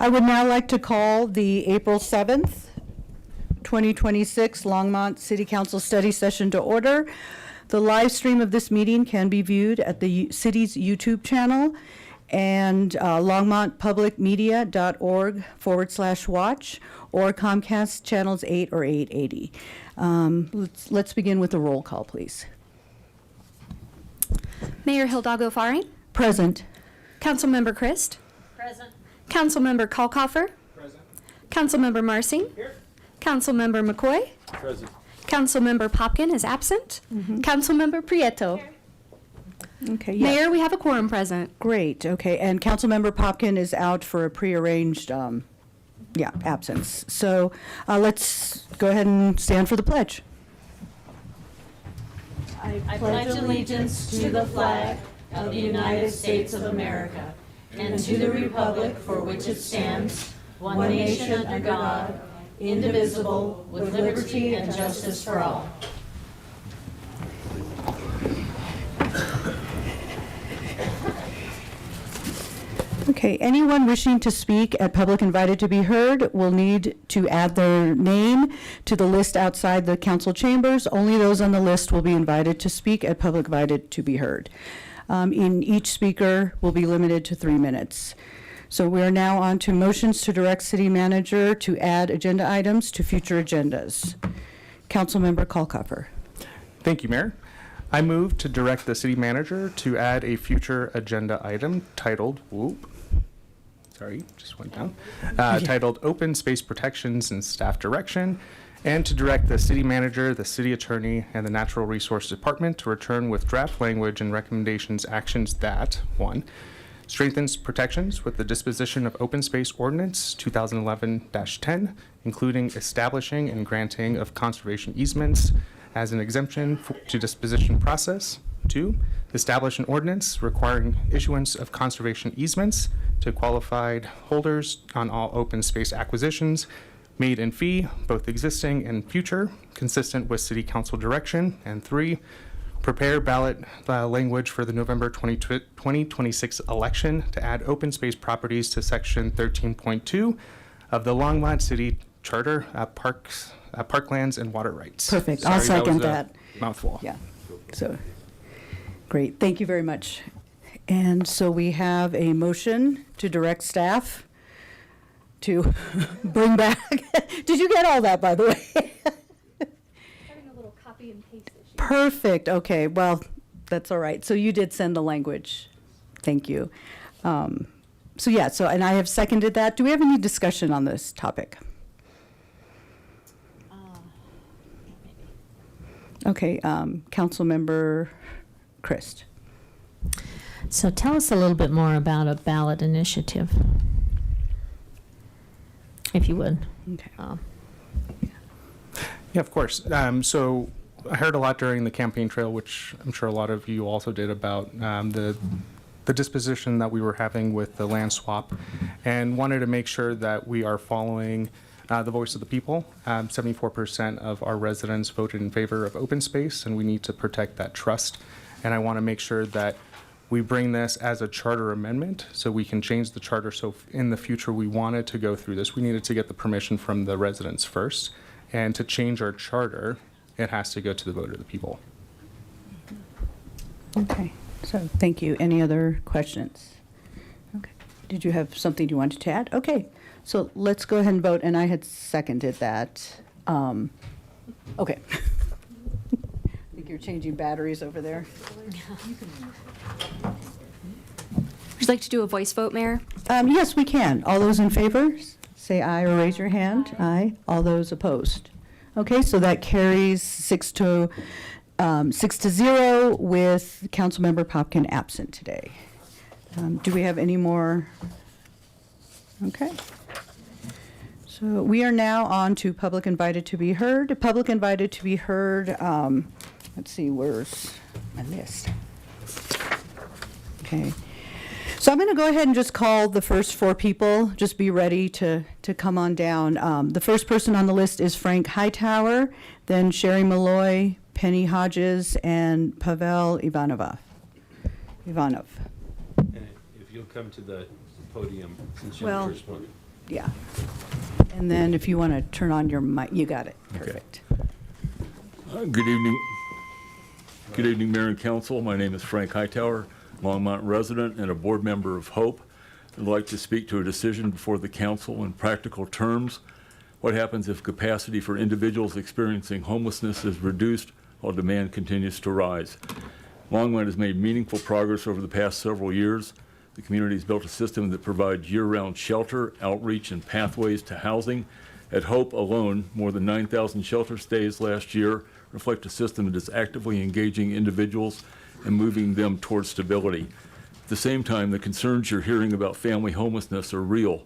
I would now like to call the April 7th, 2026 Longmont City Council Study Session to order. The live stream of this meeting can be viewed at the city's YouTube channel and longmontpublicmedia.org/watch or Comcast channels 8 or 880. Let's begin with a roll call, please. Mayor Hidalgo Faring. Present. Councilmember Christ. Present. Councilmember Kalkoffer. Present. Councilmember Marsing. Here. Councilmember McCoy. Present. Councilmember Popkin is absent. Councilmember Prieto. Here. Okay, yes. Mayor, we have a quorum present. Great, okay, and Councilmember Popkin is out for a prearranged, absence. So let's go ahead and stand for the pledge. I pledge allegiance to the flag of the United States of America and to the republic for which it stands, one nation under God, indivisible, with liberty and justice for all. Okay, anyone wishing to speak at Public Invited to be Heard will need to add their name to the list outside the council chambers. Only those on the list will be invited to speak at Public Invited to be Heard. Each speaker will be limited to 3 minutes. So we are now on to motions to direct city manager to add agenda items to future agendas. Councilmember Kalkoffer. Thank you, Mayor. I move to direct the city manager to add a future agenda item titled, titled Open Space Protections and Staff Direction, and to direct the city manager, the city attorney, and the Natural Resource Department to return with draft language and recommendations actions that, 1, strengthens protections with the disposition of open space ordinance 2011-10, including establishing and granting of conservation easements as an exemption to disposition process. 2, establish an ordinance requiring issuance of conservation easements to qualified holders on all open space acquisitions made in fee, both existing and future, consistent with city council direction. And 3, prepare ballot language for the November 2026 election to add open space properties to section 13.2 of the Longmont City Charter, parklands and water rights. Perfect, Sorry, I'll second that. that. Mouthful. Yeah, so, great, thank you very much. And so we have a motion to direct staff to bring back, did you get all that, by the way? Having a little copy and paste issue. Perfect, okay, well, that's all right. So you did send the language, thank you. And I have seconded that. Do we have any discussion on this topic? Okay, Councilmember Christ. So tell us a little bit more about a ballot initiative, if you would. Okay. Yeah, of course. So I heard a lot during the campaign trail, which I'm sure a lot of you also did, about the disposition that we were having with the land swap, and wanted to make sure that we are following the voice of the people. 74% of our residents voted in favor of open space, and we need to protect that trust. And I want to make sure that we bring this as a charter amendment so we can change the charter. So in the future we wanted to go through this, we needed to get the permission from the residents first. And to change our charter, it has to go to the vote of the people. Okay, so thank you. Any other questions? Okay. Did you have something you wanted to add? Okay, so let's go ahead and vote, and I had seconded that. Okay. I think you're changing batteries over there. Would you like to do a voice vote, Mayor? Yes, we can. All those in favor, say aye or raise your hand. Aye. All those opposed. Okay, so that carries 6-0 with Councilmember Popkin absent today. Do we have any more? Okay. So we are now on to public invited to be heard. Public invited to be heard, let's see, where's my list? Okay. So I'm going to go ahead and just call the first 4 people. Just be ready to come on down. The first person on the list is Frank Hightower, then Sherry Malloy, Penny Hodges, and Pavel Ivanov. And if you'll come to the podium, since you're Well, the first one. Yeah. And then if you want to turn on your mic, you got it. Okay. Perfect. Good evening. Good evening, Mayor and Council. My name is Frank Hightower, Longmont resident and a board member of HOPE. I'd like to speak to a decision before the council in practical terms. What happens if capacity for individuals experiencing homelessness is reduced while demand continues to rise? Longmont has made meaningful progress over the past several years. The community has built a system that provides year-round shelter, outreach, and pathways to housing. At HOPE alone, more than 9,000 shelter stays last year reflect a system that is actively engaging individuals and moving them towards stability. At the same time, the concerns you're hearing about family homelessness are real.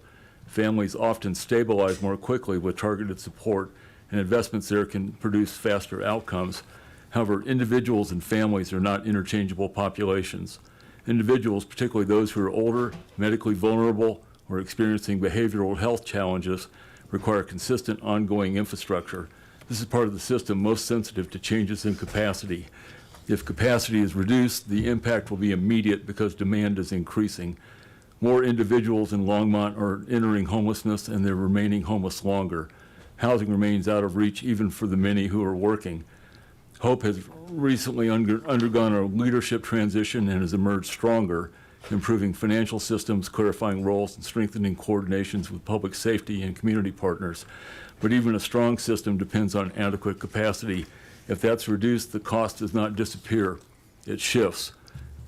Families often stabilize more quickly with targeted support, and investments there can produce faster outcomes. However, individuals and families are not interchangeable populations. Individuals, particularly those who are older, medically vulnerable, or experiencing behavioral health challenges, require consistent ongoing infrastructure. This is part of the system most sensitive to changes in capacity. If capacity is reduced, the impact will be immediate because demand is increasing. More individuals in Longmont are entering homelessness and they're remaining homeless longer. Housing remains out of reach even for the many who are working. HOPE has recently undergone a leadership transition and has emerged stronger, improving financial systems, clarifying roles, and strengthening coordinations with public safety and community partners. But even a strong system depends on adequate capacity. If that's reduced, the cost does not disappear, it shifts.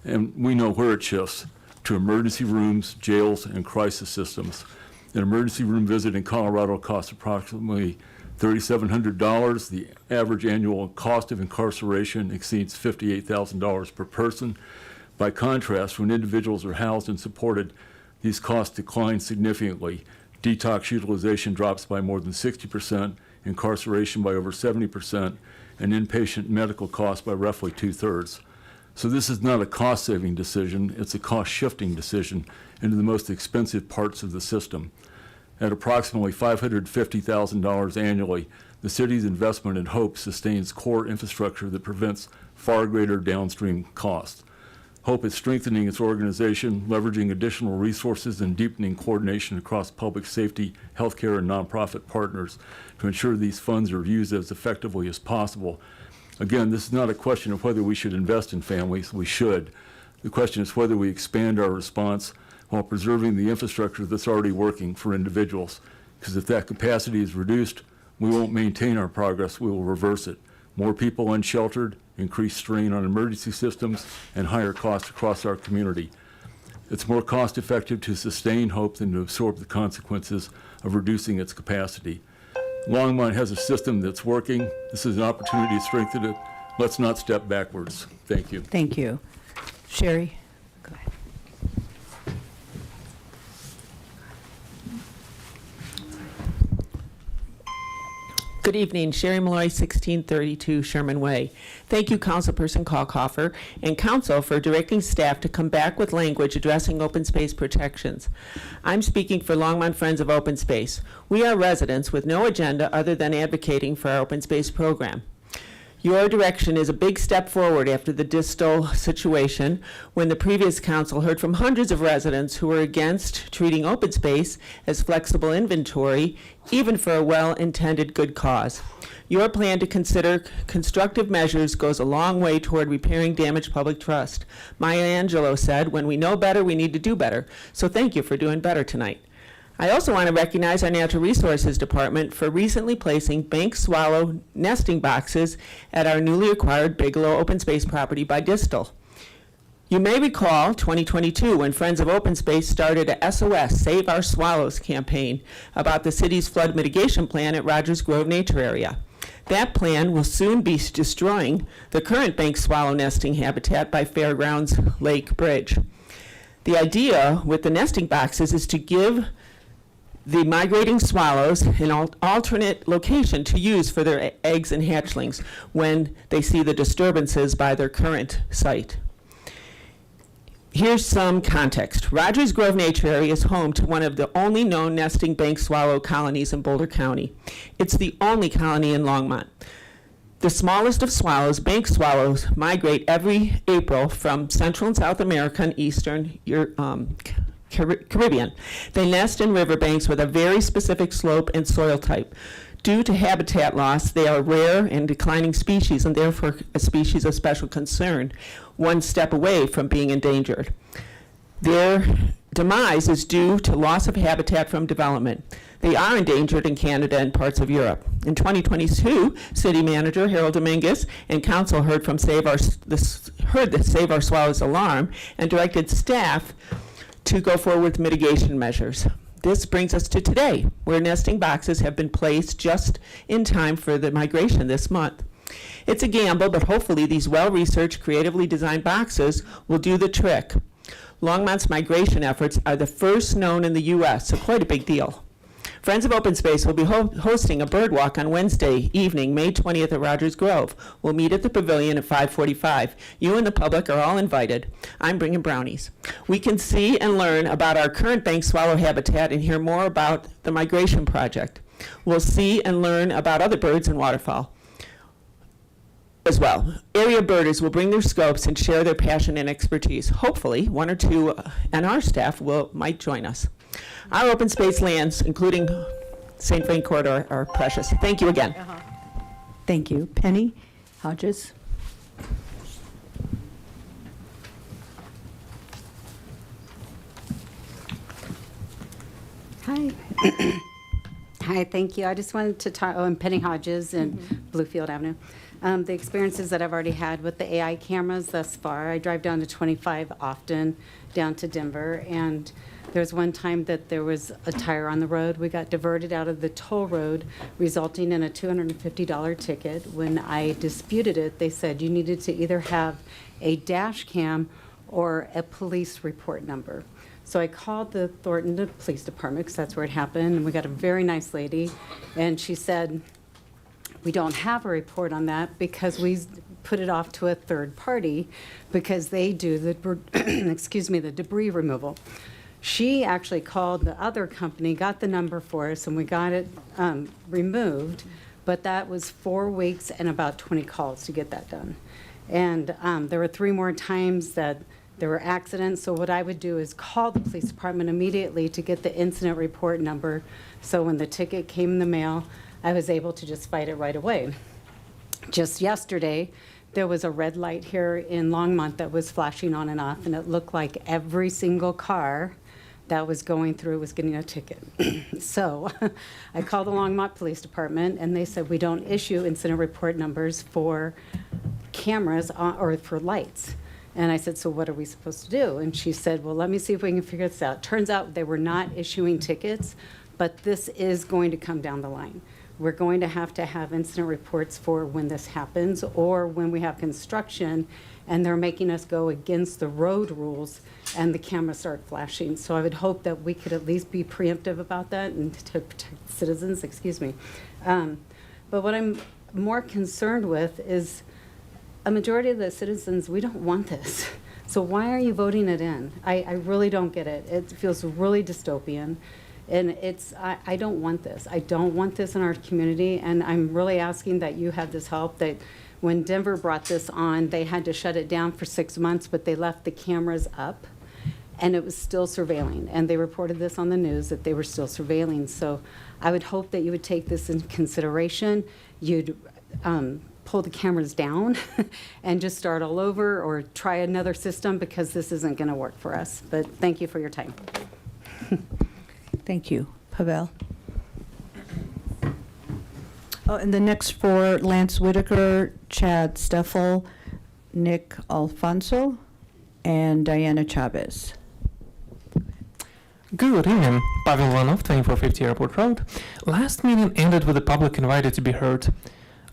And we know where it shifts, to emergency rooms, jails, and crisis systems. An emergency room visit in Colorado costs approximately $3,700. The average annual cost of incarceration exceeds $58,000 per person. By contrast, when individuals are housed and supported, these costs decline significantly. Detox utilization drops by more than 60%, incarceration by over 70%, and inpatient medical costs by roughly 2/3. So this is not a cost-saving decision, it's a cost-shifting decision into the most expensive parts of the system. At approximately $550,000 annually, the city's investment in HOPE sustains core infrastructure that prevents far greater downstream costs. HOPE is strengthening its organization, leveraging additional resources and deepening coordination across public safety, healthcare, and nonprofit partners to ensure these funds are used as effectively as possible. Again, this is not a question of whether we should invest in families. We should. The question is whether we expand our response while preserving the infrastructure that's already working for individuals. Because if that capacity is reduced, we won't maintain our progress, we will reverse it. More people unsheltered, increased strain on emergency systems, and higher costs across our community. It's more cost effective to sustain HOPE than to absorb the consequences of reducing its capacity. Longmont has a system that's working. This is an opportunity to strengthen it. Let's not step backwards. Thank you. Thank you. Sherry, go ahead. Good evening, Sherry Malloy, 1632 Sherman Way. Thank you, Councilperson Kalkhofer and Council for directing staff to come back with language addressing open space protections. I'm speaking for Longmont Friends of Open Space. We are residents with no agenda other than advocating for our open space program. Your direction is a big step forward after the Distal situation, when the previous council heard from hundreds of residents who were against treating open space as flexible inventory, even for a well-intended good cause. Your plan to consider constructive measures goes a long way toward repairing damaged public trust. Maya Angelou said, "When we know better, we need to do better." So thank you for doing better tonight. I also want to recognize our Natural Resources Department for recently placing bank swallow nesting boxes at our newly acquired Bigelow open space property by Distal. You may recall 2022 when Friends of Open Space started a SOS, Save Our Swallows campaign about the city's flood mitigation plan at Rogers Grove Nature Area. That plan will soon be destroying the current bank swallow nesting habitat by Fairgrounds Lake Bridge. The idea with the nesting boxes is to give the migrating swallows an alternate location to use for their eggs and hatchlings when they see the disturbances by their current site. Here's some context. Rogers Grove Nature Area is home to one of the only known nesting bank swallow colonies in Boulder County. It's the only colony in Longmont. The smallest of swallows, bank swallows, migrate every April from Central and South America and Eastern Caribbean. They nest in riverbanks with a very specific slope and soil type. Due to habitat loss, they are rare and declining species and therefore a species of special concern, one step away from being endangered. Their demise is due to loss of habitat from development. They are endangered in Canada and parts of Europe. In 2022, City Manager Harold Dominguez and Council heard the Save Our Swallows alarm and directed staff to go forward with mitigation measures. This brings us to today, where nesting boxes have been placed just in time for the migration this month. It's a gamble, but hopefully these well-researched, creatively designed boxes will do the trick. Longmont's migration efforts are the first known in the U.S., so quite a big deal. Friends of Open Space will be hosting a bird walk on Wednesday evening, May 20th at Rogers Grove. We'll meet at the pavilion at 5:45. You and the public are all invited. I'm bringing brownies. We can see and learn about our current bank swallow habitat and hear more about the migration project. We'll see and learn about other birds and waterfowl as well. Area birders will bring their scopes and share their passion and expertise. Hopefully, one or two on our staff might join us. Our open space lands, including St. Frank Corridor, are precious. Thank you again. Thank you. Penny Hodges? Hi. Hi, thank you. I just wanted to talk, I'm Penny Hodges in Bluefield Avenue. The experiences that I've already had with the AI cameras thus far, I drive down to 25 often, down to Denver, and there was one time that there was a tire on the road. We got diverted out of the toll road, resulting in a $250 ticket. When I disputed it, they said you needed to either have a dash cam or a police report number. So I called the Thornton Police Department, because that's where it happened, and we got a very nice lady, and she said, we don't have a report on that because we put it off to a third party because they do the, excuse me, the debris removal. She actually called the other company, got the number for us, and we got it removed, but that was 4 weeks and about 20 calls to get that done. And there were 3 more times that there were accidents, so what I would do is call the police department immediately to get the incident report number, so when the ticket came in the mail, I was able to just fight it right away. Just yesterday, there was a red light here in Longmont that was flashing on and off, and it looked like every single car that was going through was getting a ticket. So I called the Longmont Police Department, and they said, we don't issue incident report numbers for cameras or for lights. And I said, so what are we supposed to do? And she said, well, let me see if we can figure this out. Turns out they were not issuing tickets, but this is going to come down the line. We're going to have incident reports for when this happens or when we have construction and they're making us go against the road rules and the cameras start flashing. So I would hope that we could at least be preemptive about that and to protect citizens, excuse me. But what I'm more concerned with is a majority of the citizens, we don't want this. So why are you voting it in? I really don't get it. It feels really dystopian. And I don't want this. I don't want this in our community, and I'm really asking that you have this help. That when Denver brought this on, they had to shut it down for 6 months, but they left the cameras up, and it was still surveilling. And they reported this on the news, that they were still surveilling. So I would hope that you would take this into consideration. You'd pull the cameras down and just start all over or try another system, because this isn't going to work for us. But thank you for your time. Thank you. Pavel? Oh, and the next 4, Lance Whitaker, Chad Steffel, Nick Alfonso, and Diana Chavez. Good evening, Pavel Ivanov, 2450 Airport Road. Last meeting ended with the public invited to be heard.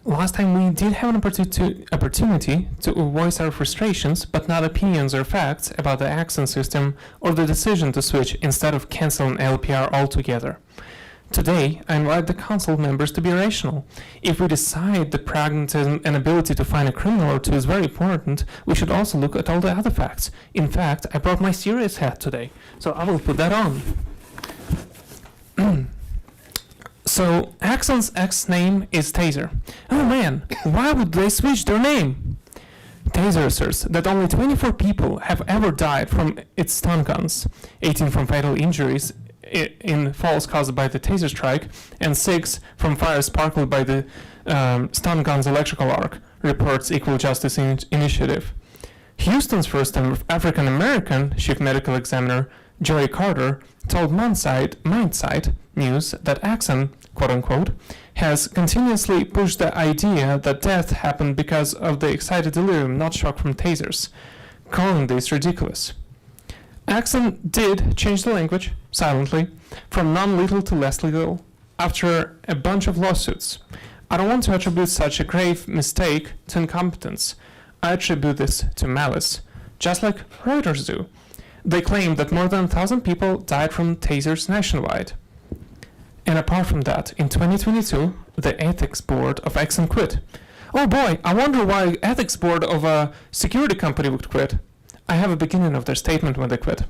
Last time we did have an opportunity to voice our frustrations, but not opinions or facts about the accent system or the decision to switch instead of canceling LPR altogether. Today, I invite the council members to be rational. If we decide that pragmatism and ability to find a criminal or two is very important, we should also look at all the other facts. In fact, I brought my serious hat today, so I will put that on. So, Axon's ex-name is Taser. Oh man, why would they switch their name? Taser asserts that only 24 people have ever died from its stun guns, 18 from fatal injuries in falls caused by the taser strike, and 6 from fires sparkled by the stun gun's electrical arc, reports Equal Justice Initiative. Houston's first African American chief medical examiner, Joey Carter, told Mindsite News that Axon, quote unquote, has continuously pushed the idea that death happened because of the excited delirium, not shock from tasers, calling this ridiculous. Axon did change the language, silently, from non-lethal to less lethal, after a bunch of lawsuits. I don't want to attribute such a grave mistake to incompetence. I attribute this to malice, just like Reuters do. They claim that more than 1,000 people died from tasers nationwide. And apart from that, in 2022, the ethics board of Axon quit. Oh boy, I wonder why ethics board of a security company would quit. I have a beginning of their statement when they quit.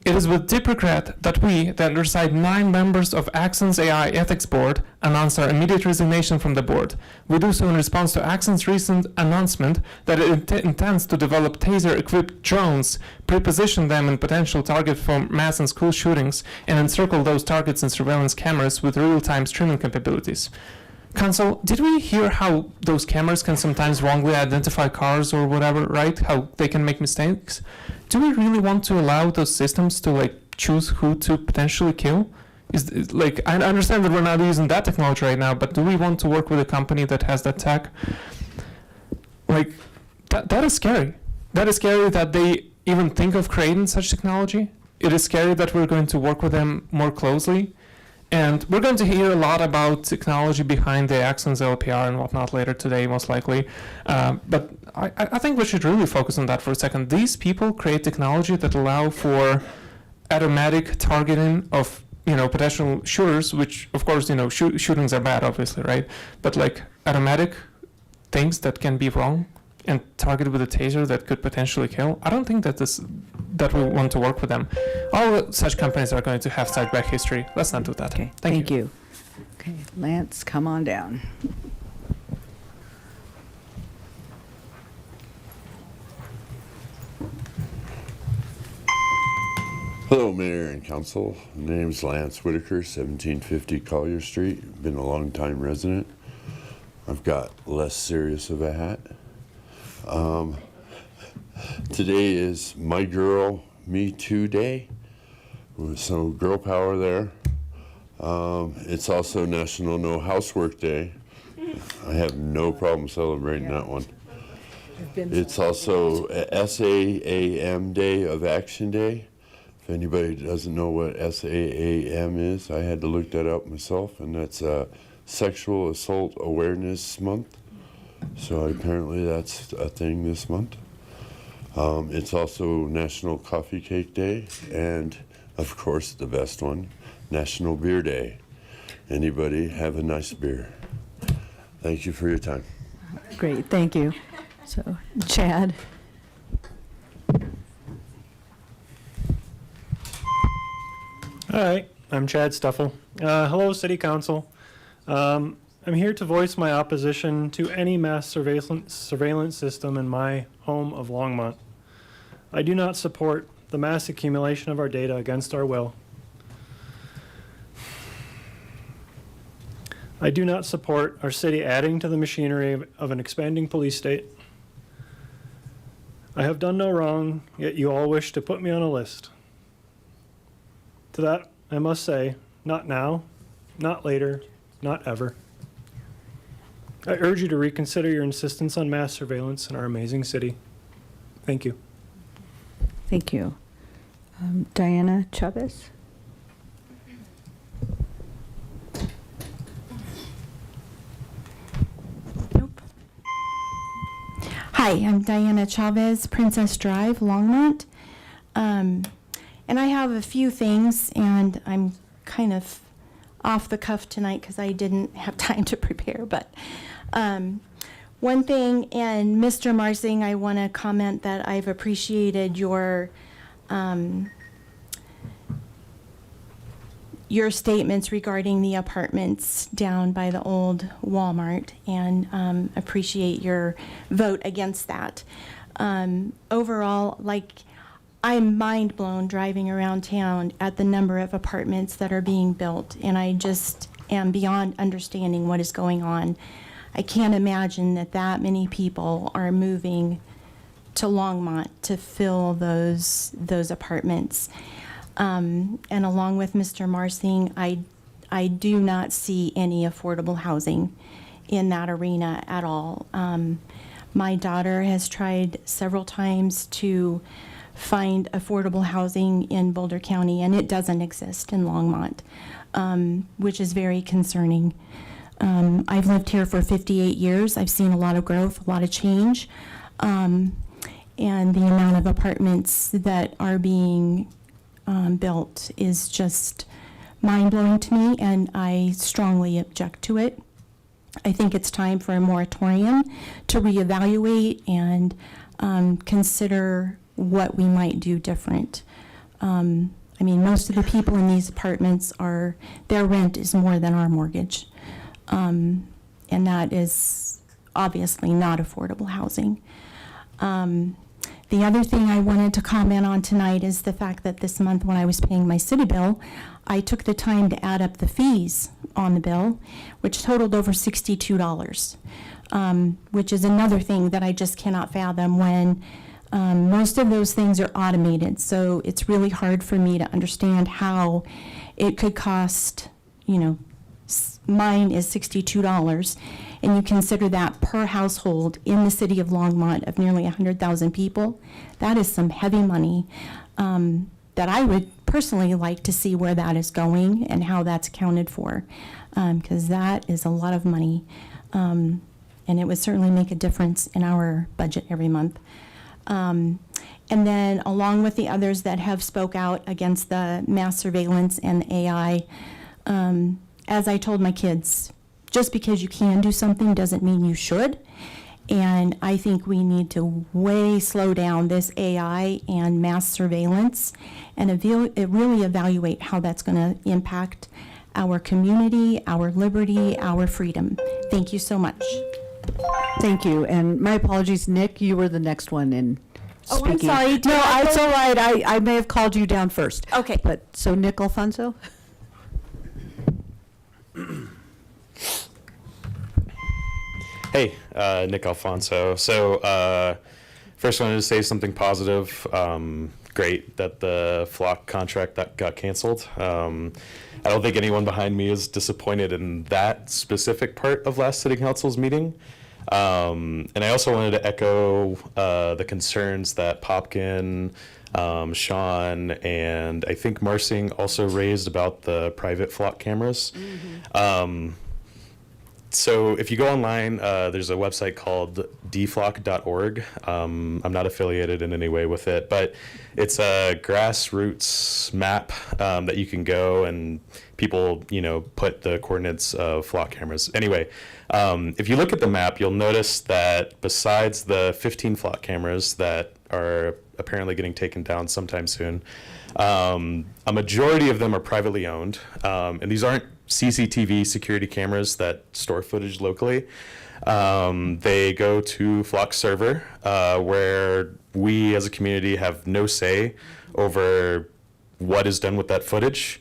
It is with deep regret that we, the undersigned 9 members of Axon's AI ethics board, announce our immediate resignation from the board. We do so in response to Axon's recent announcement that it intends to develop taser-equipped drones, pre-position them in potential target for mass and school shootings, and encircle those targets in surveillance cameras with real-time streaming capabilities. Counsel, did we hear how those cameras can sometimes wrongly identify cars or whatever, right? How they can make mistakes? Do we really want to allow those systems to choose who to potentially kill? I understand that we're not using that technology right now, but do we want to work with a company that has that tech? That is scary. That is scary that they even think of creating such technology. It is scary that we're going to work with them more closely. And we're going to hear a lot about technology behind the Axon's LPR and whatnot later today, most likely. But I think we should really focus on that for a second. These people create technology that allow for automatic targeting of, potential shooters, which, of course, shootings are bad, obviously, right? But automatic things that can be wrong and targeted with a taser that could potentially kill. I don't think that we want to work with them. All such companies are going to have side-back history. Let's not do that. Okay, Thank you. Okay, Lance, come on down. Hello, Mayor and Council. My name is Lance Whitaker, 1750 Collier Street. Been a long-time resident. I've got less serious of a hat. Today is My Girl, Me Too Day. So girl power there. It's also National No Housework Day. I have no problem celebrating that one. It's also SAAM Day of Action Day. If anybody doesn't know what SAAM is, I had to look that up myself, and that's Sexual Assault Awareness Month. So apparently that's a thing this month. It's also National Coffee Cake Day, and of course the best one, National Beer Day. Anybody have a nice beer? Thank you for your time. Great, thank you. So, Chad. Hi, I'm Chad Stuffel. Hello, City Council. I'm here to voice my opposition to any mass surveillance system in my home of Longmont. I do not support the mass accumulation of our data against our will. I do not support our city adding to the machinery of an expanding police state. I have done no wrong, yet you all wish to put me on a list. To that, I must say, not now, not later, not ever. I urge you to reconsider your insistence on mass surveillance in our amazing city. Thank you. Thank you. Diana Chavez. Nope. Hi, I'm Diana Chavez, Princess Drive, Longmont. And I have a few things, and I'm kind of off the cuff tonight because I didn't have time to prepare. But one thing, and Mr. Marsing, I want to comment that I've appreciated your your statements regarding the apartments down by the old Walmart and appreciate your vote against that. Overall, like, I'm mind blown driving around town at the number of apartments that are being built, and I just am beyond understanding what is going on. I can't imagine that that many people are moving to Longmont to fill those apartments. And along with Mr. Marsing, I do not see any affordable housing in that arena at all. My daughter has tried several times to find affordable housing in Boulder County, and it doesn't exist in Longmont, which is very concerning. I've lived here for 58 years. I've seen a lot of growth, a lot of change, and the amount of apartments that are being built is just mind-blowing to me, and I strongly object to it. I think it's time for a moratorium to reevaluate and consider what we might do different. I mean, most of the people in these apartments their rent is more than our mortgage. And that is obviously not affordable housing. The other thing I wanted to comment on tonight is the fact that this month when I was paying my city bill, I took the time to add up the fees on the bill, which totaled over $62, which is another thing that I just cannot fathom when most of those things are automated. So it's really hard for me to understand how it could cost, mine is $62, and you consider that per household in the city of Longmont of nearly 100,000 people. That is some heavy money that I would personally like to see where that is going and how that's accounted for, because that is a lot of money, and it would certainly make a difference in our budget every month. And then along with the others that have spoke out against the mass surveillance and the AI, as I told my kids, just because you can do something doesn't mean you should. And I think we need to way slow down this AI and mass surveillance and really evaluate how that's going to impact our community, our liberty, our freedom. Thank you so much. Thank you, and my apologies, Nick, you were the next one in Oh, I'm speaking. sorry. No, it's all right. I may have called you down first. Okay. But, so Nick Alfonso? Hey, Nick Alfonso. So first wanted to say something positive. Great that the flock contract that got canceled. I don't think anyone behind me is disappointed in that specific part of last city council's meeting. And I also wanted to echo the concerns that Popkin, Sean, and I think Marsing also raised about the private flock cameras. So if you go online, there's a website called dflock.org. I'm not affiliated in any way with it, but it's a grassroots map that you can go and people, put the coordinates of flock cameras. Anyway, if you look at the map, you'll notice that besides the 15 flock cameras that are apparently getting taken down sometime soon, a majority of them are privately owned, and these aren't CCTV security cameras that store footage locally. They go to Flock's server, where we as a community have no say over what is done with that footage.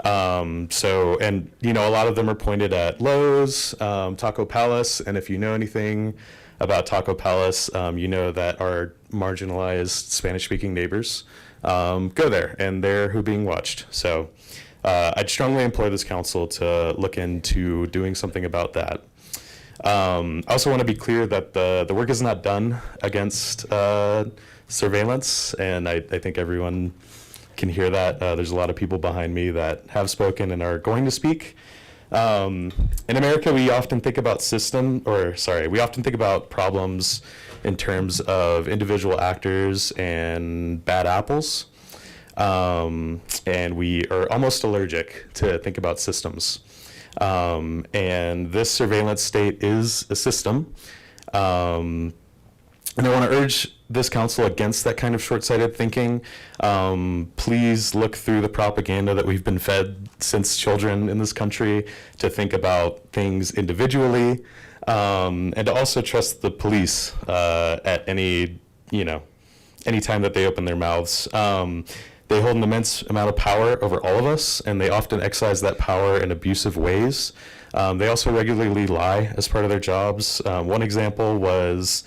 A lot of them are pointed at Lowe's, Taco Palace, and if you know anything about Taco Palace, you know that our marginalized Spanish-speaking neighbors go there, and they're who being watched. So I'd strongly implore this council to look into doing something about that. I also want to be clear that the work is not done against surveillance, and I think everyone can hear that. There's a lot of people behind me that have spoken and are going to speak. In America, we often think about problems in terms of individual actors and bad apples. And we are almost allergic to think about systems. And this surveillance state is a system. And I want to urge this council against that kind of short-sighted thinking. Please look through the propaganda that we've been fed since children in this country to think about things individually, and to also trust the police at any time that they open their mouths. They hold an immense amount of power over all of us, and they often exercise that power in abusive ways. They also regularly lie as part of their jobs. One example was,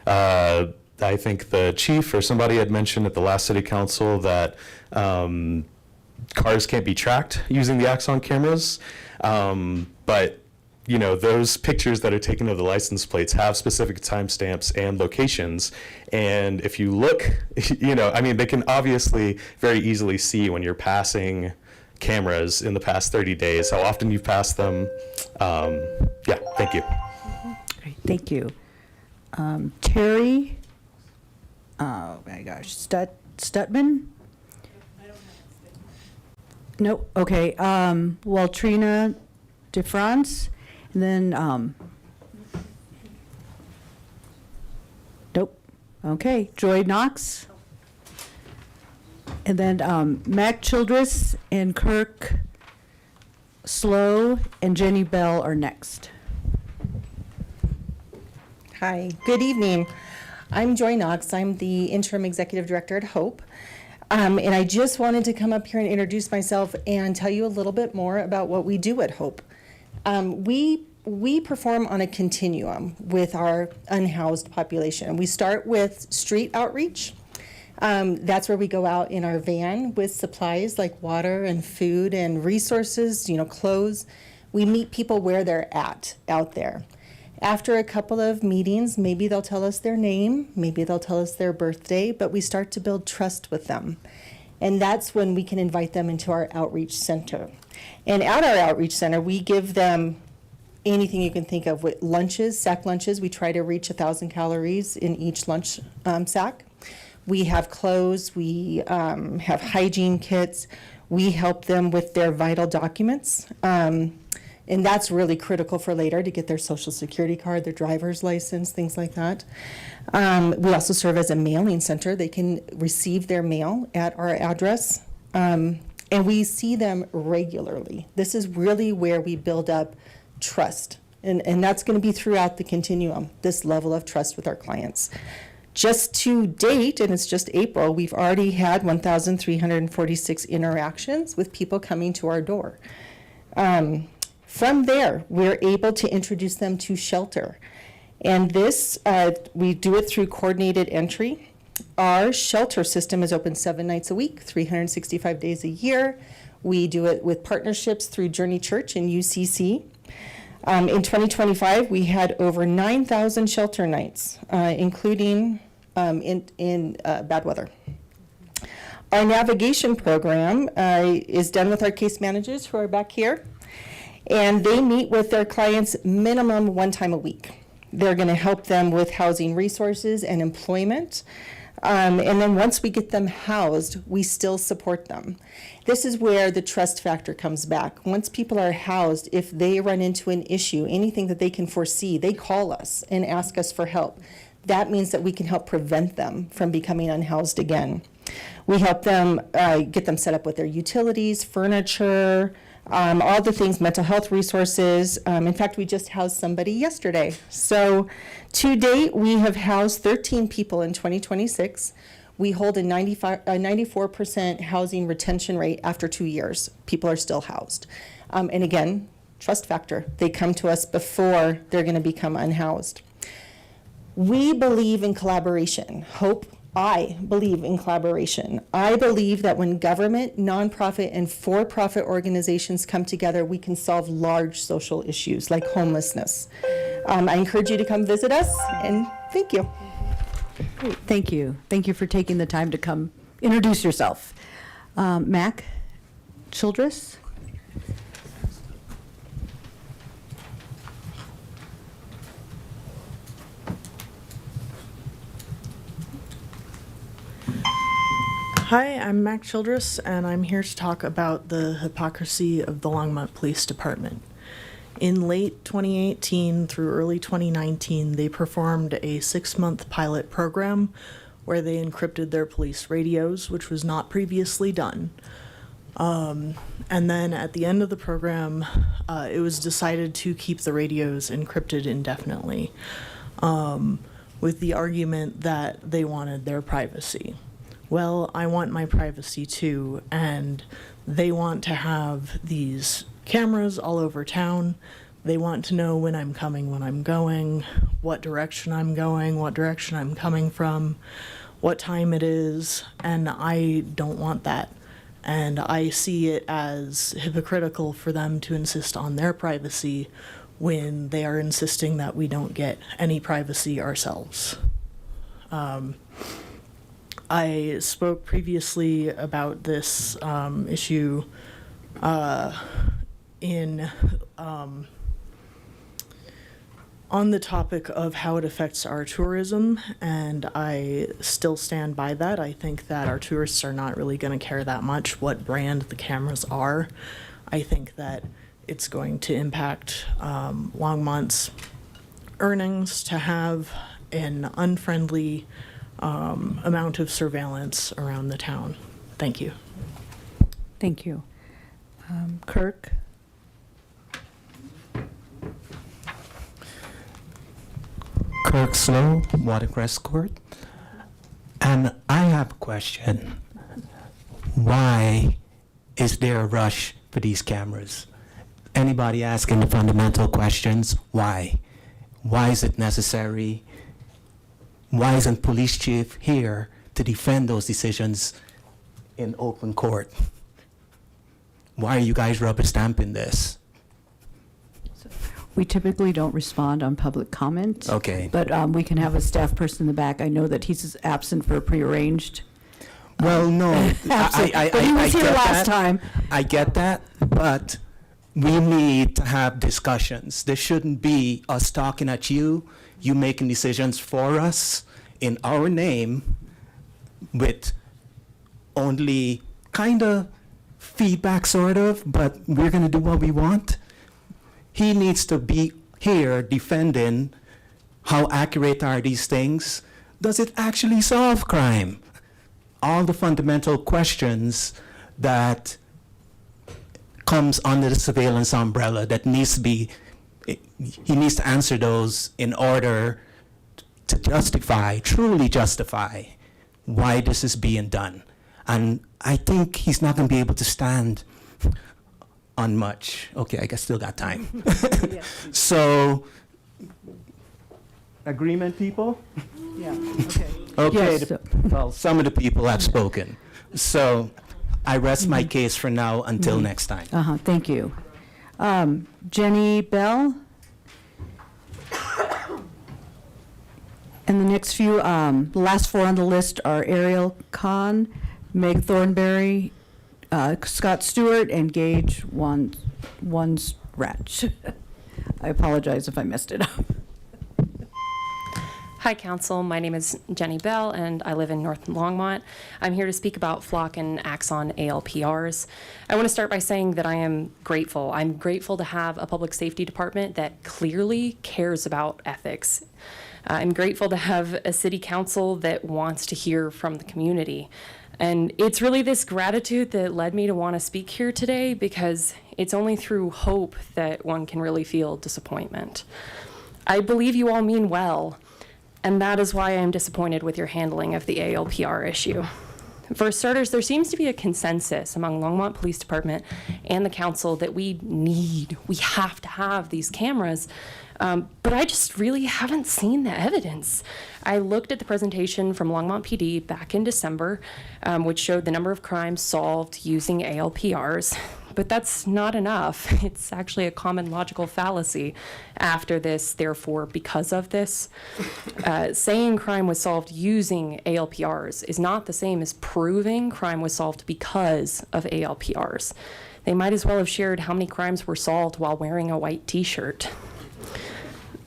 I think the chief or somebody had mentioned at the last city council that cars can't be tracked using the Axon cameras. But those pictures that are taken of the license plates have specific timestamps and locations. And if you look, they can obviously very easily see when you're passing cameras in the past 30 days, how often you've passed them. Thank you. Great, thank you. Terry, oh my gosh, Stutman? Nope, okay. Waltrina DeFrance, and then, nope, okay. Joy Knox, and then Mac Childress and Kirk Slow and Jenny Bell are next. Hi, good evening. I'm Joy Knox. I'm the interim executive director at Hope. And I just wanted to come up here and introduce myself and tell you a little bit more about what we do at Hope. We perform on a continuum with our unhoused population. We start with street outreach. That's where we go out in our van with supplies like water and food and resources, clothes. We meet people where they're at out there. After a couple of meetings, maybe they'll tell us their name, maybe they'll tell us their birthday, but we start to build trust with them. And that's when we can invite them into our outreach center. And at our outreach center, we give them anything you can think of with lunches, sack lunches. We try to reach 1,000 calories in each lunch sack. We have clothes, we have hygiene kits. We help them with their vital documents. And that's really critical for later to get their social security card, their driver's license, things like that. We also serve as a mailing center. They can receive their mail at our address. And we see them regularly. This is really where we build up trust. And that's going to be throughout the continuum, this level of trust with our clients. Just to date, and it's just April, we've already had 1,346 interactions with people coming to our door. From there, we're able to introduce them to shelter. And this, we do it through coordinated entry. Our shelter system is open 7 nights a week, 365 days a year. We do it with partnerships through Journey Church and UCC. In 2025, we had over 9,000 shelter nights, including in bad weather. Our navigation program is done with our case managers who are back here. And they meet with their clients minimum 1 time a week. They're going to help them with housing resources and employment. And then once we get them housed, we still support them. This is where the trust factor comes back. Once people are housed, if they run into an issue, anything that they can foresee, they call us and ask us for help. That means that we can help prevent them from becoming unhoused again. We help them get them set up with their utilities, furniture, all the things, mental health resources. In fact, we just housed somebody yesterday. So to date, we have housed 13 people in 2026. We hold a 94% housing retention rate after 2 years. People are still housed. And again, trust factor. They come to us before they're going to become unhoused. We believe in collaboration. I believe in collaboration. I believe that when government, nonprofit, and for-profit organizations come together, we can solve large social issues like homelessness. I encourage you to come visit us, and thank you. Great, thank you. Thank you for taking the time to come introduce yourself. Mac Childress? Hi, I'm Mac Childress, and I'm here to talk about the hypocrisy of the Longmont Police Department. In late 2018 through early 2019, they performed a 6-month pilot program where they encrypted their police radios, which was not previously done. And then at the end of the program, it was decided to keep the radios encrypted indefinitely, with the argument that they wanted their privacy. Well, I want my privacy too, and they want to have these cameras all over town. They want to know when I'm coming, when I'm going, what direction I'm going, what direction I'm coming from, what time it is, and I don't want that. And I see it as hypocritical for them to insist on their privacy when they are insisting that we don't get any privacy ourselves. I spoke previously about this issue on the topic of how it affects our tourism, and I still stand by that. I think that our tourists are not really going to care that much what brand the cameras are. I think that it's going to impact Longmont's earnings to have an unfriendly amount of surveillance around the town. Thank you. Thank you. Kirk? Kirk Slow, Watercress Court. And I have a question. Why is there a rush for these cameras? Anybody asking the fundamental questions? Why? Why is it necessary? Why isn't police chief here to defend those decisions in open court? Why are you guys rubber stamping this? We typically don't respond on public comment. Okay. But we can have a staff person in the back. I know that he's absent for a prearranged. Well, no, But he was here get last that. time. I get that, but we need to have discussions. There shouldn't be us talking at you, you making decisions for us in our name with only kind of feedback, sort of, but we're going to do what we want. He needs to be here defending how accurate are these things. Does it actually solve crime? All the fundamental questions that comes under the surveillance umbrella that needs to be, he needs to answer those in order to justify, truly justify why this is being done. And I think he's not going to be able to stand on much. Okay, I guess still got time. So, agreement, people? Yeah, okay. Okay, Yes. well, some of the people have spoken. So, I rest my case for now until next time. Thank you. Jenny Bell? And the next few, the last four on the list are Ariel Kahn, Meg Thornberry, Scott Stewart, and Gage Ratch. I apologize if I messed it up. Hi, Council. My name is Jenny Bell, and I live in North Longmont. I'm here to speak about Flock and Axon ALPRs. I want to start by saying that I am grateful. I'm grateful to have a public safety department that clearly cares about ethics. I'm grateful to have a city council that wants to hear from the community. And it's really this gratitude that led me to want to speak here today, because it's only through hope that one can really feel disappointment. I believe you all mean well, and that is why I am disappointed with your handling of the ALPR issue. For starters, there seems to be a consensus among Longmont Police Department and the council that we have to have these cameras, but I just really haven't seen the evidence. I looked at the presentation from Longmont PD back in December, which showed the number of crimes solved using ALPRs, but that's not enough. It's actually a common logical fallacy. After this, therefore, because of this, saying crime was solved using ALPRs is not the same as proving crime was solved because of ALPRs. They might as well have shared how many crimes were solved while wearing a white t-shirt.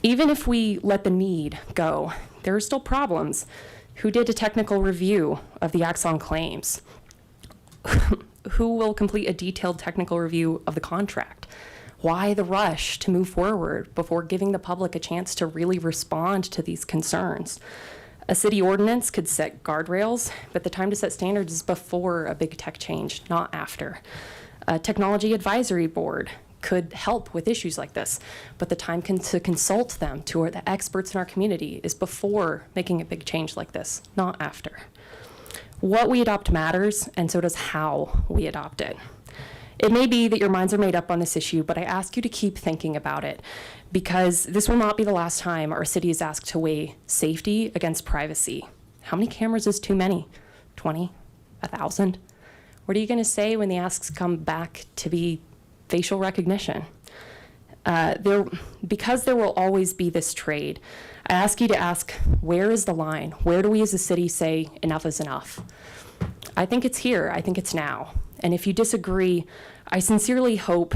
Even if we let the need go, there are still problems. Who did a technical review of the Axon claims? Who will complete a detailed technical review of the contract? Why the rush to move forward before giving the public a chance to really respond to these concerns? A city ordinance could set guardrails, but the time to set standards is before a big tech change, not after. A technology advisory board could help with issues like this, but the time to consult them, to the experts in our community, is before making a big change like this, not after. What we adopt matters, and so does how we adopt it. It may be that your minds are made up on this issue, but I ask you to keep thinking about it, because this will not be the last time our city is asked to weigh safety against privacy. How many cameras is too many? 20? 1,000? What are you going to say when the asks come back to be facial recognition? Because there will always be this trade, I ask you to ask, where is the line? Where do we as a city say enough is enough? I think it's here. I think it's now. And if you disagree, I sincerely hope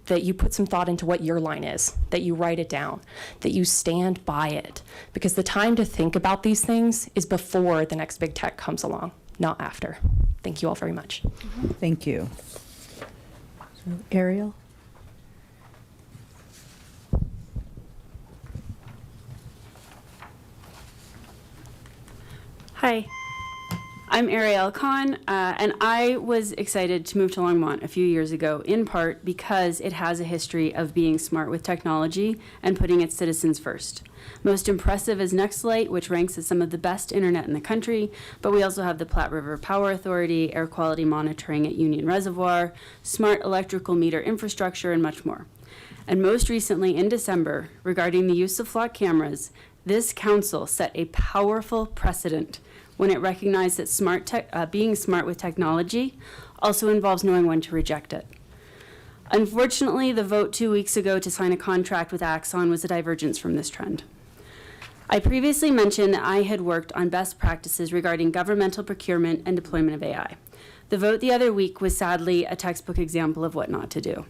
that you put some thought into what your line is, that you write it down, that you stand by it, because the time to think about these things is before the next big tech comes along, not after. Thank you all very much. Thank you. So, Ariel? Hi, I'm Ariel Khan, and I was excited to move to Longmont a few years ago, in part because it has a history of being smart with technology and putting its citizens first. Most impressive is Nextlight, which ranks as some of the best internet in the country, but we also have the Platte River Power Authority, air quality monitoring at Union Reservoir, smart electrical meter infrastructure, and much more. And most recently, in December, regarding the use of flock cameras, this council set a powerful precedent when it recognized that being smart with technology also involves knowing when to reject it. Unfortunately, the vote 2 weeks ago to sign a contract with Axon was a divergence from this trend. I previously mentioned that I had worked on best practices regarding governmental procurement and deployment of AI. The vote the other week was sadly a textbook example of what not to do.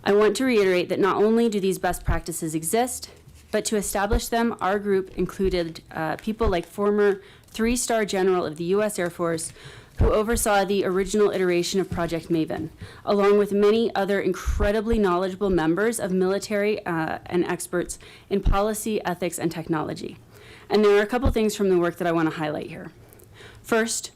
I want to reiterate that not only do these best practices exist, but to establish them, our group included people like former 3-star general of the U.S. Air Force who oversaw the original iteration of Project Maven, along with many other incredibly knowledgeable members of military and experts in policy, ethics, and technology. And there are a couple things from the work that I want to highlight here. First,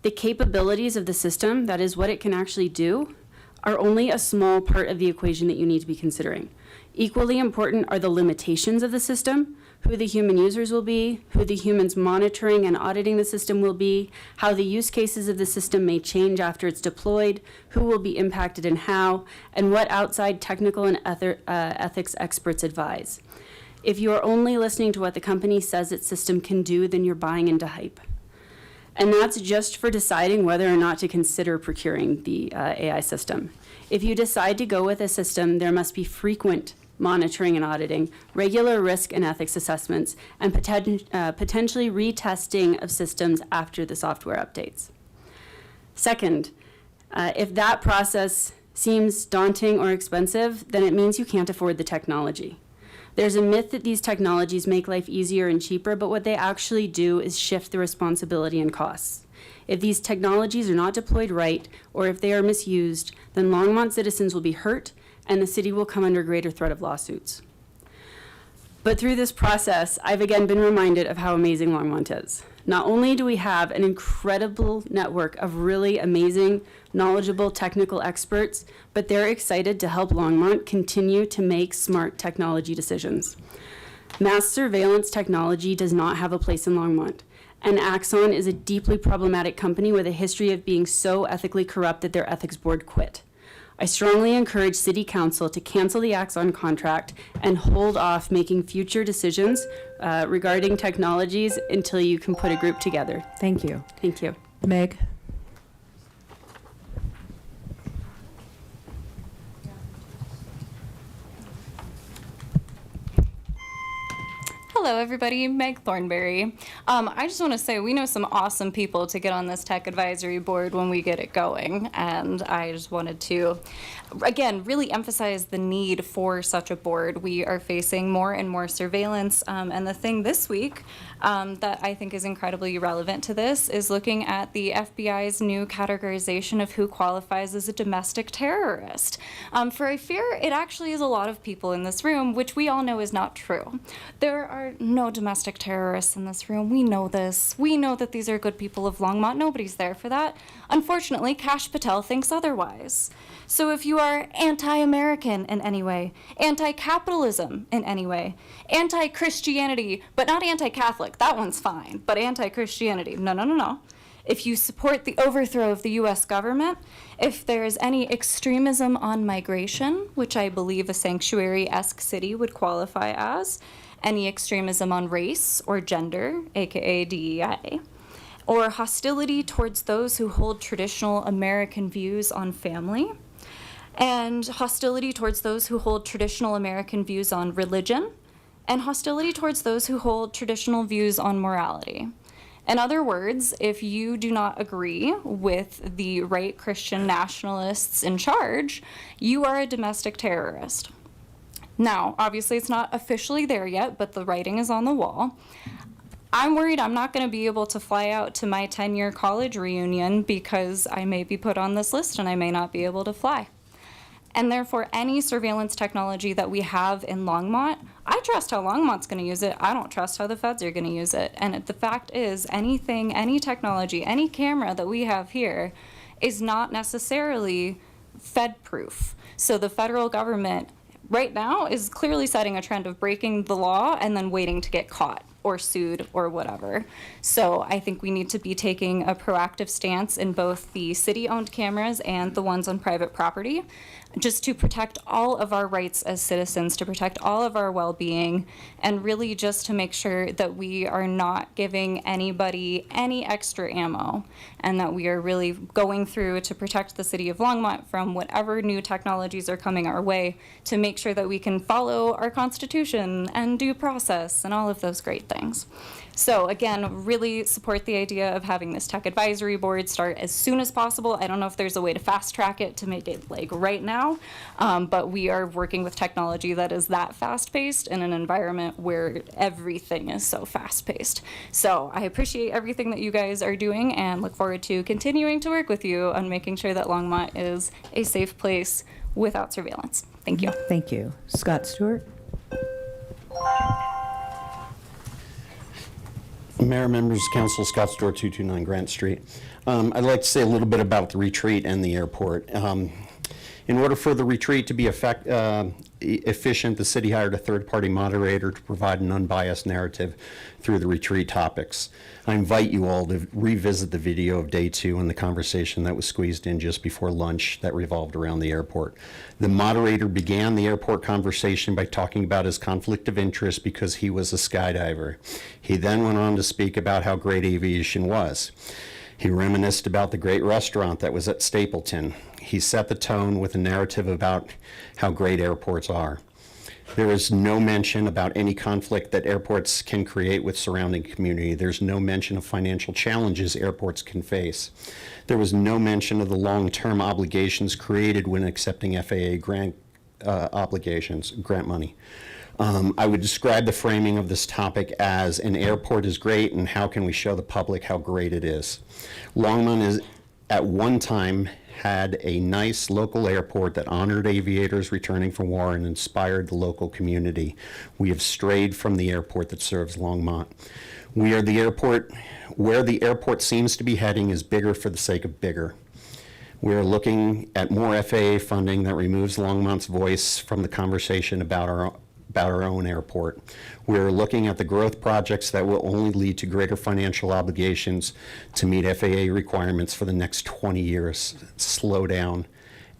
the capabilities of the system, that is what it can actually do, are only a small part of the equation that you need to be considering. Equally important are the limitations of the system, who the human users will be, who the humans monitoring and auditing the system will be, how the use cases of the system may change after it's deployed, who will be impacted and how, and what outside technical and ethics experts advise. If you are only listening to what the company says its system can do, then you're buying into hype. And that's just for deciding whether or not to consider procuring the AI system. If you decide to go with a system, there must be frequent monitoring and auditing, regular risk and ethics assessments, and potentially retesting of systems after the software updates. Second, if that process seems daunting or expensive, then it means you can't afford the technology. There's a myth that these technologies make life easier and cheaper, but what they actually do is shift the responsibility and costs. If these technologies are not deployed right, or if they are misused, then Longmont citizens will be hurt, and the city will come under greater threat of lawsuits. But through this process, I've again been reminded of how amazing Longmont is. Not only do we have an incredible network of really amazing, knowledgeable technical experts, but they're excited to help Longmont continue to make smart technology decisions. Mass surveillance technology does not have a place in Longmont, and Axon is a deeply problematic company with a history of being so ethically corrupt that their ethics board quit. I strongly encourage City Council to cancel the Axon contract and hold off making future decisions regarding technologies until you can put a group together. Thank you. Thank you. Meg? Hello, everybody. Meg Thornberry. I just want to say we know some awesome people to get on this tech advisory board when we get it going. And I just wanted to, again, really emphasize the need for such a board. We are facing more and more surveillance. And the thing this week that I think is incredibly relevant to this is looking at the FBI's new categorization of who qualifies as a domestic terrorist. For I fear it actually is a lot of people in this room, which we all know is not true. There are are no domestic terrorists in this room. We know this. We know that these are good people of Longmont. Nobody's there for that. Unfortunately, Kash Patel thinks otherwise. So if you are anti-American in any way, anti-capitalism in any way, anti-Christianity, but not anti-Catholic, that one's fine, but anti-Christianity, no. If you support the overthrow of the U.S. government, if there is any extremism on migration, which I believe a sanctuary-esque city would qualify as, any extremism on race or gender, aka DEI, or hostility towards those who hold traditional American views on family, and hostility towards those who hold traditional American views on religion, and hostility towards those who hold traditional views on morality. In other words, if you do not agree with the right Christian nationalists in charge, you are a domestic terrorist. Now, obviously it's not officially there yet, but the writing is on the wall. I'm worried I'm not going to be able to fly out to my 10-year college reunion because I may be put on this list and I may not be able to fly. And therefore, any surveillance technology that we have in Longmont, I trust how Longmont's going to use it. I don't trust how the feds are going to use it. And the fact is, anything, any technology, any camera that we have here is not necessarily Fed-proof. So the federal government right now is clearly setting a trend of breaking the law and then waiting to get caught or sued or whatever. So I think we need to be taking a proactive stance in both the city-owned cameras and the ones on private property, just to protect all of our rights as citizens, to protect all of our well-being, and really just to make sure that we are not giving anybody any extra ammo, and that we are really going through to protect the city of Longmont from whatever new technologies are coming our way, to make sure that we can follow our Constitution and due process and all of those great things. So again, really support the idea of having this tech advisory board start as soon as possible. I don't know if there's a way to fast track it to make it like right now, but we are working with technology that is that fast paced in an environment where everything is so fast paced. So I appreciate everything that you guys are doing and look forward to continuing to work with you on making sure that Longmont is a safe place without surveillance. Thank you. Thank you. Scott Stewart? Mayor, members of council, Scott Stewart, 229 Grant Street. I'd like to say a little bit about the retreat and the airport. In order for the retreat to be efficient, the city hired a third-party moderator to provide an unbiased narrative through the retreat topics. I invite you all to revisit the video of day 2 and the conversation that was squeezed in just before lunch that revolved around the airport. The moderator began the airport conversation by talking about his conflict of interest because he was a skydiver. He then went on to speak about how great aviation was. He reminisced about the great restaurant that was at Stapleton. He set the tone with a narrative about how great airports are. There is no mention about any conflict that airports can create with surrounding community. There's no mention of financial challenges airports can face. There was no mention of the long-term obligations created when accepting FAA grant money. I would describe the framing of this topic as an airport is great and how can we show the public how great it is. Longmont is at one time had a nice local airport that honored aviators returning from war and inspired the local community. We have strayed from the airport that serves Longmont. We are the airport, where the airport seems to be heading is bigger for the sake of bigger. We are looking at more FAA funding that removes Longmont's voice from the conversation about our own airport. We're looking at the growth projects that will only lead to greater financial obligations to meet FAA requirements for the next 20 years. Slow down,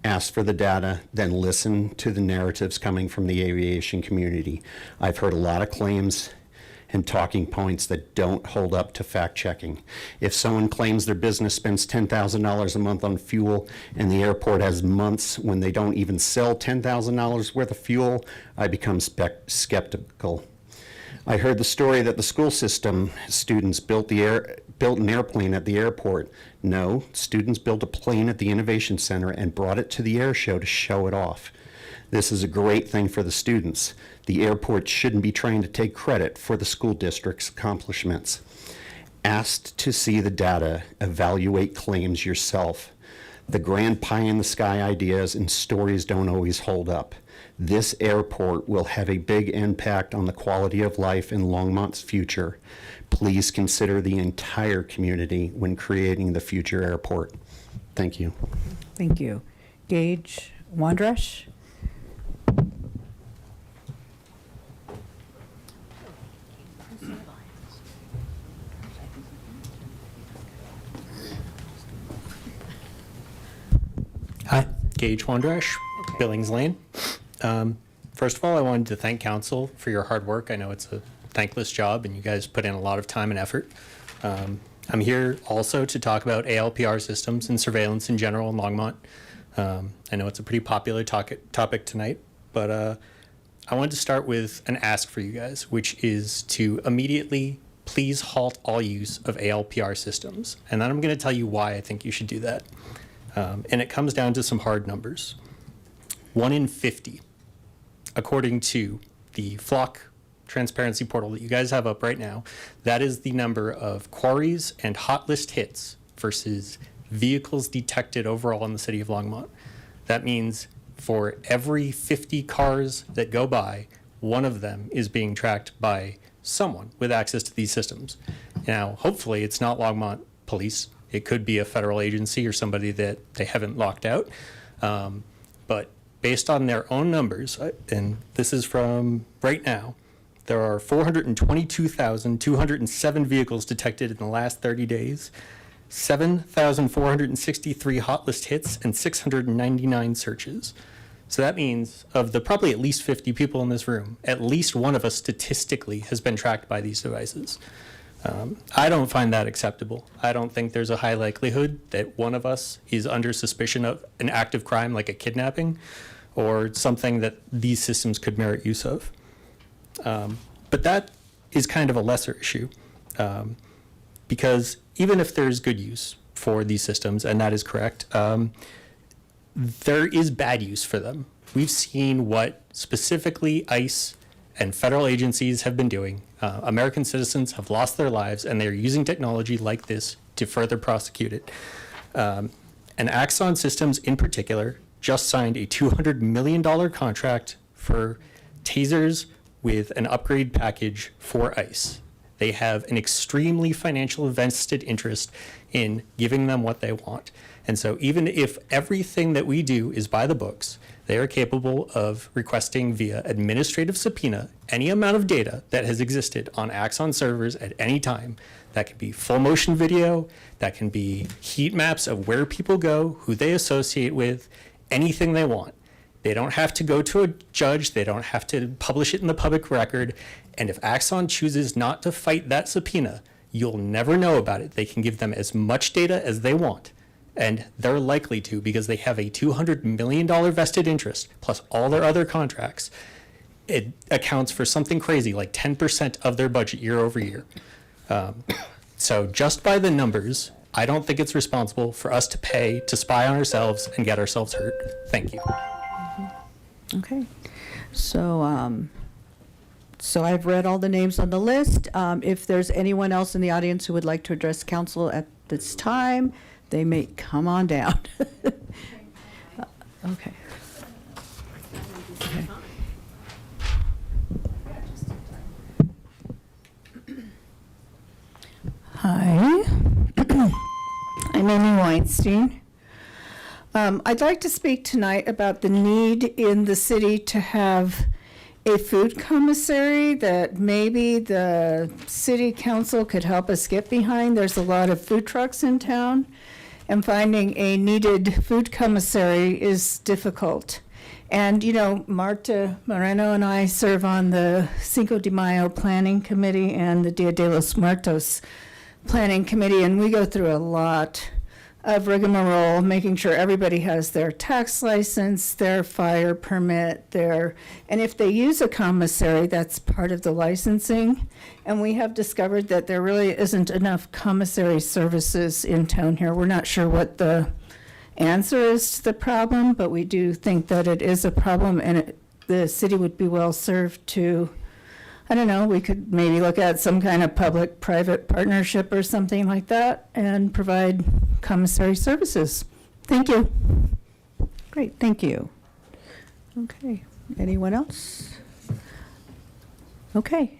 ask for the data, then listen to the narratives coming from the aviation community. I've heard a lot of claims and talking points that don't hold up to fact checking. If someone claims their business spends $10,000 a month on fuel and the airport has months when they don't even sell $10,000 worth of fuel, I become skeptical. I heard the story that the school system students built an airplane at the airport. No, students built a plane at the Innovation Center and brought it to the air show to show it off. This is a great thing for the students. The airport shouldn't be trying to take credit for the school district's accomplishments. Asked to see the data, evaluate claims yourself. The grand pie in the sky ideas and stories don't always hold up. This airport will have a big impact on the quality of life in Longmont's future. Please consider the entire community when creating the future airport. Thank you. Thank you. Gage Wandrash? Hi, Gage Wandrash, Billings Lane. First of all, I wanted to thank council for your hard work. I know it's a thankless job and you guys put in a lot of time and effort. I'm here also to talk about ALPR systems and surveillance in general in Longmont. I know it's a pretty popular topic tonight, but I wanted to start with an ask for you guys, which is to immediately please halt all use of ALPR systems. And then I'm going to tell you why I think you should do that. And it comes down to some hard numbers. 1 in 50, according to the Flock transparency portal that you guys have up right now, that is the number of quarries and hot list hits versus vehicles detected overall in the city of Longmont. That means for every 50 cars that go by, one of them is being tracked by someone with access to these systems. Now, hopefully it's not Longmont Police. It could be a federal agency or somebody that they haven't locked out. But based on their own numbers, and this is from right now, there are 422,207 vehicles detected in the last 30 days, 7,463 hot list hits, and 699 searches. So that means of the probably at least 50 people in this room, at least one of us statistically has been tracked by these devices. I don't find that acceptable. I don't think there's a high likelihood that one of us is under suspicion of an active crime like a kidnapping or something that these systems could merit use of. But that is kind of a lesser issue because even if there's good use for these systems, and that is correct, there is bad use for them. We've seen what specifically ICE and federal agencies have been doing. American citizens have lost their lives and they're using technology like this to further prosecute it. And Axon Systems in particular just signed a $200 million contract for tasers with an upgrade package for ICE. They have an extremely financial vested interest in giving them what they want. And so even if everything that we do is by the books, they are capable of requesting via administrative subpoena any amount of data that has existed on Axon servers at any time. That can be full motion video, that can be heat maps of where people go, who they associate with, anything they want. They don't have to go to a judge, they don't have to publish it in the public record, and if Axon chooses not to fight that subpoena, you'll never know about it. They can give them as much data as they want. And they're likely to because they have a $200 million vested interest plus all their other contracts. It accounts for something crazy like 10% of their budget year over year. So just by the numbers, I don't think it's responsible for us to pay to spy on ourselves and get ourselves hurt. Thank you. Okay. So, so I've read all the names on the list. If there's anyone else in the audience who would like to address council at this time, they may come on down. Okay. Okay. Hi, I'm Amy Weinstein. I'd like to speak tonight about the need in the city to have a food commissary that maybe the city council could help us get behind. There's a lot of food trucks in town, and finding a needed food commissary is difficult. And, you know, Marta Moreno and I serve on the Cinco de Mayo Planning Committee and the Dia de los Muertos Planning Committee, and we go through a lot of rigmarole, making sure everybody has their tax license, their fire permit, and if they use a commissary, that's part of the licensing. And we have discovered that there really isn't enough commissary services in town here. We're not sure what the answer is to the problem, but we do think that it is a problem, and the city would be well served to, I don't know, we could maybe look at some kind of public-private partnership or something like that and provide commissary services. Thank you. Great, thank you. Okay, anyone else? Okay,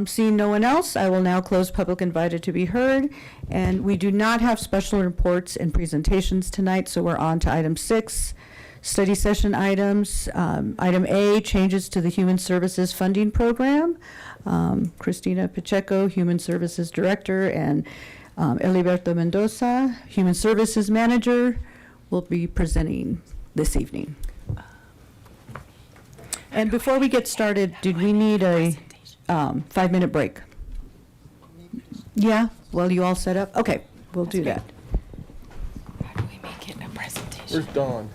seeing no one else, I will now close public invited to be heard. And we do not have special reports and presentations tonight, so we're on to item 6, study session items. Item A, changes to the Human Services Funding Program. Christina Pacheco, Human Services Director, and Eliberto Mendoza, Human Services Manager, will be presenting this evening. And before we get started, did we need a 5-minute break? Yeah? Well, you all set up? Okay, we'll do that. How do we make it a presentation? Where's Dawn?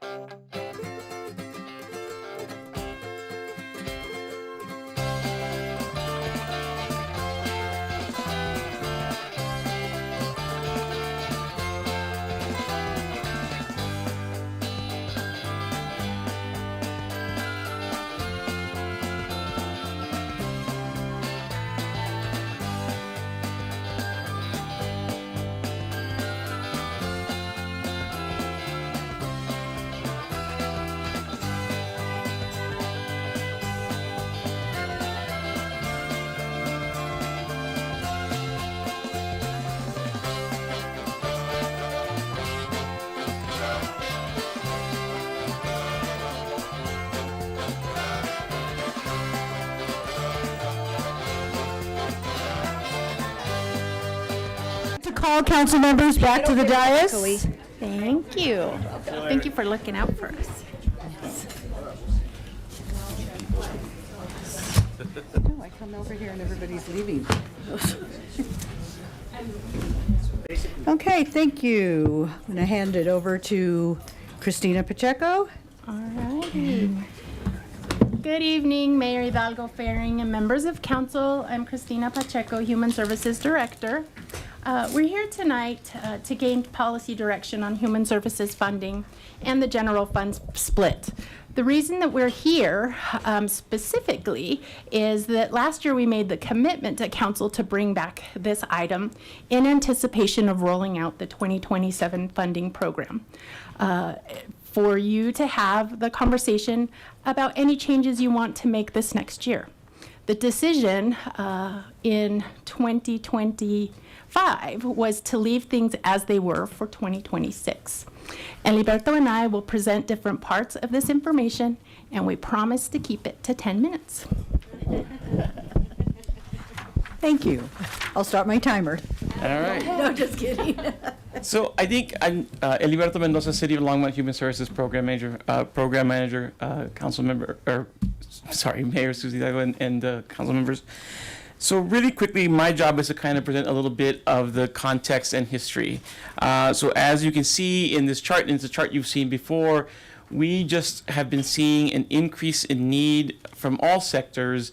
To call council members back to the dais. Thank you. Thank you for looking out for us. Oh, I come over here and everybody's leaving. Okay, thank you. I'm going to hand it over to Christina Pacheco. All righty. Good evening, Mayor Hidalgo Faring and members of council. I'm Christina Pacheco, Human Services Director. We're here tonight to gain policy direction on human services funding and the general funds split. The reason that we're here specifically is that last year we made the commitment to council to bring back this item in anticipation of rolling out the 2027 funding program. For you to have the conversation about any changes you want to make this next year. The decision in 2025 was to leave things as they were for 2026. And Liberto and I will present different parts of this information, and we promise to keep it to 10 minutes. Thank you. I'll start my timer. All right. No, just kidding. So I think I'm Eliberto Mendoza, City of Longmont Human Services Program Manager, Council Member, Mayor Susie Hidalgo and council members. So really quickly, my job is to kind of present a little bit of the context and history. So as you can see in this chart, and it's a chart you've seen before, we just have been seeing an increase in need from all sectors,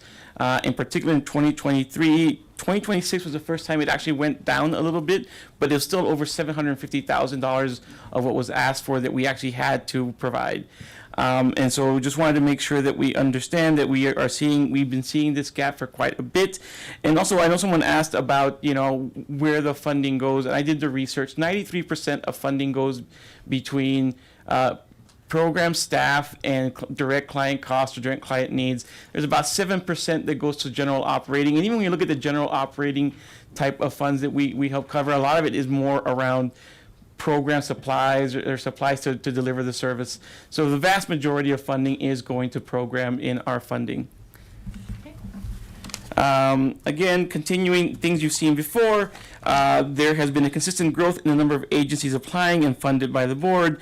in particular in 2023. 2026 was the first time it actually went down a little bit, but it was still over $750,000 of what was asked for that we actually had to provide. And so just wanted to make sure that we understand that we've been seeing this gap for quite a bit. And also, I know someone asked about, where the funding goes, and I did the research. 93% of funding goes between program staff and direct client costs or direct client needs. There's about 7% that goes to general operating. And even when you look at the general operating type of funds that we help cover, a lot of it is more around program supplies or supplies to deliver the service. So the vast majority of funding is going to program in our funding. Again, continuing things you've seen before, there has been a consistent growth in the number of agencies applying and funded by the board.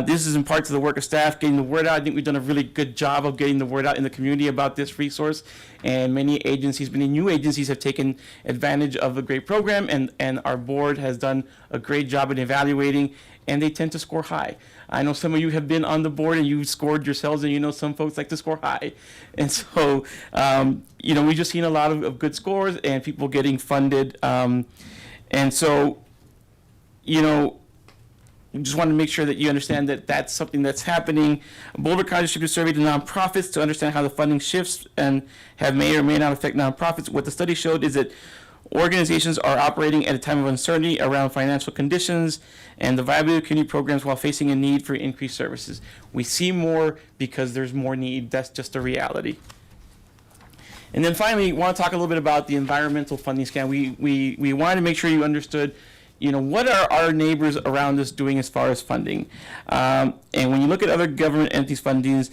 This is in part to the work of staff getting the word out. I think we've done a really good job of getting the word out in the community about this resource, and many new agencies have taken advantage of the great program, and our board has done a great job in evaluating, and they tend to score high. I know some of you have been on the board and you've scored yourselves, and some folks like to score high. And so, we've just seen a lot of good scores and people getting funded. And so, just want to make sure that you understand that that's something that's happening. Boulder County District surveyed the nonprofits to understand how the funding shifts and may or may not affect nonprofits. What the study showed is that organizations are operating at a time of uncertainty around financial conditions and the viability of community programs while facing a need for increased services. We see more because there's more need. That's just a reality. And then finally, we want to talk a little bit about the environmental funding scan. We wanted to make sure you understood, what are our neighbors around us doing as far as funding? And when you look at other government entities' fundings,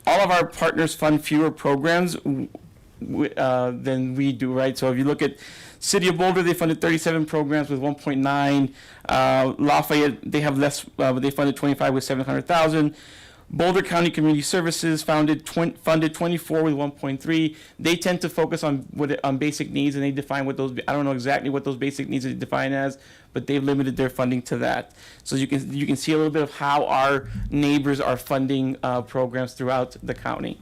all of our partners fund fewer programs than we do, right? So if you look at City of Boulder, they funded 37 programs with 1.9. Lafayette, they have less, but they funded 25 with 700,000. Boulder County Community Services funded 24 with 1.3. They tend to focus on basic needs, and they define what those. I don't know exactly what those basic needs are defined as, but they've limited their funding to that. So you can see a little bit of how our neighbors are funding programs throughout the county.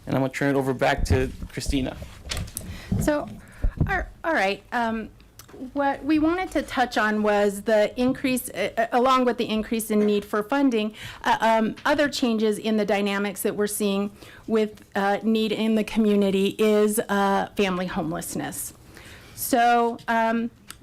And I'm gonna turn it over back to Christina. So, all right. What we wanted to touch on was the increase, along with the increase in need for funding, other changes in the dynamics that we're seeing with need in the community is family homelessness. So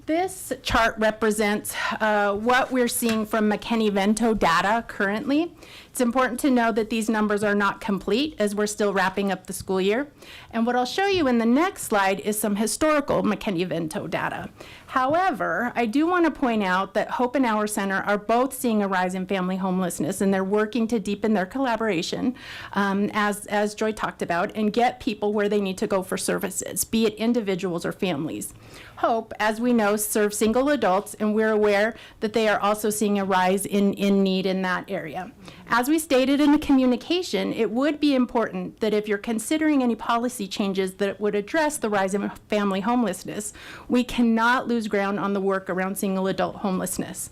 this chart represents what we're seeing from McKinney-Vento data currently. It's important to know that these numbers are not complete as we're still wrapping up the school year. And what I'll show you in the next slide is some historical McKinney-Vento data. However, I do want to point out that Hope and Our Center are both seeing a rise in family homelessness, and they're working to deepen their collaboration, as Joy talked about, and get people where they need to go for services, be it individuals or families. Hope, as we know, serves single adults, and we're aware that they are also seeing a rise in need in that area. As we stated in the communication, it would be important that if you're considering any policy changes that would address the rise in family homelessness, we cannot lose ground on the work around single adult homelessness.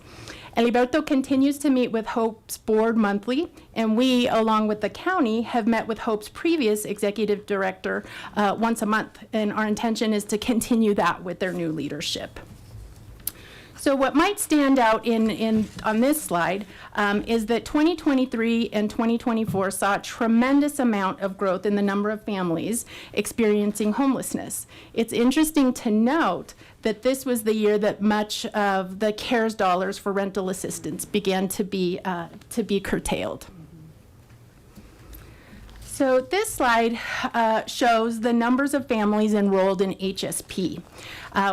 Eliberto continues to meet with Hope's board monthly, and we, along with the county, have met with Hope's previous executive director once a month, and our intention is to continue that with their new leadership. So what might stand out on this slide is that 2023 and 2024 saw a tremendous amount of growth in the number of families experiencing homelessness. It's interesting to note that this was the year that much of the CARES dollars for rental assistance began to be curtailed. So this slide shows the numbers of families enrolled in HSP.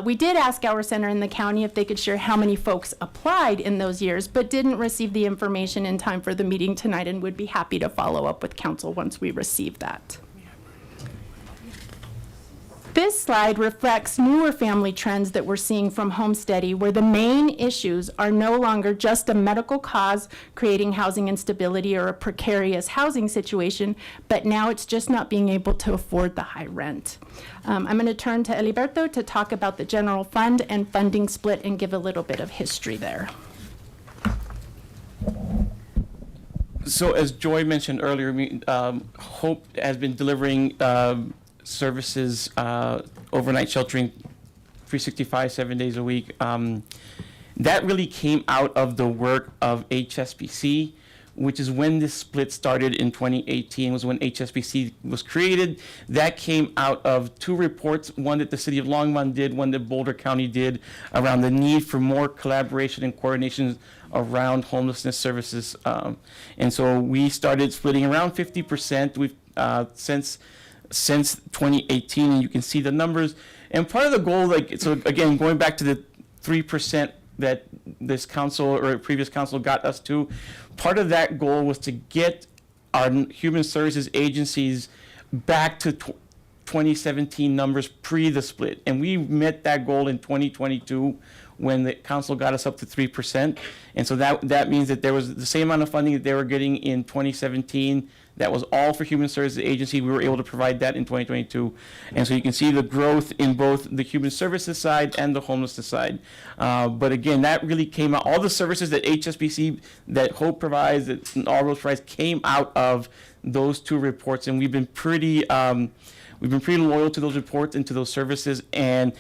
We did ask Our Center in the county if they could share how many folks applied in those years, but didn't receive the information in time for the meeting tonight, and would be happy to follow up with council once we receive that. This slide reflects newer family trends that we're seeing from Homesteady, where the main issues are no longer just a medical cause creating housing instability or a precarious housing situation, but now it's just not being able to afford the high rent. I'm going to turn to Eliberto to talk about the general fund and funding split and give a little bit of history there. So as Joy mentioned earlier, Hope has been delivering services, overnight sheltering, 365, 7 days a week. That really came out of the work of HSBC, which is when this split started in 2018, was when HSBC was created. That came out of two reports, one that the city of Longmont did, one that Boulder County did, around the need for more collaboration and coordination around homelessness services. And so we started splitting around 50%. We've since 2018, and you can see the numbers. And part of the goal, so again, going back to the 3% that this council or previous council got us to, part of that goal was to get our human services agencies back to 2017 numbers pre the split. And we met that goal in 2022 when the council got us up to 3%. And so that means that there was the same amount of funding that they were getting in 2017. That was all for human services agency. We were able to provide that in 2022. And so you can see the growth in both the human services side and the homelessness side. But again, that really came out, all the services that HSBC, that Hope provides, that all those provides came out of those two reports. And we've been pretty loyal to those reports and to those services. And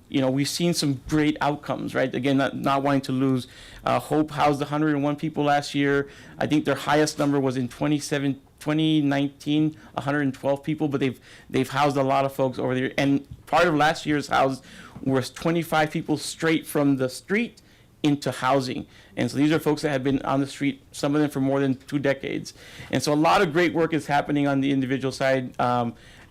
we've seen some great outcomes, right? Again, not wanting to lose. Hope housed 101 people last year. I think their highest number was in 2019, 112 people, but they've housed a lot of folks over there. And part of last year's house was 25 people straight from the street into housing. And so these are folks that have been on the street, some of them for more than 2 decades. And so a lot of great work is happening on the individual side.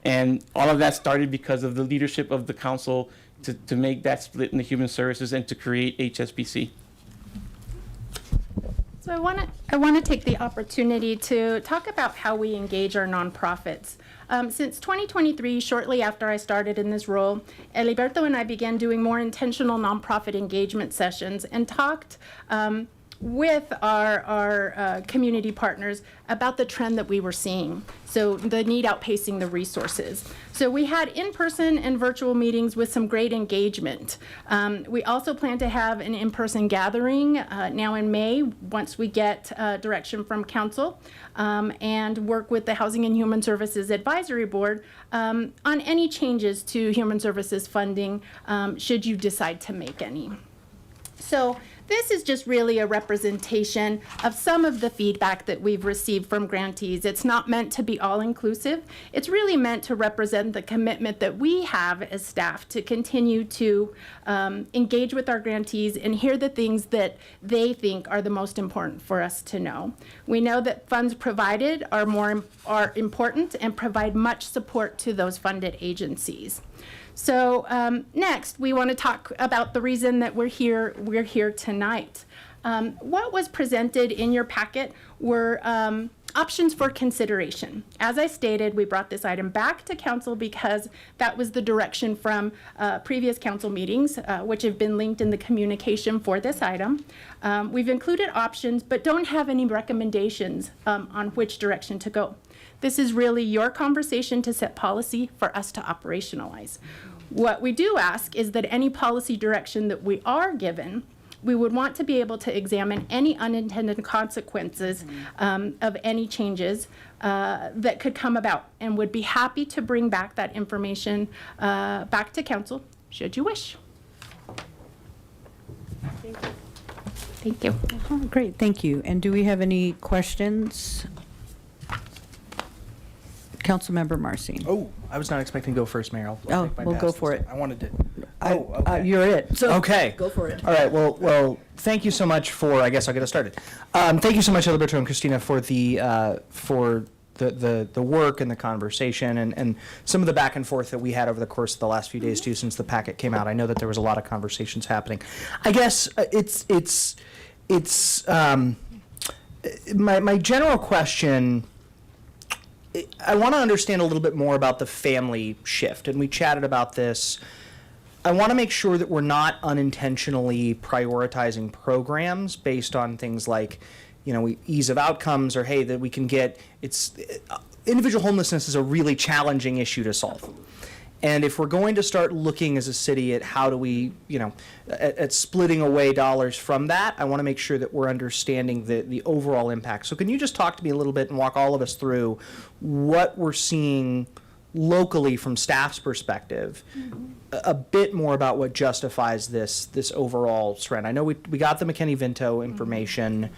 And all of that started because of the leadership of the council to make that split in the human services and to create HSBC. So I want to take the opportunity to talk about how we engage our nonprofits. Since 2023, shortly after I started in this role, Eliberto and I began doing more intentional nonprofit engagement sessions and talked with our community partners about the trend that we were seeing. So the need outpacing the resources. So we had in-person and virtual meetings with some great engagement. We also plan to have an in-person gathering now in May once we get direction from council and work with the Housing and Human Services Advisory Board on any changes to human services funding should you decide to make any. So this is just really a representation of some of the feedback that we've received from grantees. It's not meant to be all-inclusive. It's really meant to represent the commitment that we have as staff to continue to engage with our grantees and hear the things that they think are the most important for us to know. We know that funds provided are important and provide much support to those funded agencies. So next, we want to talk about the reason that we're here tonight. What was presented in your packet were options for consideration. As I stated, we brought this item back to council because that was the direction from previous council meetings, which have been linked in the communication for this item. We've included options, but don't have any recommendations on which direction to go. This is really your conversation to set policy for us to operationalize. What we do ask is that any policy direction that we are given, we would want to be able to examine any unintended consequences of any changes that could come about, and would be happy to bring back that information back to council, should you wish. Thank you. Oh, great, thank you. And do we have any questions? Councilmember Marcin. Oh, I was not expecting to go first, Mayor. I'll take my we'll pass go this for time. it. I wanted to. You're it. So Okay. go for it. All right. Well, thank you so much for. I guess I'll get us started. Thank you so much, Alberto and Christina, for the work and the conversation and some of the back and forth that we had over the course of the last few days too, since the packet came out. I know that there was a lot of conversations happening. I guess it's my general question. I want to understand a little bit more about the family shift, and we chatted about this. I want to make sure that we're not unintentionally prioritizing programs based on things like, ease of outcomes, or hey, that we can get. Individual homelessness is a really challenging issue to solve. And if we're going to start looking as a city at how do we, at splitting away dollars from that, I want to make sure that we're understanding the overall impact. So can you just talk to me a little bit and walk all of us through what we're seeing locally from staff's perspective, a bit more about what justifies this overall trend? I know we got the McKinney-Vento information.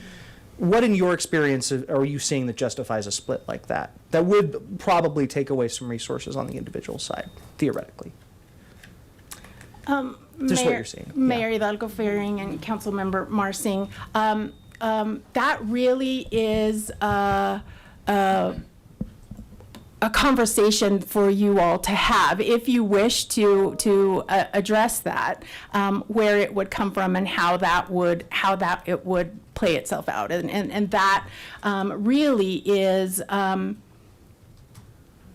What, in your experience, are you seeing that justifies a split like that? That would probably take away some resources on the individual side, theoretically. Just what you're seeing. Mayor Hidalgo Fehring and Councilmember Marcin, that really is a conversation for you all to have if you wish to address that, where it would come from and how that it would play itself out, and that really is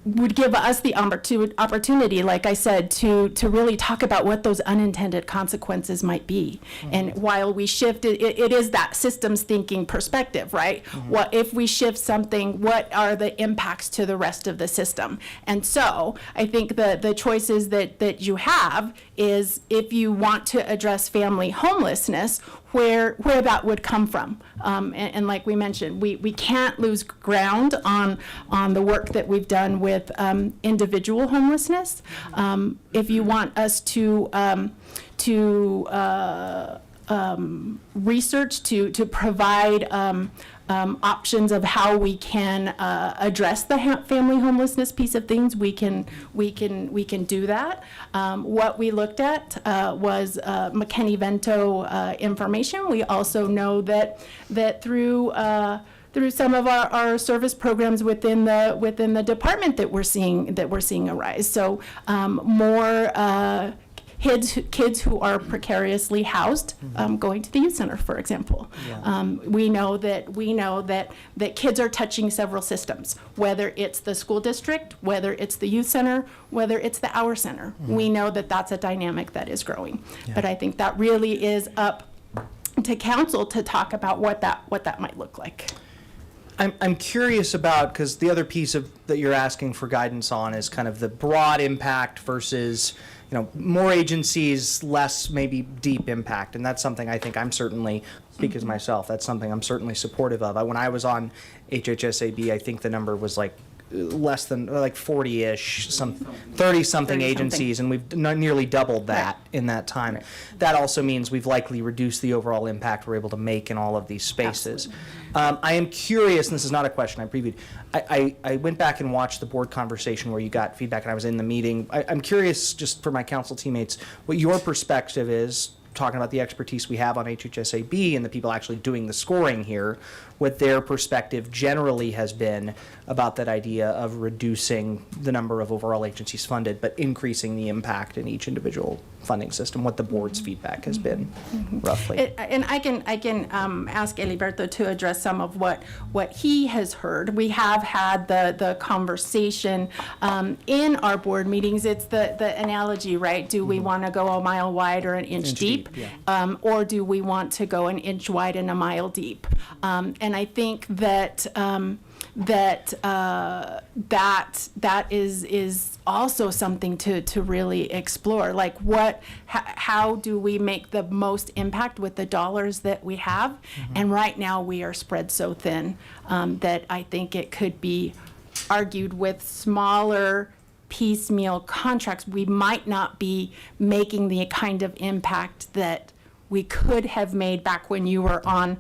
would give us the opportunity, like I said, to really talk about what those unintended consequences might be. And while we shift, it is that systems thinking perspective, right? What if we shift something, what are the impacts to the rest of the system? And so I think the choices that you have is, if you want to address family homelessness, where that would come from. And like we mentioned, we can't lose ground on the work that we've done with individual homelessness. If you want us to research, to provide options of how we can address the family homelessness piece of things, we can do that. What we looked at was McKinney-Vento information. We also know that through some of our service programs within the department that we're seeing a rise. So more kids who are precariously housed, going to the youth center, for example. We know that kids are touching several systems, whether it's the school district, whether it's the youth center, whether it's the hour center. We know that that's a dynamic that is growing. But I think that really is up to council to talk about what that might look like. I'm curious about, because the other piece of that you're asking for guidance on is kind of the broad impact versus, more agencies, less maybe deep impact. And that's something I think I'm certainly, speak as myself, that's something I'm certainly supportive of. When I was on HHSAB, I think the number was like less than, like 40-ish, 30-something agencies, and we've nearly doubled that in that time. That also means we've likely reduced the overall impact we're able to make in all of these spaces. I am curious, and this is not a question I previewed, I went back and watched the board conversation where you got feedback and I was in the meeting. I'm curious, just for my council teammates, what your perspective is, talking about the expertise we have on HHSAB and the people actually doing the scoring here, what their perspective generally has been about that idea of reducing the number of overall agencies funded, but increasing the impact in each individual funding system, what the board's feedback has been, roughly. And I can ask Eliberto to address some of what he has heard. We have had the conversation in our board meetings. It's the analogy, right? Do we want to go a mile wide or an inch deep? Or do we want to go an inch wide and a mile deep? And I think that that is also something to really explore. Like how do we make the most impact with the dollars that we have? And right now we are spread so thin that I think it could be argued with smaller piecemeal contracts, we might not be making the kind of impact that we could have made back when you were on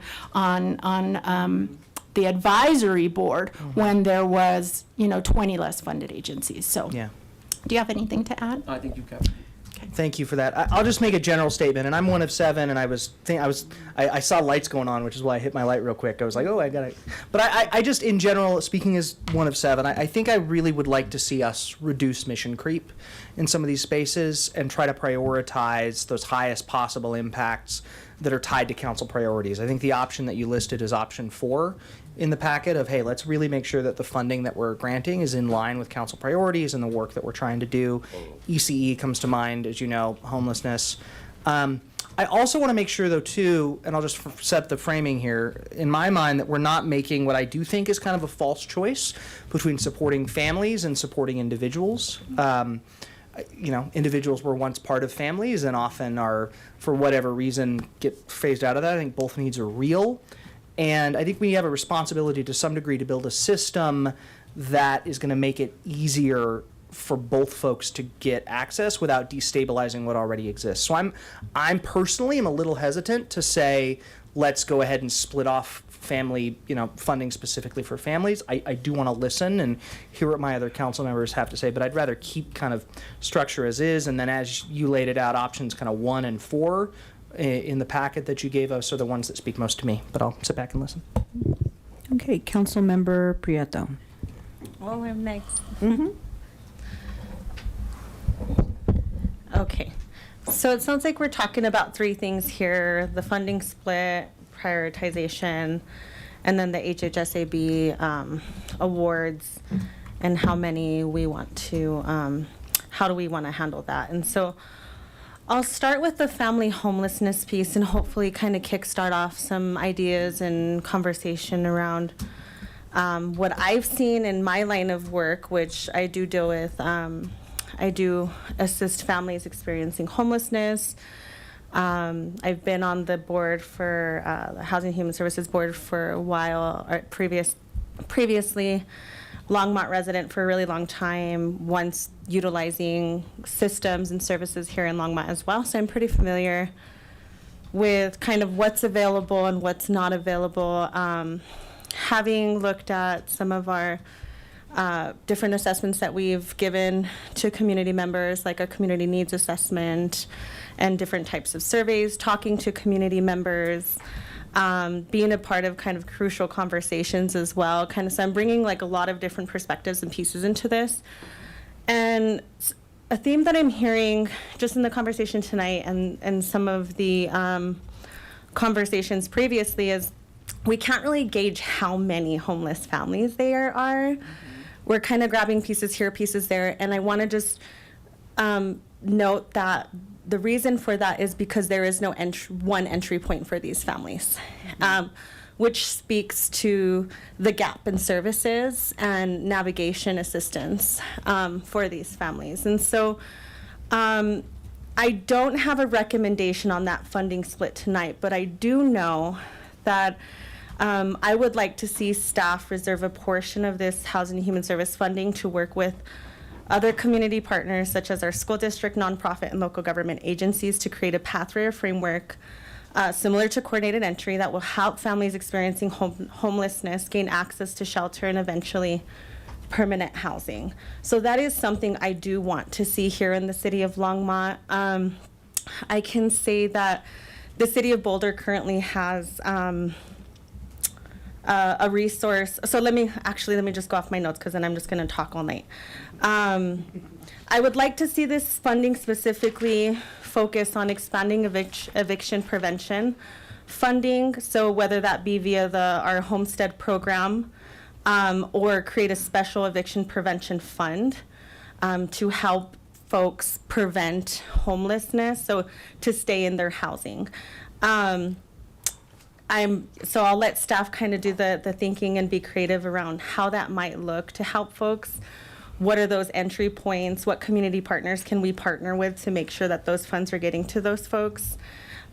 the advisory board when there was 20 less funded agencies. So do you have anything to add? I think you covered. Thank you for that. I'll just make a general statement, and I'm one of 7, and I saw lights going on, which is why I hit my light real quick. I was like, oh, I got it. But I just, in general, speaking as one of 7, I think I really would like to see us reduce mission creep in some of these spaces and try to prioritize those highest possible impacts that are tied to council priorities. I think the option that you listed is option 4 in the packet of, hey, let's really make sure that the funding that we're granting is in line with council priorities and the work that we're trying to do. ECE comes to mind, as you know, homelessness. I also want to make sure, though, too, and I'll just set the framing here, in my mind, that we're not making what I do think is kind of a false choice between supporting families and supporting individuals. Individuals were once part of families and often are, for whatever reason, get phased out of that. I think both needs are real. And I think we have a responsibility to some degree to build a system that is going to make it easier for both folks to get access without destabilizing what already exists. So I'm personally am a little hesitant to say, let's go ahead and split off family, funding specifically for families. I do want to listen and hear what my other council members have to say, but I'd rather keep kind of structure as is. And then as you laid it out, options kind of 1 and 4 in the packet that you gave us are the ones that speak most to me, but I'll sit back and listen. Okay, Councilmember Prieto. Well, I'm next. Okay, so it sounds like we're talking about 3 things here: the funding split, prioritization, and then the HHSAB awards, and how many we want to, how do we want to handle that? And so I'll start with the family homelessness piece and hopefully kind of kickstart off some ideas and conversation around what I've seen in my line of work, which I do deal with. I do assist families experiencing homelessness. I've been on the board for the Housing and Human Services Board for a while, or previously Longmont resident for a really long time, once utilizing systems and services here in Longmont as well. So I'm pretty familiar with kind of what's available and what's not available. Having looked at some of our different assessments that we've given to community members, like a community needs assessment and different types of surveys, talking to community members, being a part of kind of crucial conversations as well. So I'm bringing like a lot of different perspectives and pieces into this. And a theme that I'm hearing just in the conversation tonight and some of the conversations previously is we can't really gauge how many homeless families there are. We're kind of grabbing pieces here, pieces there, and I want to just note that the reason for that is because there is no one entry point for these families, which speaks to the gap in services and navigation assistance for these families. And so I don't have a recommendation on that funding split tonight, but I do know that I would like to see staff reserve a portion of this Housing and Human Service funding to work with other community partners, such as our school district, nonprofit, and local government agencies, to create a pathway or framework similar to coordinated entry that will help families experiencing homelessness gain access to shelter and eventually permanent housing. So that is something I do want to see here in the city of Longmont. I can say that the city of Boulder currently has a resource. So let me just go off my notes, because then I'm just going to talk all night. I would like to see this funding specifically focus on expanding eviction prevention funding. So whether that be via our homestead program, or create a special eviction prevention fund to help folks prevent homelessness, so to stay in their housing. So I'll let staff kind of do the thinking and be creative around how that might look to help folks. What are those entry points? What community partners can we partner with to make sure that those funds are getting to those folks?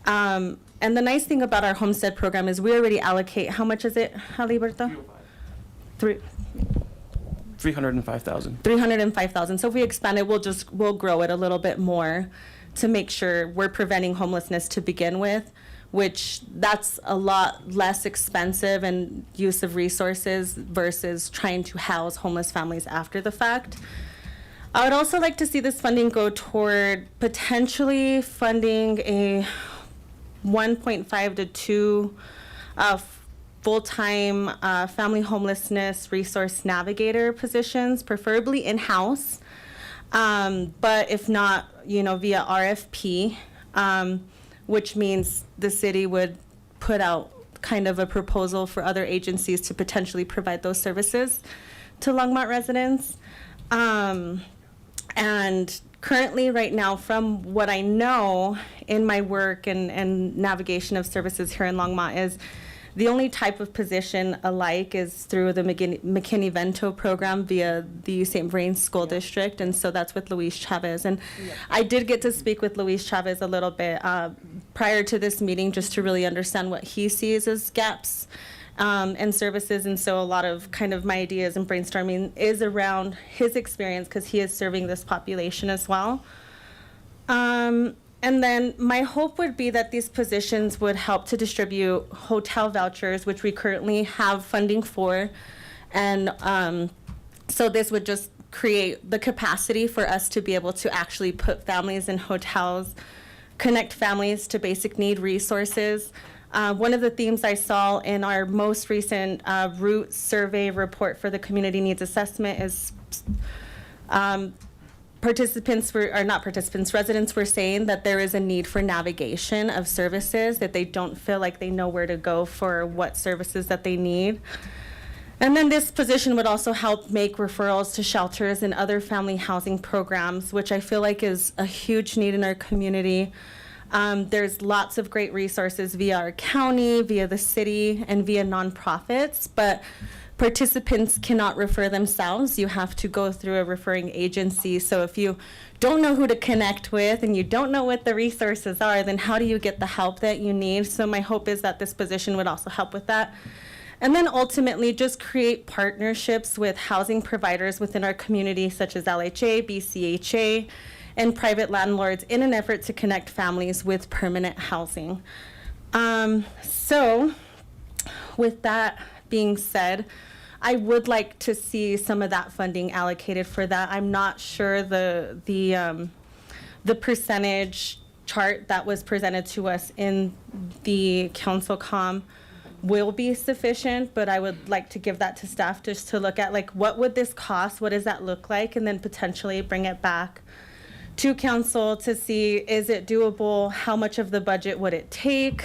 And the nice thing about our homestead program is we already allocate, how much is it, Haliberto? 305,000. 305,000. So if we expand it, we'll grow it a little bit more to make sure we're preventing homelessness to begin with, which that's a lot less expensive and use of resources versus trying to house homeless families after the fact. I would also like to see this funding go toward potentially funding a 1.5 to 2 full-time family homelessness resource navigator positions, preferably in-house, but if not, via RFP, which means the city would put out kind of a proposal for other agencies to potentially provide those services to Longmont residents. And currently, right now, from what I know in my work and navigation of services here in Longmont, is the only type of position alike is through the McKinney-Vento program via the St. Vrain School District, and so that's with Luis Chavez. And I did get to speak with Luis Chavez a little bit prior to this meeting, just to really understand what he sees as gaps and services. And so a lot of kind of my ideas and brainstorming is around his experience, because he is serving this population as well. And then my hope would be that these positions would help to distribute hotel vouchers, which we currently have funding for. And so this would just create the capacity for us to be able to actually put families in hotels, connect families to basic need resources. One of the themes I saw in our most recent route survey report for the community needs assessment is residents were saying that there is a need for navigation of services, that they don't feel like they know where to go for what services that they need. And then this position would also help make referrals to shelters and other family housing programs, which I feel like is a huge need in our community. There's lots of great resources via our county, via the city, and via nonprofits, but participants cannot refer themselves. You have to go through a referring agency. So if you don't know who to connect with and you don't know what the resources are, then how do you get the help that you need? So my hope is that this position would also help with that. And then ultimately just create partnerships with housing providers within our community, such as LHA, BCHA, and private landlords, in an effort to connect families with permanent housing. So with that being said, I would like to see some of that funding allocated for that. I'm not sure the percentage chart that was presented to us in the council comm will be sufficient, but I would like to give that to staff just to look at, like, what would this cost? What does that look like? And then potentially bring it back to council to see, is it doable? How much of the budget would it take?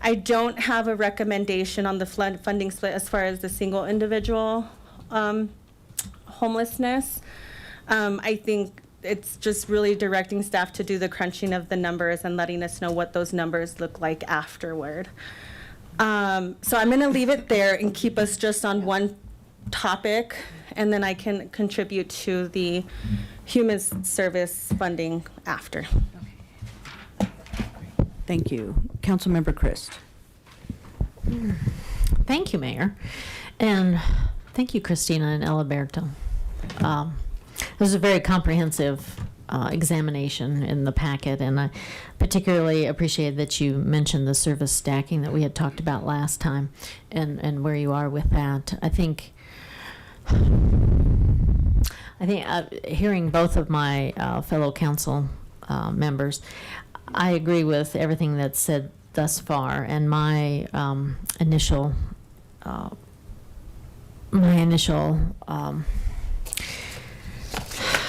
I don't have a recommendation on the funding split as far as the single individual homelessness. I think it's just really directing staff to do the crunching of the numbers and letting us know what those numbers look like afterward. So I'm going to leave it there and keep us just on one topic, and then I can contribute to the human service funding after. Thank you. Councilmember Christ. Thank you, Mayor. And thank you, Christina and Eliberto. It was a very comprehensive examination in the packet, and I particularly appreciate that you mentioned the service stacking that we had talked about last time, and where you are with that. I think hearing both of my fellow council members, I agree with everything that's said thus far, and my initial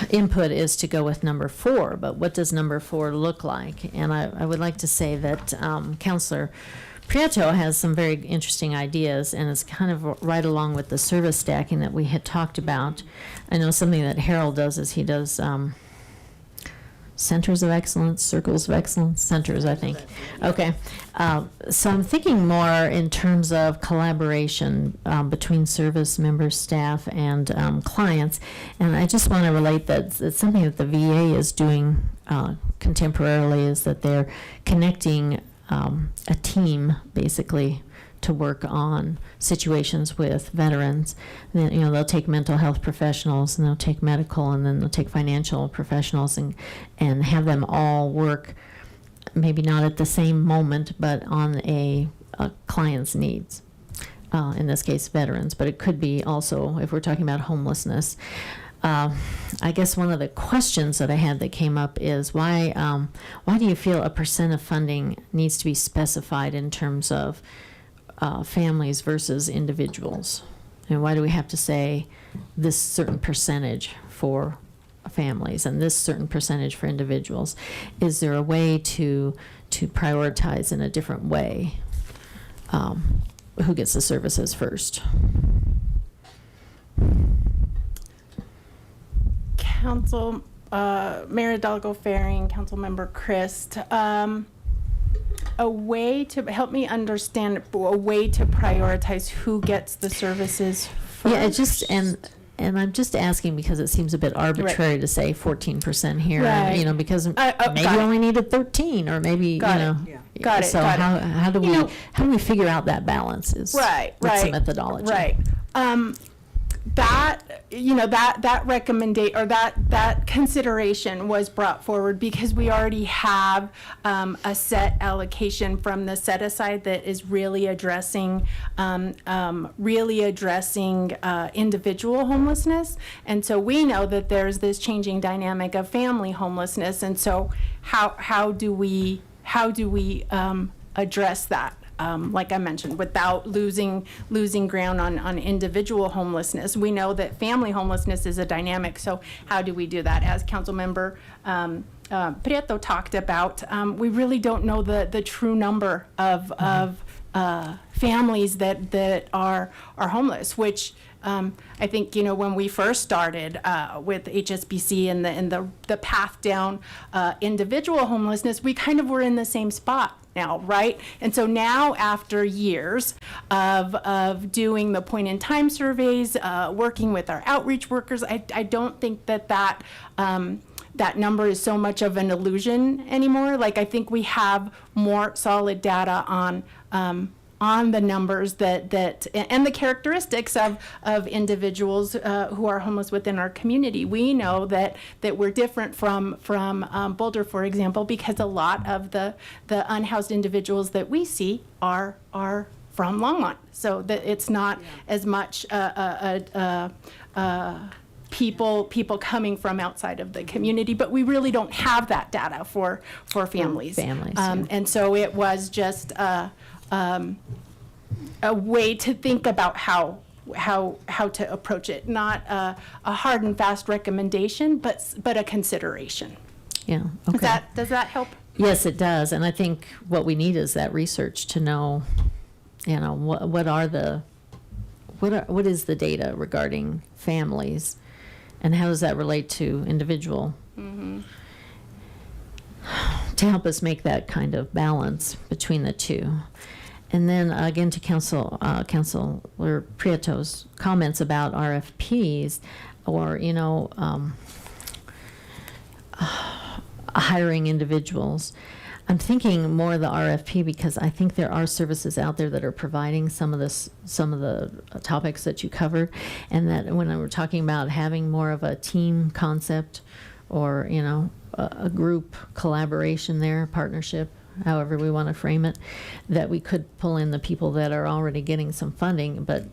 input is to go with number 4, but what does number 4 look like? And I would like to say that Councilor Prieto has some very interesting ideas, and it's kind of right along with the service stacking that we had talked about. I know something that Harold does is he does centers of excellence, circles of excellence, centers, I think. Okay. So I'm thinking more in terms of collaboration between service members, staff, and clients. And I just want to relate that it's something that the VA is doing contemporarily, is that they're connecting a team, basically, to work on situations with veterans. And then, they'll take mental health professionals, and they'll take medical, and then they'll take financial professionals, and have them all work, maybe not at the same moment, but on a client's needs. In this case, veterans, but it could be also, if we're talking about homelessness. I guess one of the questions that I had that came up is why do you feel a % of funding needs to be specified in terms of families versus individuals? And why do we have to say this certain percentage for families and this certain percentage for individuals? Is there a way to prioritize in a different way who gets the services first? Mayor Hidalgo Faring, Councilmember Christ, a way to help me understand, a way to prioritize who gets the services first. Yeah, it just, and I'm just asking because it seems a bit arbitrary to say 14% here, Right. because maybe got you only needed 13, or maybe, Got it. Got it, So got it. how do we, how do we figure out that balance is what's the methodology? Right. That recommendation or that consideration was brought forward because we already have a set allocation from the set aside that is really addressing individual homelessness, and so we know that there's this changing dynamic of family homelessness, and so how do we address that? Like I mentioned, without losing ground on individual homelessness. We know that family homelessness is a dynamic, so how do we do that? As Councilmember Prieto talked about, we really don't know the true number of families that are homeless, which I think, when we first started with HSBC and the path down individual homelessness, we kind of were in the same spot now, right? And so now, after years of doing the point-in-time surveys, working with our outreach workers, I don't think that number is so much of an illusion anymore. Like, I think we have more solid data on the numbers that and the characteristics of individuals who are homeless within our community. We know that we're different from Boulder, for example, because a lot of the unhoused individuals that we see are from Longmont, so that it's not as much people coming from outside of the community, but we really don't have that data for families. And so it was just a way to think about how to approach it, not a hard and fast recommendation, but a consideration. Yeah. Okay. Does that help? Yes, it does. And I think what we need is that research to know, what is the data regarding families, and how does that relate to individual to help us make that kind of balance between the two. And then again to Councilor Prieto's comments about RFPs or, hiring individuals. I'm thinking more of the RFP because I think there are services out there that are providing some of the topics that you covered, and that when I were talking about having more of a team concept or a group collaboration there, partnership, however we want to frame it, that we could pull in the people that are already getting some funding. But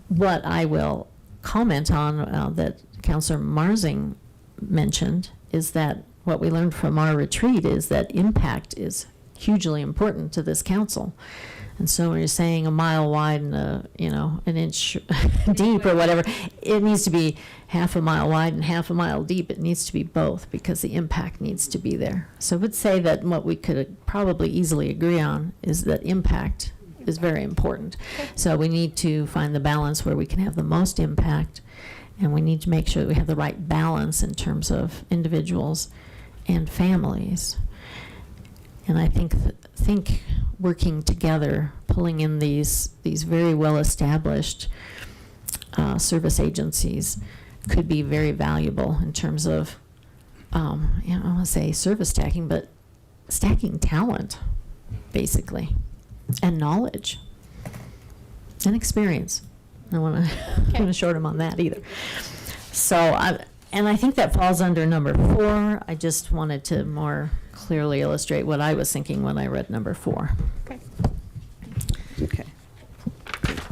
what I will comment on that Councilor Marzing mentioned is that what we learned from our retreat is that impact is hugely important to this council. And so when you're saying a mile wide and an inch deep or whatever, it needs to be half a mile wide and half a mile deep. It needs to be both because the impact needs to be there. So I would say that what we could probably easily agree on is that impact is very important. So we need to find the balance where we can have the most impact, and we need to make sure that we have the right balance in terms of individuals and families. And I think working together, pulling in these very well-established service agencies could be very valuable in terms of, I want to say service stacking, but stacking talent, basically, and knowledge and experience. I don't want to short them on that either. So I think that falls under number 4. I just wanted to more clearly illustrate what I was thinking when I read number 4. Okay.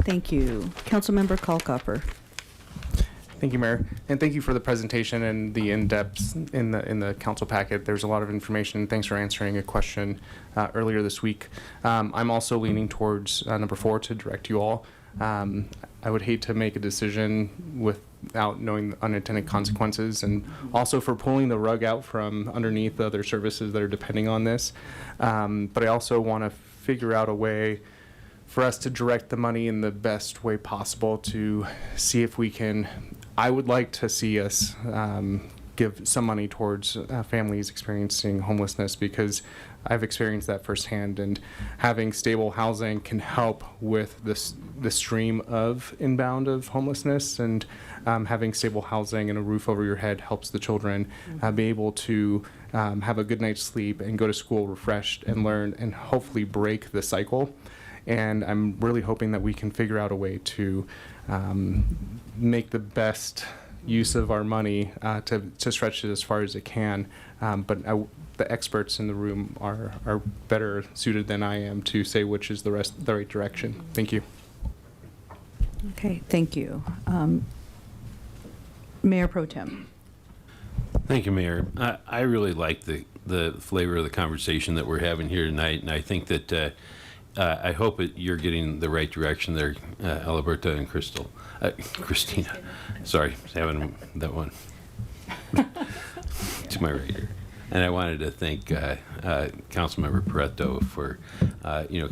Thank you. Councilmember Kalkoffer. Thank you, Mayor, and thank you for the presentation and the in-depth in the council packet. There's a lot of information. Thanks for answering a question earlier this week. I'm also leaning towards number 4 to direct you all. I would hate to make a decision without knowing the unintended consequences, and also for pulling the rug out from underneath the other services that are depending on this. But I also want to figure out a way for us to direct the money in the best way possible to see if we can. I would like to see us give some money towards families experiencing homelessness, because I've experienced that firsthand, and having stable housing can help with the stream of inbound of homelessness, and having stable housing and a roof over your head helps the children be able to have a good night's sleep and go to school refreshed and learn and hopefully break the cycle. And I'm really hoping that we can figure out a way to make the best use of our money to stretch it as far as it can. But the experts in the room are better suited than I am to say which is the right direction. Thank you. Okay, thank you. Mayor Pro Tem. Thank you, Mayor. I really like the flavor of the conversation that we're having here tonight, and I think that I hope you're getting the right direction there, Alberta and Christina. Sorry, having that one to my right here. And I wanted to thank Councilmember Pareto for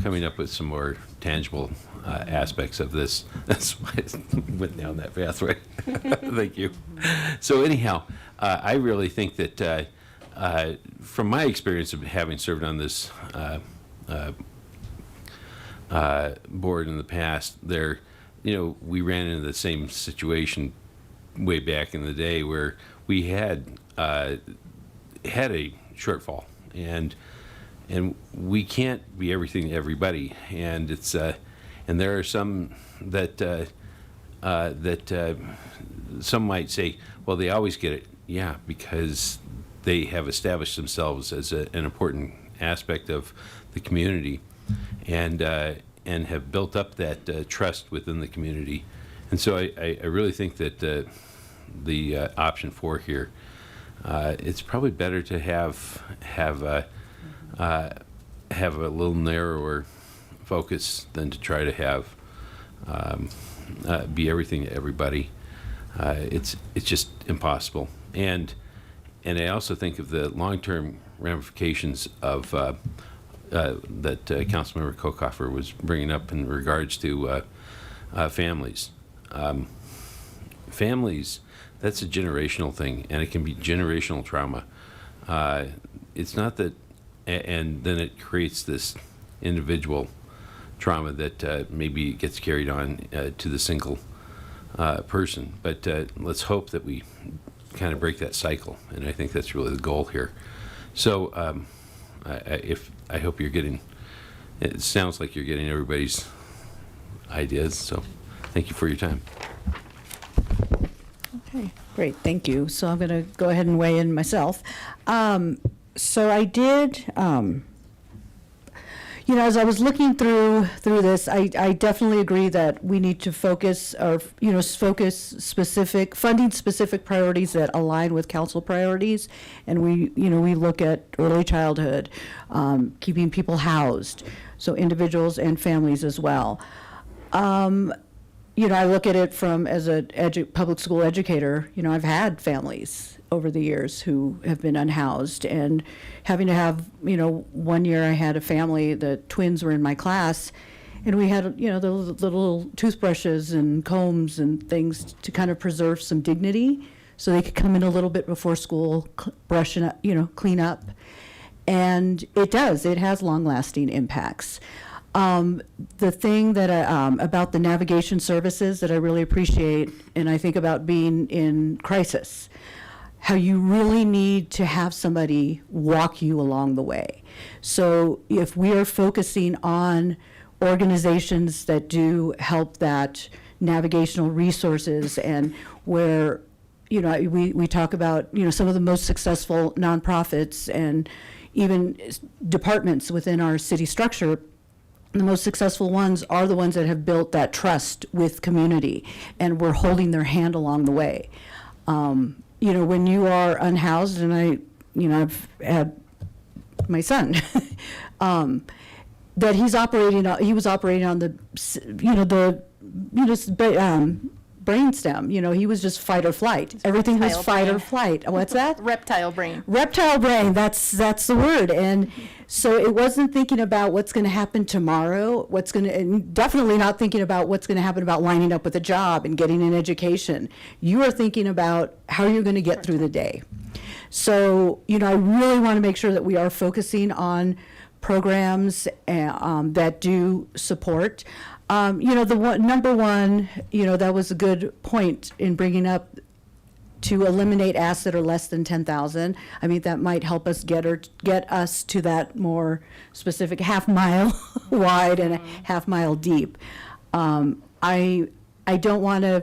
coming up with some more tangible aspects of this. That's why I went down that pathway. Thank you. So anyhow, I really think that from my experience of having served on this board in the past, we ran into the same situation way back in the day where we had a shortfall, and we can't be everything to everybody, and it's and there are some that some might say, well, they always get it. Yeah, because they have established themselves as an important aspect of the community, and have built up that trust within the community. And so I really think that the option 4 here, it's probably better to have a little narrower focus than to try to have be everything to everybody. It's just impossible. And I also think of the long-term ramifications of that Councilmember Kalkoffer was bringing up in regards to families. Families that's a generational thing, and it can be generational trauma. It's not that, and then it creates this individual trauma that maybe gets carried on to the single person. But let's hope that we kind of break that cycle, and I think that's really the goal here. So I hope you're getting, it sounds like you're getting everybody's ideas, so thank you for your time. Okay, great, thank you. So I'm going to go ahead and weigh in myself. So I did, as I was looking through this, I definitely agree that we need to focus funding specific priorities that align with council priorities. And we look at early childhood, keeping people housed, so individuals and families as well. I look at it from as a public school educator. I've had families over the years who have been unhoused, and having to have, 1 year I had a family, the twins were in my class, and we had, the little toothbrushes and combs and things to kind of preserve some dignity, so they could come in a little bit before school, brush and, clean up. And it has long-lasting impacts. The thing that about the navigation services that I really appreciate, and I think about being in crisis, how you really need to have somebody walk you along the way. So if we are focusing on organizations that do help that navigational resources, and where, we talk about, some of the most successful nonprofits and even departments within our city structure, the most successful ones are the ones that have built that trust with community, and we're holding their hand along the way. When you are unhoused, and I've had my son, that he was operating on the brainstem. He was just fight or flight. Everything was fight or flight. What's that? Reptile brain. Reptile brain. That's the word. And so it wasn't thinking about what's going to happen tomorrow. And definitely not thinking about what's going to happen about lining up with a job and getting an education. You are thinking about how you're going to get through the day. So I really want to make sure that we are focusing on programs that do support. Number one, that was a good point in bringing up to eliminate asks that are less than 10,000. I mean, that might help us get us to that more specific half-mile wide and a half-mile deep. I don't want to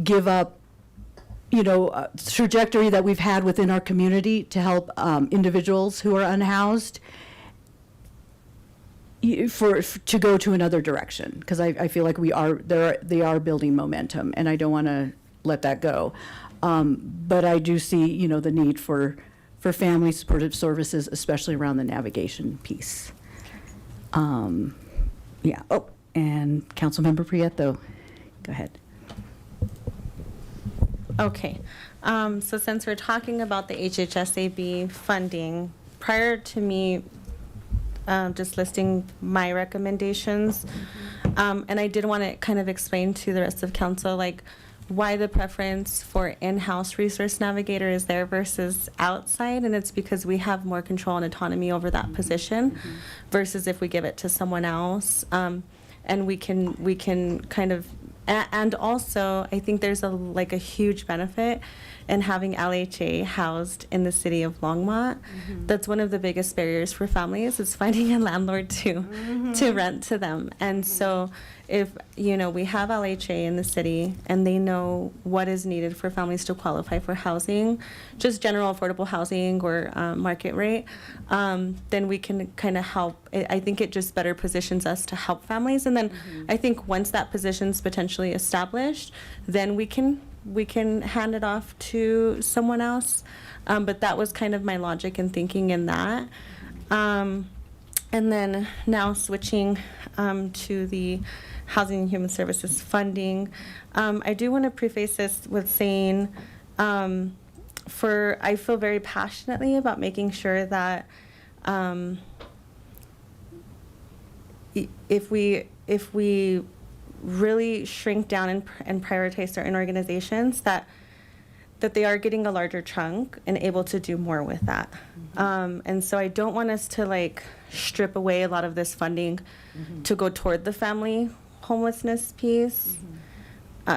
give up, a trajectory that we've had within our community to help individuals who are unhoused to go to another direction, because I feel like they are building momentum, and I don't want to let that go. But I do see, the need for family supportive services, especially around the navigation piece. Yeah. Oh, and Councilmember Prieto, go ahead. Okay. So since we're talking about the HHSAB funding, prior to me just listing my recommendations, and I did want to kind of explain to the rest of council, like, why the preference for in-house resource navigator is there versus outside, and it's because we have more control and autonomy over that position versus if we give it to someone else, and we can kind of, and also I think there's a huge benefit in having LHA housed in the city of Longmont. That's one of the biggest barriers for families, is finding a landlord to rent to them. And so if we have LHA in the city and they know what is needed for families to qualify for housing, just general affordable housing or market rate, then we can kind of help. I think it just better positions us to help families. And then I think once that position's potentially established, then we can hand it off to someone else. But that was kind of my logic and thinking in that. And then now switching to the Housing and Human Services funding, I do want to preface this with saying I feel very passionately about making sure that if we really shrink down and prioritize certain organizations, that that they are getting a larger chunk and able to do more with that. And so I don't want us to like strip away a lot of this funding to go toward the family homelessness piece.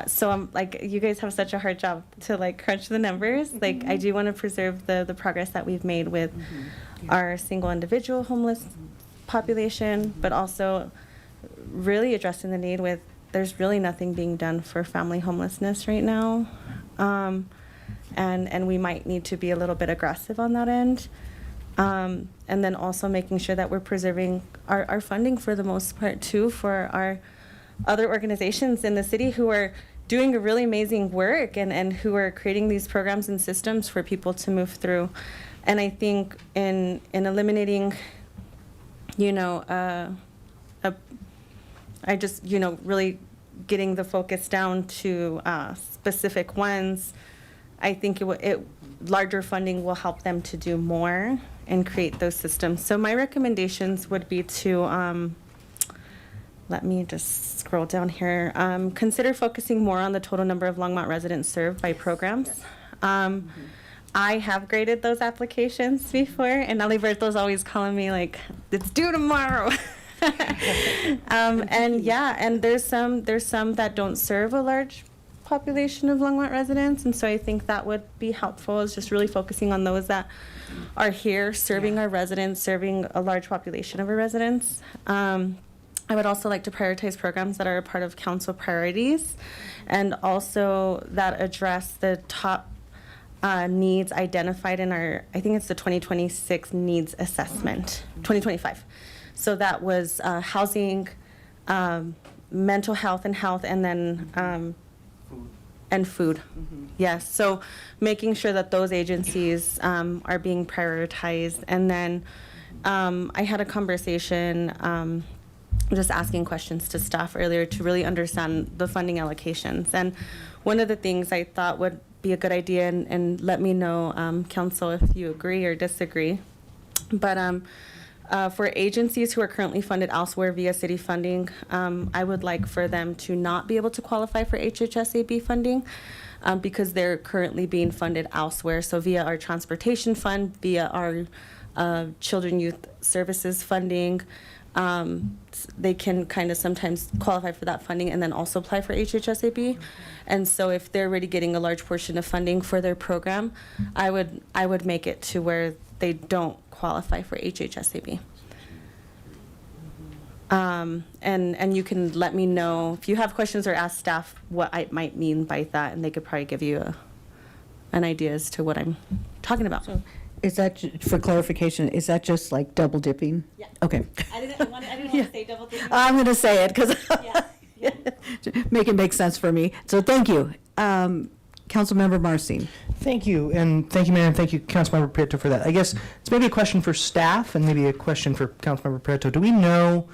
So I'm like, you guys have such a hard job to like crunch the numbers. Like I do want to preserve the progress that we've made with our single individual homeless population, but also really addressing the need with, there's really nothing being done for family homelessness right now. And we might need to be a little bit aggressive on that end. And then also making sure that we're preserving our funding for the most part too for our other organizations in the city who are doing a really amazing work and who are creating these programs and systems for people to move through. And I think in eliminating, I just, really getting the focus down to specific ones, I think larger funding will help them to do more and create those systems. So my recommendations would be to, let me just scroll down here, consider focusing more on the total number of Longmont residents served by programs. I have graded those applications before, and Aliberto's always calling me like, it's due tomorrow. And there's some that don't serve a large population of Longmont residents, and so I think that would be helpful, is just really focusing on those that are here serving our residents, serving a large population of our residents. I would also like to prioritize programs that are a part of council priorities and also that address the top needs identified in our, I think it's the 2026 needs assessment, 2025. So that was housing, mental health, and then and food. Yes, so making sure that those agencies are being prioritized. And then I had a conversation just asking questions to staff earlier to really understand the funding allocations. And one of the things I thought would be a good idea, and let me know, council, if you agree or disagree, but for agencies who are currently funded elsewhere via city funding, I would like for them to not be able to qualify for HHSAB funding because they're currently being funded elsewhere. So via our transportation fund, via our children youth services funding, they can kind of sometimes qualify for that funding and then also apply for HHSAB. And so if they're already getting a large portion of funding for their program, I would make it to where they don't qualify for HHSAB. And you can let me know if you have questions or ask staff what I might mean by that, and they could probably give you an idea as to what I'm talking about. So is that, for clarification, is that just like double dipping? Yeah. Okay. I didn't want to say double dipping. I'm going to say it because Yeah. make it make sense for me. So thank you. Councilmember Marcin. Thank you, and thank you, Mayor, and thank you, Councilmember Prieto, for that. I guess it's maybe a question for staff and maybe a question for Councilmember Prieto. Do we know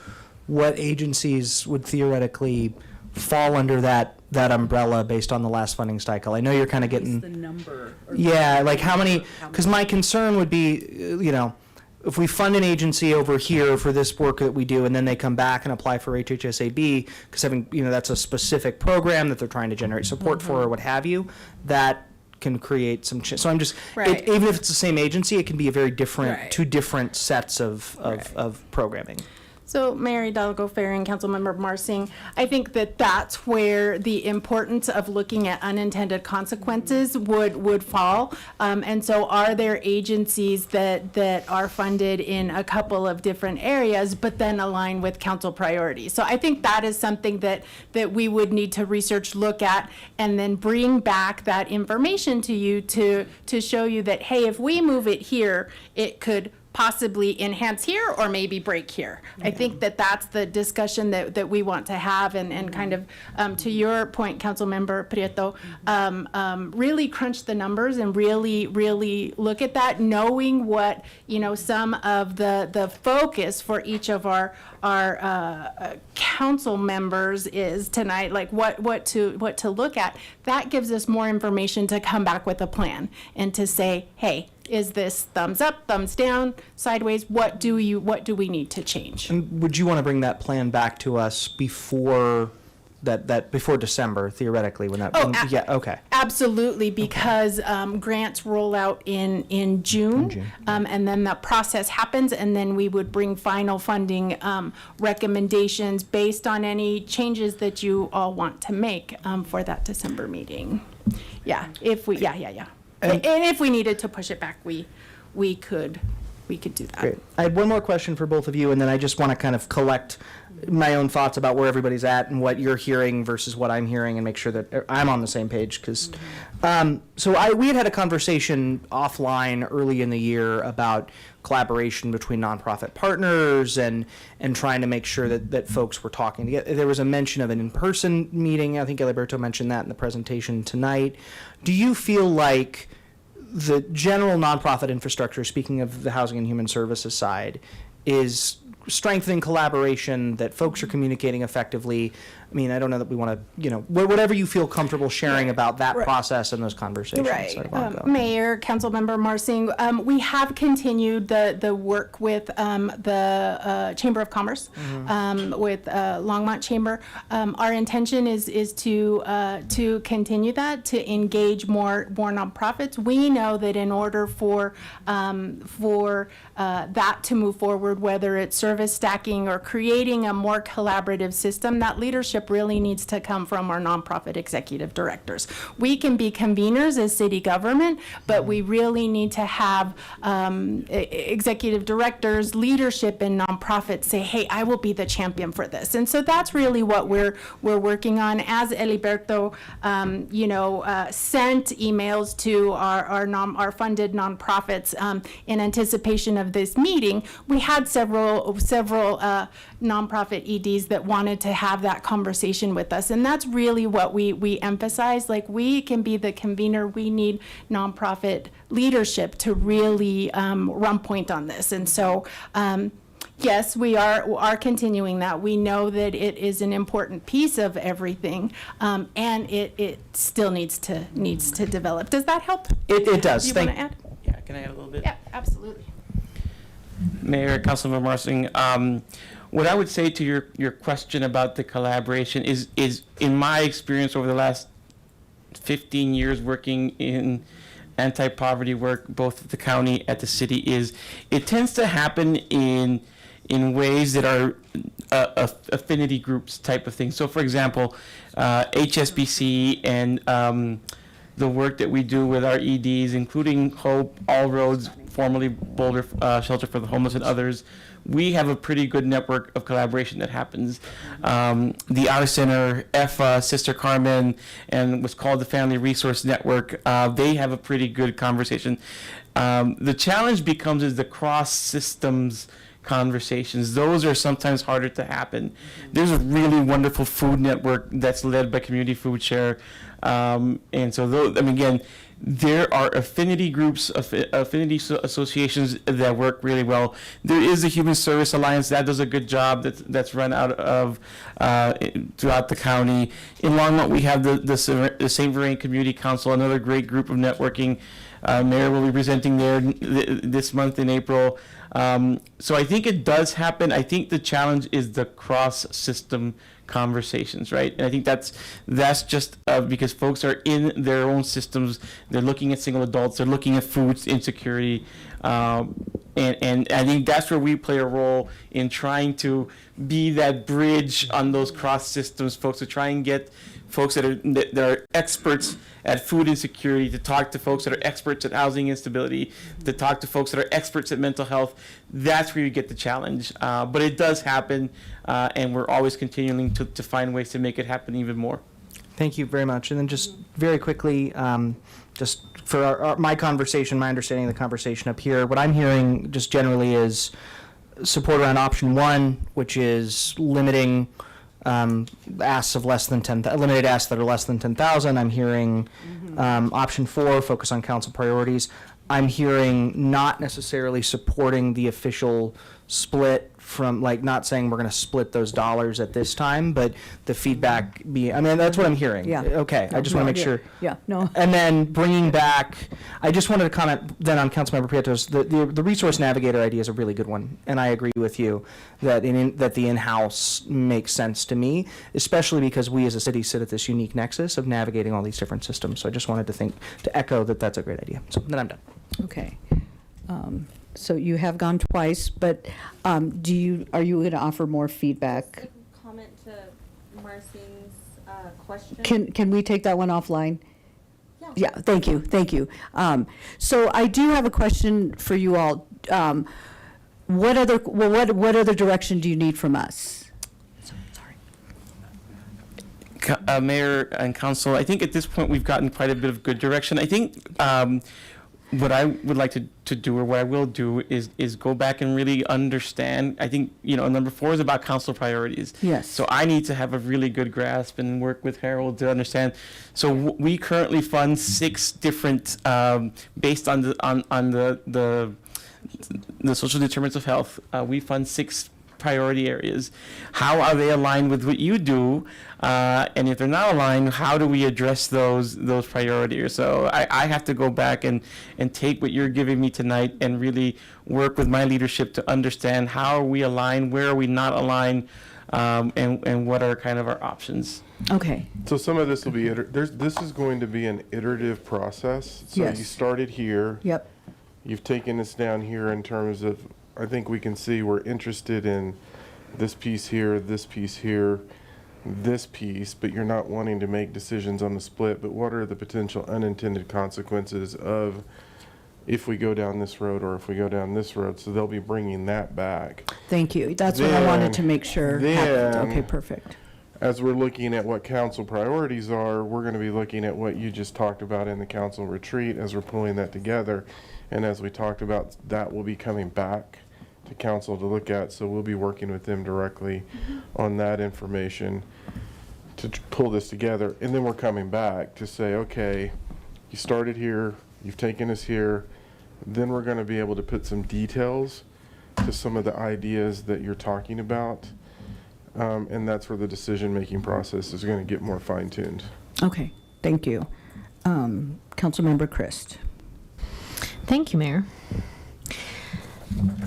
what agencies would theoretically fall under that umbrella based on the last funding cycle? I know you're kind of getting the number. Yeah, like how many? Because my concern would be, if we fund an agency over here for this work that we do, and then they come back and apply for HHSAB, because having, that's a specific program that they're trying to generate support for or what have you, that can create some. So I'm just, Right. even if it's the same agency, it can be a very different, Right. two different sets of programming. So, Mayor Hidalgo, Fair, and Councilmember Marsing, I think that that's where the importance of looking at unintended consequences would fall. And so are there agencies that are funded in a couple of different areas, but then align with council priorities? So I think that is something that we would need to research, look at, and then bring back that information to you to show you that, hey, if we move it here, it could possibly enhance here or maybe break here. I think that's the discussion that we want to have, and kind of, to your point, Councilmember Prieto, really crunch the numbers and really look at that, knowing what, some of the focus for each of our council members is tonight, like what to look at. That gives us more information to come back with a plan and to say, hey, is this thumbs up, thumbs down, sideways? What do we need to change? And would you want to bring that plan back to us before that before December, theoretically, when that, Oh, yeah, okay. Absolutely, because grants roll out in June, and then the process happens, and then we would bring final funding recommendations based on any changes that you all want to make for that December meeting. Yeah, if we, and if we needed to push it back, we could do that. Great. I had one more question for both of you, and then I just want to kind of collect my own thoughts about where everybody's at and what you're hearing versus what I'm hearing, and make sure that I'm on the same page. Because, we had a conversation offline early in the year about collaboration between nonprofit partners and trying to make sure that folks were talking together. There was a mention of an in-person meeting. I think Eliberto mentioned that in the presentation tonight. Do you feel like the general nonprofit infrastructure, speaking of the Housing and Human Services side, is strengthening collaboration, that folks are communicating effectively? I mean, I don't know that we want to, whatever you feel comfortable sharing about that process and those conversations. Right. Mayor, Councilmember Marsing, we have continued the work with the Chamber of Commerce, with Longmont Chamber. Our intention is to continue that, to engage more nonprofits. We know that in order for that to move forward, whether it's service stacking or creating a more collaborative system, that leadership really needs to come from our nonprofit executive directors. We can be conveners as city government, but we really need to have executive directors, leadership in nonprofits say, hey, I will be the champion for this. And so that's really what we're working on. As Eliberto, sent emails to our funded nonprofits in anticipation of this meeting, we had several nonprofit EDs that wanted to have that conversation with us. And that's really what we emphasize. Like, we can be the convener. We need nonprofit leadership to really run point on this. And so, yes, we are continuing that. We know that it is an important piece of everything, and it still needs to develop. Does that help? It does. Do you want to add? Yeah, can I add a little bit? Yeah, absolutely. Mayor, Councilmember Marsing, what I would say to your question about the collaboration is in my experience over the last 15 years working in anti-poverty work, both at the county, at the city, is it tends to happen in ways that are affinity groups type of thing. So, for example, HSBC and the work that we do with our EDs, including Hope, All Roads, formerly Boulder Shelter for the Homeless, and others, we have a pretty good network of collaboration that happens. The Our Center, EFA, Sister Carmen, and what's called the Family Resource Network, they have a pretty good conversation. The challenge becomes is the cross-systems conversations. Those are sometimes harder to happen. There's a really wonderful food network that's led by Community Food Share. And so, again, there are affinity groups, affinity associations that work really well. There is a Human Service Alliance that does a good job that's run out of throughout the county. In Longmont, we have the St. Verlaine Community Council, another great group of networking. Mayor will be presenting there this month in April. So I think it does happen. I think the challenge is the cross-system conversations, right? And I think that's just because folks are in their own systems. They're looking at single adults. They're looking at food insecurity. And I think that's where we play a role in trying to be that bridge on those cross-systems, folks, to try and get folks that are experts at food insecurity, to talk to folks that are experts at housing instability, to talk to folks that are experts at mental health. That's where you get the challenge. But it does happen, and we're always continuing to find ways to make it happen even more. Thank you very much. And then just very quickly, just for my conversation, my understanding of the conversation up here, what I'm hearing just generally is support around option one, which is limiting asks of less than 10, limited asks that are less than 10,000. I'm hearing option 4, focus on council priorities. I'm hearing not necessarily supporting the official split from, like, not saying we're going to split those dollars at this time, but the feedback be, I mean, that's what I'm hearing. Yeah. Okay, I just want to make sure. Yeah, no. And then bringing back, I just wanted to comment then on Councilmember Prieto's, the resource navigator idea is a really good one, and I agree with you that that the in-house makes sense to me, especially because we as a city sit at this unique nexus of navigating all these different systems. So I just wanted to echo that that's a great idea. So then I'm done. Okay. So you have gone twice, but are you going to offer more feedback? Comment to Marcine's question. Can we take that one offline? Yeah, thank you. So I do have a question for you all. What other direction do you need from us? Mayor and council, I think at this point we've gotten quite a bit of good direction. I think what I would like to do, or what I will do, is go back and really understand. I think, number 4 is about council priorities. Yes. So I need to have a really good grasp and work with Harold to understand. So we currently fund 6 different, based on the social determinants of health. We fund 6 priority areas. How are they aligned with what you do? And if they're not aligned, how do we address those priorities? So I have to go back and take what you're giving me tonight and really work with my leadership to understand how are we aligned, where are we not aligned, and what are kind of our options. Okay. So some of this will be, this is going to be an iterative process. So Yes. you started here. Yep. You've taken us down here in terms of, I think we can see we're interested in this piece here, this piece here, this piece, but you're not wanting to make decisions on the split. But what are the potential unintended consequences of if we go down this road or if we go down this road? So they'll be bringing that back. Thank you. That's what I wanted to make sure happened. Okay, perfect. As we're looking at what council priorities are, we're going to be looking at what you just talked about in the council retreat as we're pulling that together. And as we talked about, that will be coming back to council to look at. So we'll be working with them directly on that information to pull this together. And then we're coming back to say, okay, you started here, you've taken us here. Then we're going to be able to put some details to some of the ideas that you're talking about. And that's where the decision-making process is going to get more fine-tuned. Okay, thank you. Councilmember Christ. Thank you, Mayor.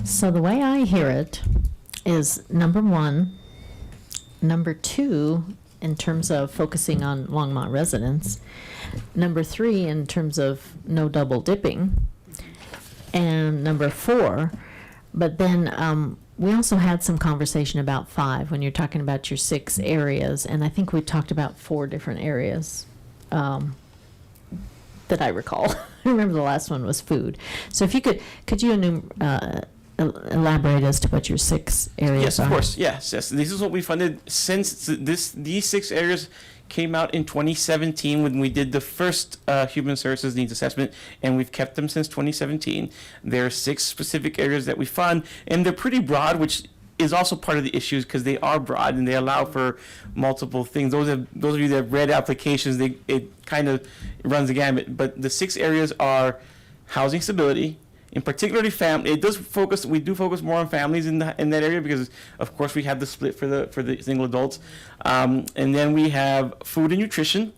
So the way I hear it is number 1, number 2, in terms of focusing on Longmont residents, number 3, in terms of no double dipping, and number 4, but then we also had some conversation about 5 when you're talking about your 6 areas, and I think we talked about 4 different areas that I recall. I remember the last one was food. So if you could you elaborate as to what your 6 areas Yes, are? of course. Yes. This is what we funded since these 6 areas came out in 2017 when we did the first human services needs assessment, and we've kept them since 2017. There are 6 specific areas that we fund, and they're pretty broad, which is also part of the issues because they are broad and they allow for multiple things. Those of you that have read applications, it kind of runs the gamut. But the 6 areas are housing stability, in particularly family. We do focus more on families in that area because, of course, we have the split for the single adults, and then we have food and nutrition,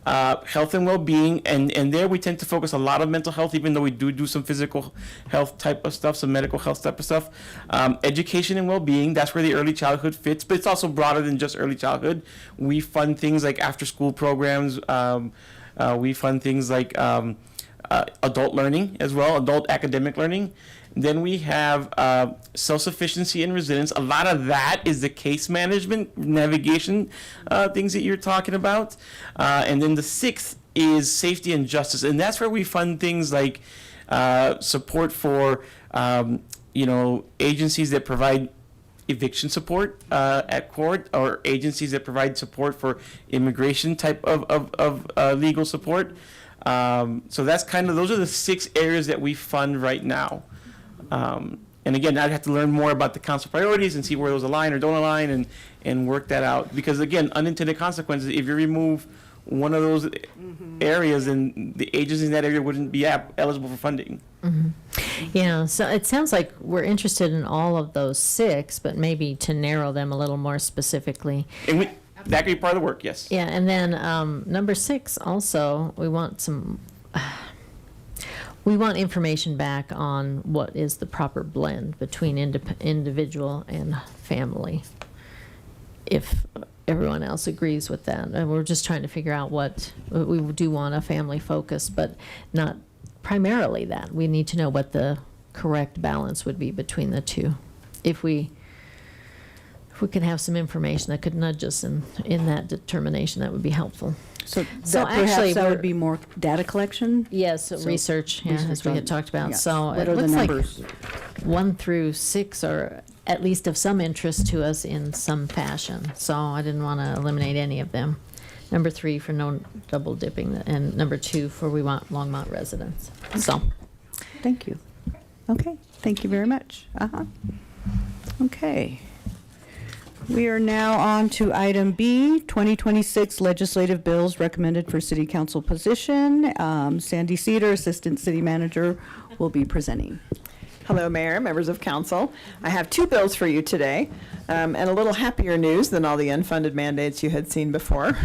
health and well-being, and there we tend to focus a lot of mental health, even though we do some physical health type of stuff, some medical health type of stuff. Education and well-being, that's where the early childhood fits, but it's also broader than just early childhood. We fund things like after-school programs. We fund things like adult learning as well, adult academic learning. Then we have self-sufficiency and resilience. A lot of that is the case management, navigation things that you're talking about. And then the 6th is safety and justice. And that's where we fund things like support for, agencies that provide eviction support at court, or agencies that provide support for immigration type of legal support. So that's those are the 6 areas that we fund right now. And again, I'd have to learn more about the council priorities and see where those align or don't align and work that out. Because again, unintended consequences, if you remove one of those areas, then the agencies in that area wouldn't be eligible for funding. Yeah, so it sounds like we're interested in all of those 6, but maybe to narrow them a little more specifically. And that could be part of the work, yes. Yeah, and then number 6 also, we want information back on what is the proper blend between individual and family, if everyone else agrees with that. And we're just trying to figure out what we do want a family focus, but not primarily that. We need to know what the correct balance would be between the two. If we could have some information that could nudge us in that determination, that would be helpful. So actually, perhaps that we're- would be more data collection? Yes, research, yeah, as we on- had talked about. yes. So What it are the looks like numbers? 1 through 6 are at least of some interest to us in some fashion. So I didn't want to eliminate any of them. Number 3 for no double dipping, and number 2 for we want Longmont residents. So, Thank you. Okay, thank you very much. Okay. We are now on to item B, 2026 legislative bills recommended for city council position. Sandy Cedar, Assistant City Manager, will be presenting. Hello, Mayor, members of council. I have 2 bills for you today, and a little happier news than all the unfunded mandates you had seen before.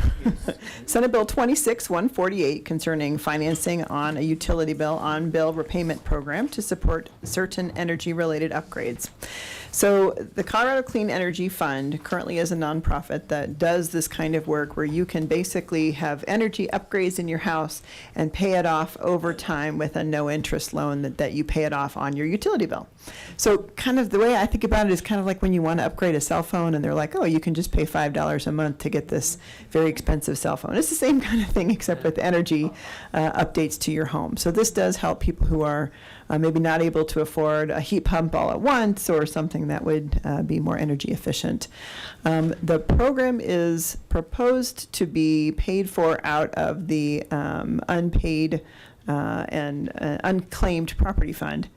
Senate Bill 26-148 concerning financing on a utility bill on-bill repayment program to support certain energy-related upgrades. So the Colorado Clean Energy Fund currently is a nonprofit that does this kind of work where you can basically have energy upgrades in your house and pay it off over time with a no-interest loan that you pay it off on your utility bill. So kind of the way I think about it is kind of like when you want to upgrade a cell phone and they're like, oh, you can just pay $5 a month to get this very expensive cell phone. It's the same kind of thing except with energy updates to your home. So this does help people who are maybe not able to afford a heat pump all at once or something that would be more energy efficient. The program is proposed to be paid for out of the unpaid and unclaimed property fund.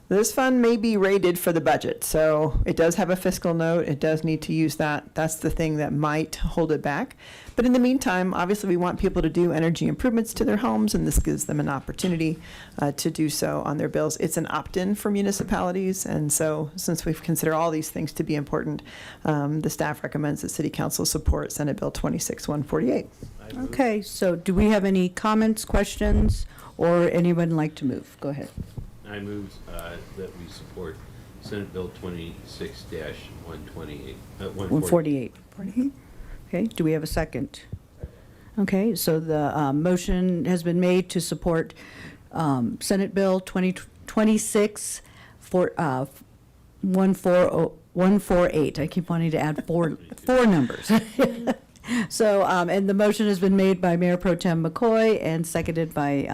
This fund may be rated for the budget, so it does have a fiscal note. It does need to use that. That's the thing that might hold it back. But in the meantime, obviously, we want people to do energy improvements to their homes, and this gives them an opportunity to do so on their bills. It's an opt-in for municipalities, and so since we consider all these things to be important, the staff recommends that City Council support Senate Bill 26-148. Okay, so do we have any comments, questions, or anyone like to move? Go ahead. I move that we support Senate Bill 26-128. 148. Okay, do we have a second? Okay, so the motion has been made to support Senate Bill 148. I keep wanting to add four numbers. So, and the motion has been made by Mayor Pro Tem McCoy and seconded by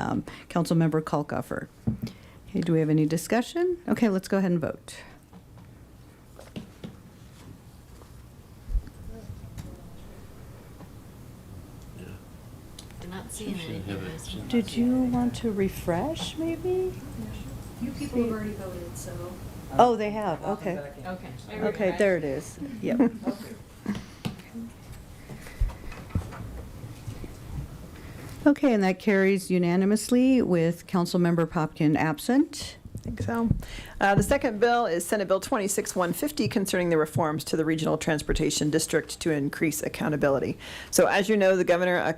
Councilmember Kalkofer. Okay, do we have any discussion? Okay, let's go ahead and vote. we're not seeing anything. Did you want to refresh, maybe? You people have already voted, so. Oh, they have, okay. Okay. Okay, there it is. Yep. Okay, and that carries unanimously with Councilmember Popkin absent. I think so. The second bill is Senate Bill 26-150 concerning the reforms to the Regional Transportation District to increase accountability. So as you know, the governor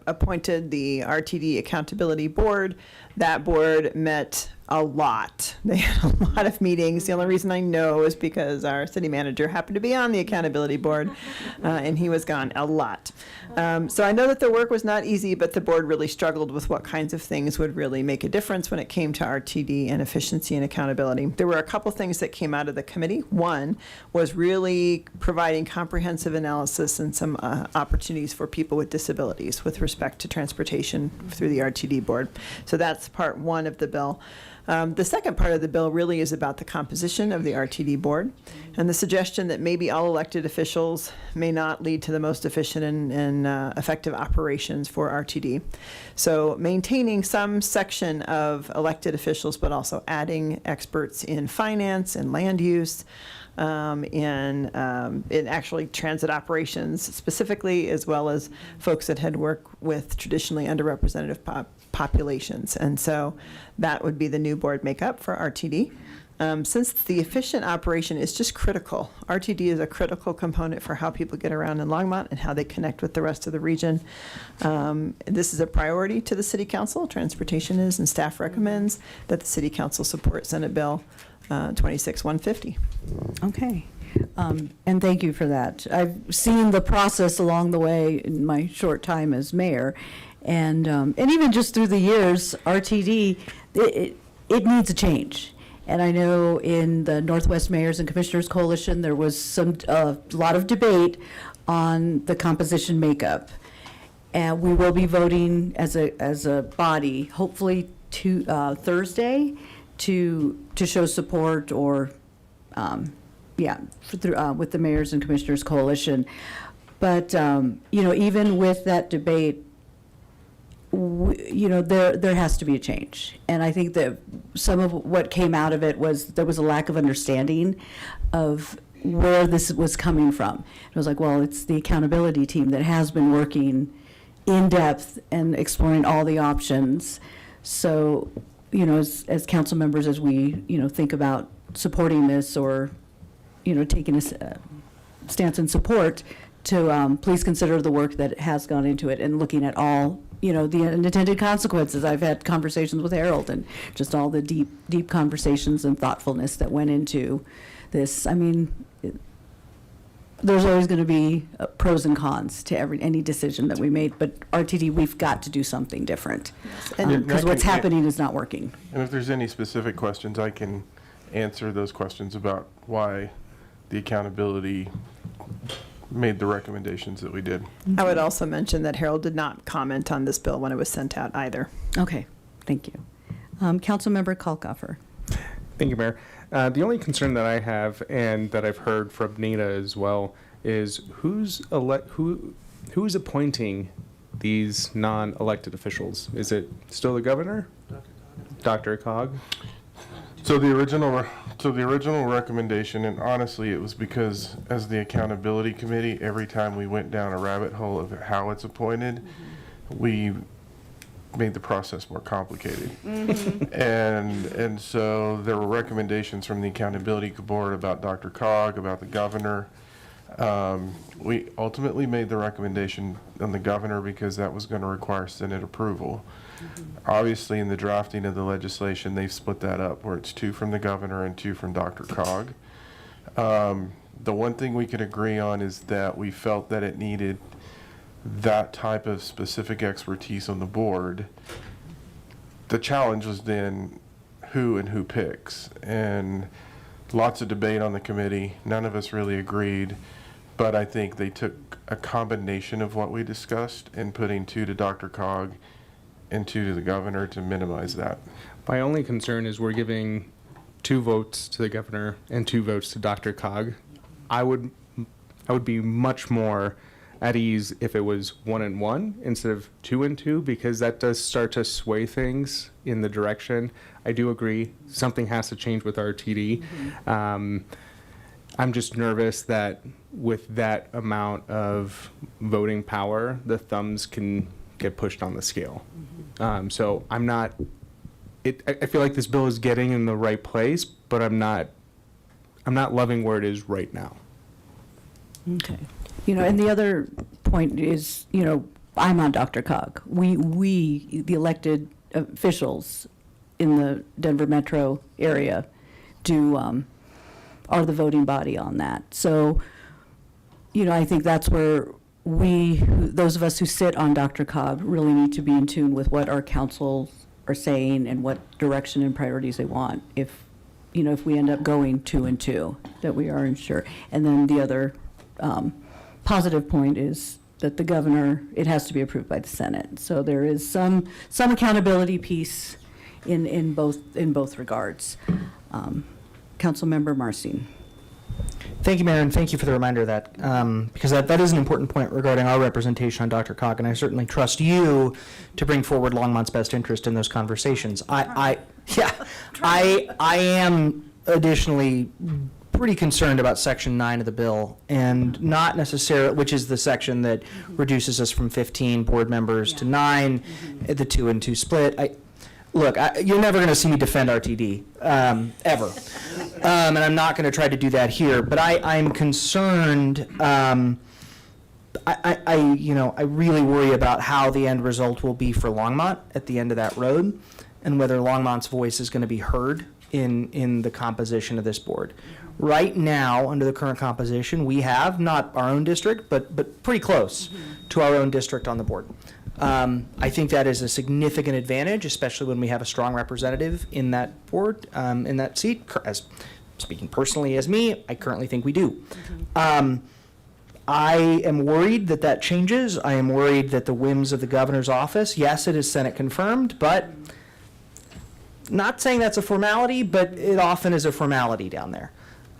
appointed the RTD Accountability Board. That board met a lot. They had a lot of meetings. The only reason I know is because our city manager happened to be on the accountability board, and he was gone a lot. So I know that the work was not easy, but the board really struggled with what kinds of things would really make a difference when it came to RTD and efficiency and accountability. There were a couple things that came out of the committee. One was really providing comprehensive analysis and some opportunities for people with disabilities with respect to transportation through the RTD board. So that's part one of the bill. The second part of the bill really is about the composition of the RTD board and the suggestion that maybe all elected officials may not lead to the most efficient and effective operations for RTD. So maintaining some section of elected officials, but also adding experts in finance and land use, in actually transit operations specifically, as well as folks that had worked with traditionally underrepresented populations. And so that would be the new board makeup for RTD. Since the efficient operation is just critical, RTD is a critical component for how people get around in Longmont and how they connect with the rest of the region. This is a priority to the City Council, transportation is, and staff recommends that the City Council support Senate Bill 26-150. Okay. And thank you for that. I've seen the process along the way in my short time as mayor. And even just through the years, RTD, it needs a change. And I know in the Northwest Mayors and Commissioners Coalition, there was a lot of debate on the composition makeup. And we will be voting as a body, hopefully Thursday, to show support or, with the Mayors and Commissioners Coalition. But, even with that debate, there has to be a change. And I think that some of what came out of it was there was a lack of understanding of where this was coming from. It was like, well, it's the accountability team that has been working in depth and exploring all the options. So, as council members, as we, think about supporting this or, taking a stance in support, to please consider the work that has gone into it and looking at all, the unintended consequences. I've had conversations with Harold and just all the deep conversations and thoughtfulness that went into this. I mean, there's always going to be pros and cons to any decision that we made, but RTD, we've got to do something different because what's happening is not working. And if there's any specific questions, I can answer those questions about why the accountability made the recommendations that we did. I would also mention that Harold did not comment on this bill when it was sent out either. Okay, thank you. Councilmember Kalkofer. Thank you, Mayor. The only concern that I have, and that I've heard from Nita as well, is who's appointing these non-elected officials? Is it still the governor? Dr. Cog? So the original recommendation, and honestly, it was because as the accountability committee, every time we went down a rabbit hole of how it's appointed, we made the process more complicated. And so there were recommendations from the accountability board about Dr. Cog, about the governor. We ultimately made the recommendation on the governor because that was going to require Senate approval. Obviously, in the drafting of the legislation, they've split that up where it's 2 from the governor and 2 from Dr. Cog. The one thing we could agree on is that we felt that it needed that type of specific expertise on the board. The challenge was then who picks, and lots of debate on the committee. None of us really agreed, but I think they took a combination of what we discussed and putting 2 to Dr. Cog and 2 to the governor to minimize that. My only concern is we're giving 2 votes to the governor and 2 votes to Dr. Cog. I would be much more at ease if it was 1 and 1 instead of 2 and 2, because that does start to sway things in the direction. I do agree something has to change with RTD. I'm just nervous that with that amount of voting power, the thumbs can get pushed on the scale. So I'm not. I feel like this bill is getting in the right place, but I'm not loving where it is right now. Okay. And the other point is, I'm on Dr. Cog. We, the elected officials in the Denver metro area, are the voting body on that. So, I think that's where those of us who sit on Dr. Cog really need to be in tune with what our councils are saying and what direction and priorities they want. If we end up going 2 and 2, that we are sure. And then the other positive point is that the governor, it has to be approved by the Senate. So there is some accountability piece in both regards. Councilmember Marcin. Thank you, Mayor, and thank you for the reminder of that, because that is an important point regarding our representation on Dr. Cog, and I certainly trust you to bring forward Longmont's best interest in those conversations. I am additionally pretty concerned about Section 9 of the bill, and not necessarily, which is the section that reduces us from 15 board members to 9, the 2 and 2 split. Look, you're never going to see me defend RTD, ever. And I'm not going to try to do that here, but I'm concerned. I really worry about how the end result will be for Longmont at the end of that road, and whether Longmont's voice is going to be heard in the composition of this board. Right now, under the current composition, we have not our own district, but pretty close to our own district on the board. I think that is a significant advantage, especially when we have a strong representative in that board, in that seat. As speaking personally as me, I currently think we do. I am worried that changes. I am worried that the whims of the governor's office, yes, it is Senate confirmed, but not saying that's a formality, but it often is a formality down there.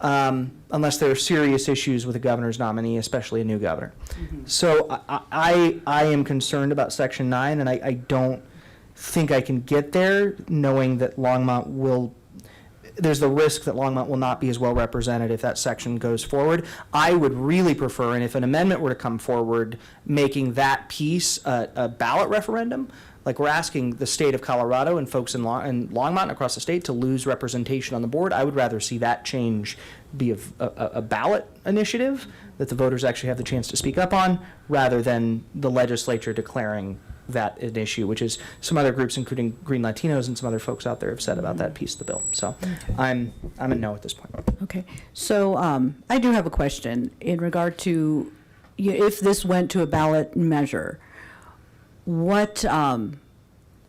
Unless there are serious issues with the governor's nominee, especially a new governor. So I am concerned about Section 9, and I don't think I can get there knowing that Longmont will, there's the risk that Longmont will not be as well represented if that section goes forward. I would really prefer, and if an amendment were to come forward, making that piece a ballot referendum. Like, we're asking the state of Colorado and folks in Longmont and across the state to lose representation on the board. I would rather see that change be a ballot initiative that the voters actually have the chance to speak up on, rather than the legislature declaring that an issue, which is some other groups, including Green Latinos and some other folks out there, have said about that piece of the bill. So I'm a no at this point. Okay, so I do have a question in regard to if this went to a ballot measure. What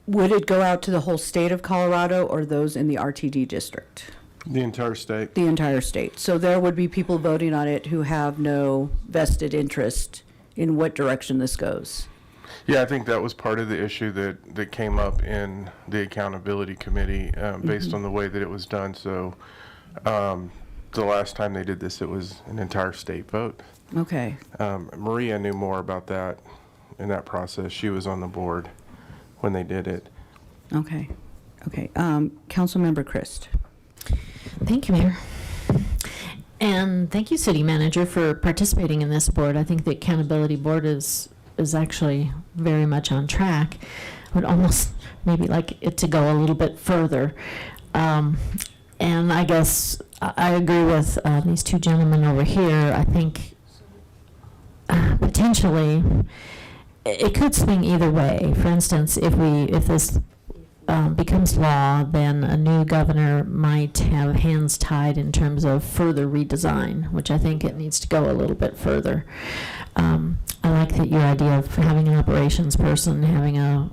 would it go out to the whole state of Colorado or those in the RTD district? The entire state. The entire state. So there would be people voting on it who have no vested interest in what direction this goes. Yeah, I think that was part of the issue that came up in the accountability committee based on the way that it was done. So the last time they did this, it was an entire state vote. Okay. Maria knew more about that in that process. She was on the board when they did it. Okay. Okay. Councilmember Christ. Thank you, Mayor. And thank you, City Manager, for participating in this board. I think the Accountability Board is actually very much on track. I would almost maybe like it to go a little bit further. And I guess I agree with these two gentlemen over here. I think potentially it could swing either way. For instance, if this becomes law, then a new governor might have hands tied in terms of further redesign, which I think it needs to go a little bit further. I like your idea of having an operations person, having a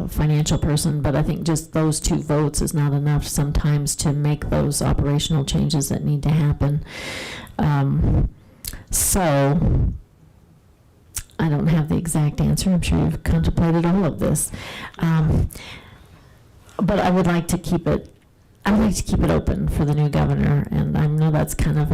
financial person, but I think just those two votes is not enough sometimes to make those operational changes that need to happen. So I don't have the exact answer. I'm sure you've contemplated all of this. But I would like to keep it open for the new governor, and I know that's kind of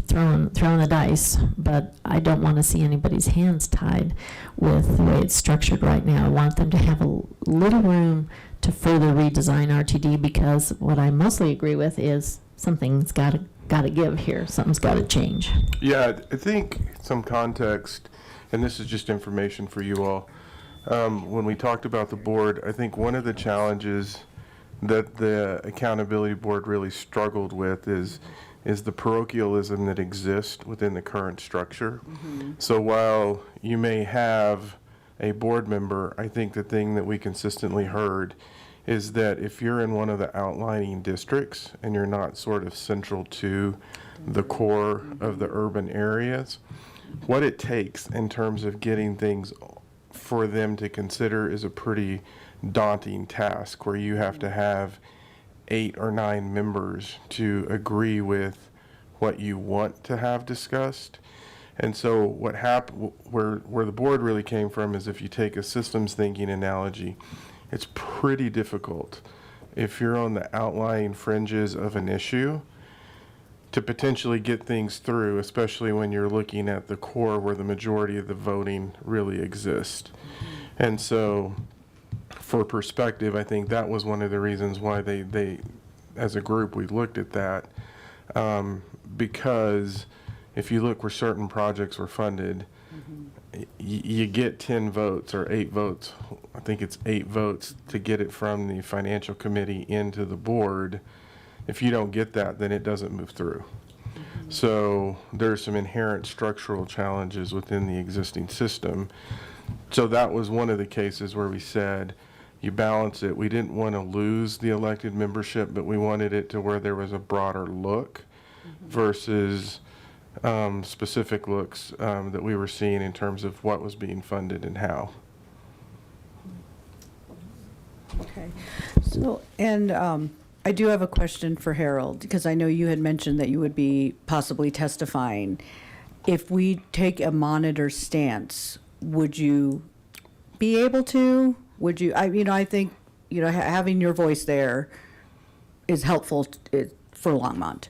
throwing the dice, but I don't want to see anybody's hands tied with the way it's structured right now. I want them to have a little room to further redesign RTD, because what I mostly agree with is something's got to give here. Something's got to change. Yeah, I think some context, and this is just information for you all. When we talked about the board, I think one of the challenges that the accountability board really struggled with is the parochialism that exists within the current structure. So while you may have a board member, I think the thing that we consistently heard is that if you're in one of the outlying districts and you're not sort of central to the core of the urban areas, what it takes in terms of getting things for them to consider is a pretty daunting task, where you have to have 8 or 9 members to agree with what you want to have discussed. And so what happened, where the board really came from, is if you take a systems thinking analogy, it's pretty difficult if you're on the outlying fringes of an issue to potentially get things through, especially when you're looking at the core where the majority of the voting really exists. And so for perspective, I think that was one of the reasons why they as a group, we looked at that, because if you look where certain projects were funded, you get 10 votes or 8 votes. I think it's 8 votes to get it from the financial committee into the board. If you don't get that, then it doesn't move through. So there's some inherent structural challenges within the existing system. So that was one of the cases where we said, you balance it. We didn't want to lose the elected membership, but we wanted it to where there was a broader look versus specific looks that we were seeing in terms of what was being funded and how. Okay. So, and I do have a question for Harold, because I know you had mentioned that you would be possibly testifying. If we take a monitor stance, would you be able to? Would you, I think, having your voice there is helpful for Longmont.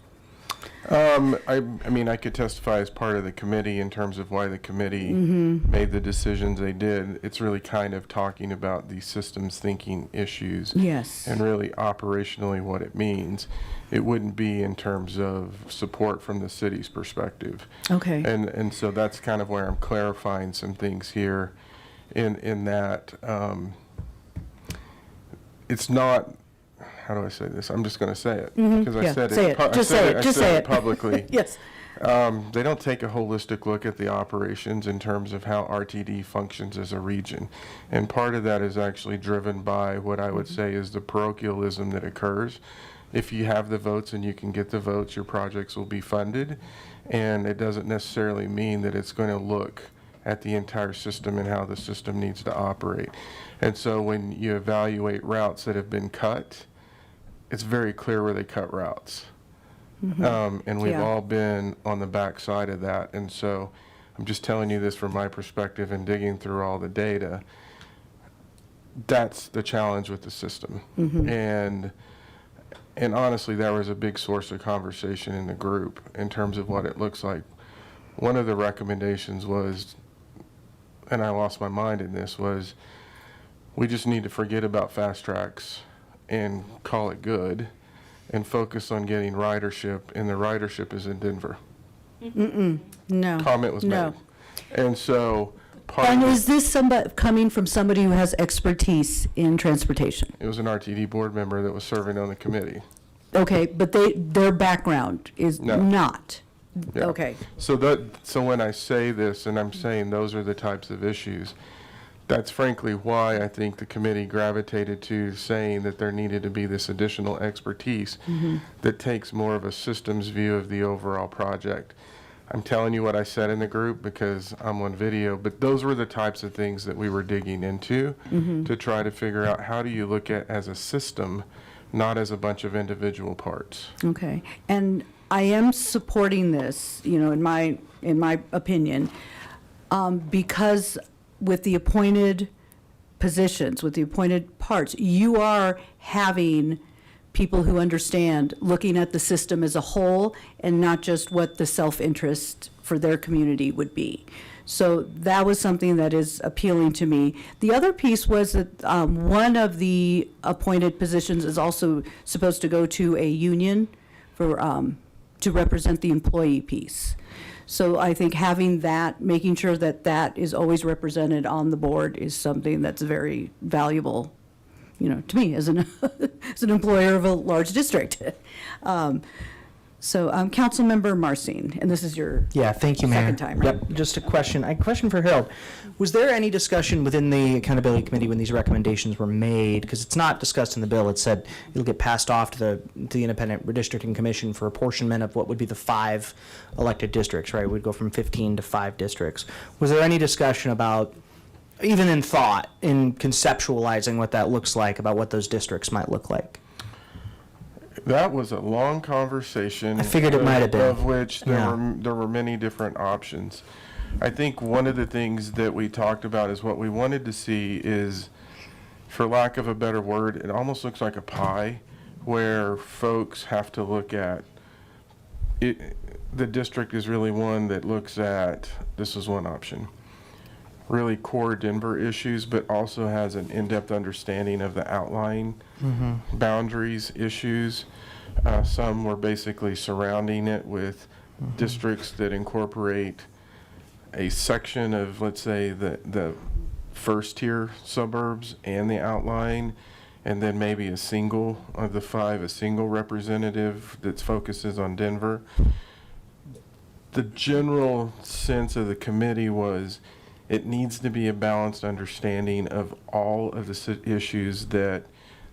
I mean, I could testify as part of the committee in terms of why the committee made the decisions they did. It's really kind of talking about the systems thinking issues. Yes. And really operationally what it means. It wouldn't be in terms of support from the city's perspective. Okay. And so that's kind of where I'm clarifying some things here in that it's not, how do I say this? I'm just going to say it because I said say it. it. Just say it. I Just said say it it publicly. Yes. They don't take a holistic look at the operations in terms of how RTD functions as a region. And part of that is actually driven by what I would say is the parochialism that occurs. If you have the votes and you can get the votes, your projects will be funded. And it doesn't necessarily mean that it's going to look at the entire system and how the system needs to operate. And so when you evaluate routes that have been cut, it's very clear where they cut routes. And we've all been on the back side of that. And so I'm just telling you this from my perspective and digging through all the data. That's the challenge with the system. And honestly, that was a big source of conversation in the group in terms of what it looks like. One of the recommendations was, and I lost my mind in this, was we just need to forget about fast tracks and call it good and focus on getting ridership, and the ridership is in Denver. No. Comment was made. And so And is this somebody coming from somebody who has expertise in transportation? it was an RTD board member that was serving on the committee. Okay, but their background is not. Yeah. Okay. So when I say this, and I'm saying those are the types of issues, that's frankly why I think the committee gravitated to saying that there needed to be this additional expertise that takes more of a systems view of the overall project. I'm telling you what I said in the group because I'm on video, but those were the types of things that we were digging into to try to figure out how do you look at as a system, not as a bunch of individual parts. Okay, and I am supporting this, in my opinion, because with the appointed positions, with the appointed parts, you are having people who understand looking at the system as a whole and not just what the self-interest for their community would be. So that was something that is appealing to me. The other piece was that one of the appointed positions is also supposed to go to a union for to represent the employee piece. So I think having that, making sure that that is always represented on the board is something that's very valuable, to me as an as an employer of a large district. So Councilmember Marcin, and this is your thank you, Mayor. second time, right? Yep, just a question for Harold. Was there any discussion within the Accountability Committee when these recommendations were made? Because it's not discussed in the bill. It said it'll get passed off to the Independent Redistricting Commission for apportionment of what would be the 5 elected districts, right? We'd go from 15 to 5 districts. Was there any discussion about, even in thought, in conceptualizing what that looks like, about what those districts might look like? That was a long conversation. I figured it might have been. Of which there were many different options. I think one of the things that we talked about is what we wanted to see is, for lack of a better word, it almost looks like a pie where folks have to look at it. The district is really one that looks at, this is one option, really core Denver issues, but also has an in-depth understanding of the outlying boundaries issues. Some were basically surrounding it with districts that incorporate a section of, let's say, the first tier suburbs and the outlying, and then maybe a single of the 5, a single representative that focuses on Denver. The general sense of the committee was it needs to be a balanced understanding of all of the issues that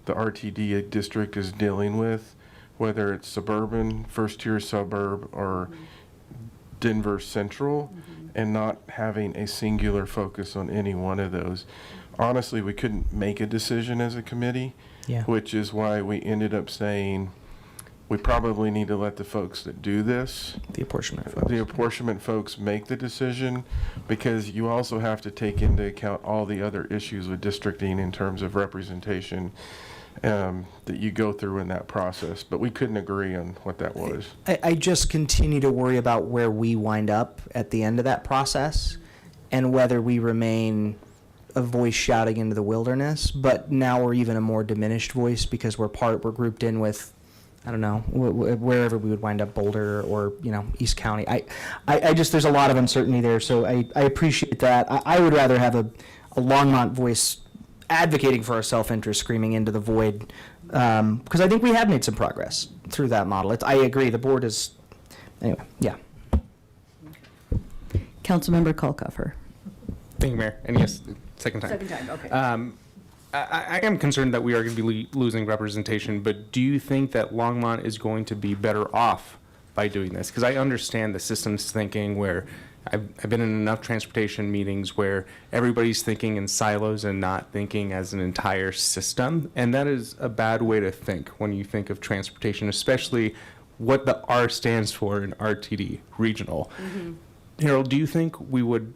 the RTD district is dealing with, whether it's suburban, first tier suburb, or Denver Central, and not having a singular focus on any one of those. Honestly, we couldn't make a decision as a committee, Yeah. which is why we ended up saying we probably need to let the folks that do this, The apportionment. the apportionment folks, make the decision, because you also have to take into account all the other issues with districting in terms of representation that you go through in that process. But we couldn't agree on what that was. I just continue to worry about where we wind up at the end of that process and whether we remain a voice shouting into the wilderness, but now we're even a more diminished voice because we're grouped in with, I don't know, wherever we would wind up, Boulder or, East County. I just, there's a lot of uncertainty there, so I appreciate that. I would rather have a Longmont voice advocating for our self-interest screaming into the void, because I think we have made some progress through that model. I agree, the board is, anyway, yeah. Councilmember Kalkofer. Thank you, Mayor. And yes, second time. Second time, okay. I am concerned that we are going to be losing representation, but do you think that Longmont is going to be better off by doing this? Because I understand the systems thinking where I've been in enough transportation meetings where everybody's thinking in silos and not thinking as an entire system. And that is a bad way to think when you think of transportation, especially what the R stands for in RTD, regional. Harold, do you think we would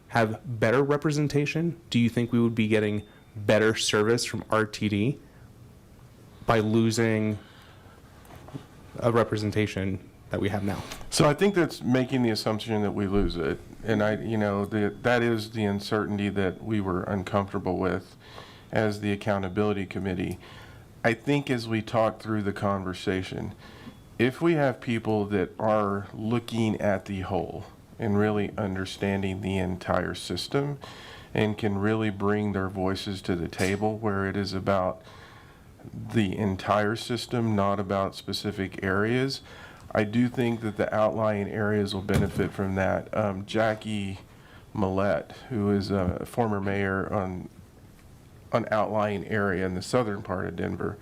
have better representation? Do you think we would be getting better service from RTD by losing a representation that we have now? So I think that's making the assumption that we lose it. And that is the uncertainty that we were uncomfortable with as the accountability committee. I think as we talk through the conversation, if we have people that are looking at the whole and really understanding the entire system and can really bring their voices to the table where it is about the entire system, not about specific areas, I do think that the outlying areas will benefit from that. Jackie Millette, who is a former mayor on an outlying area in the southern part of Denver,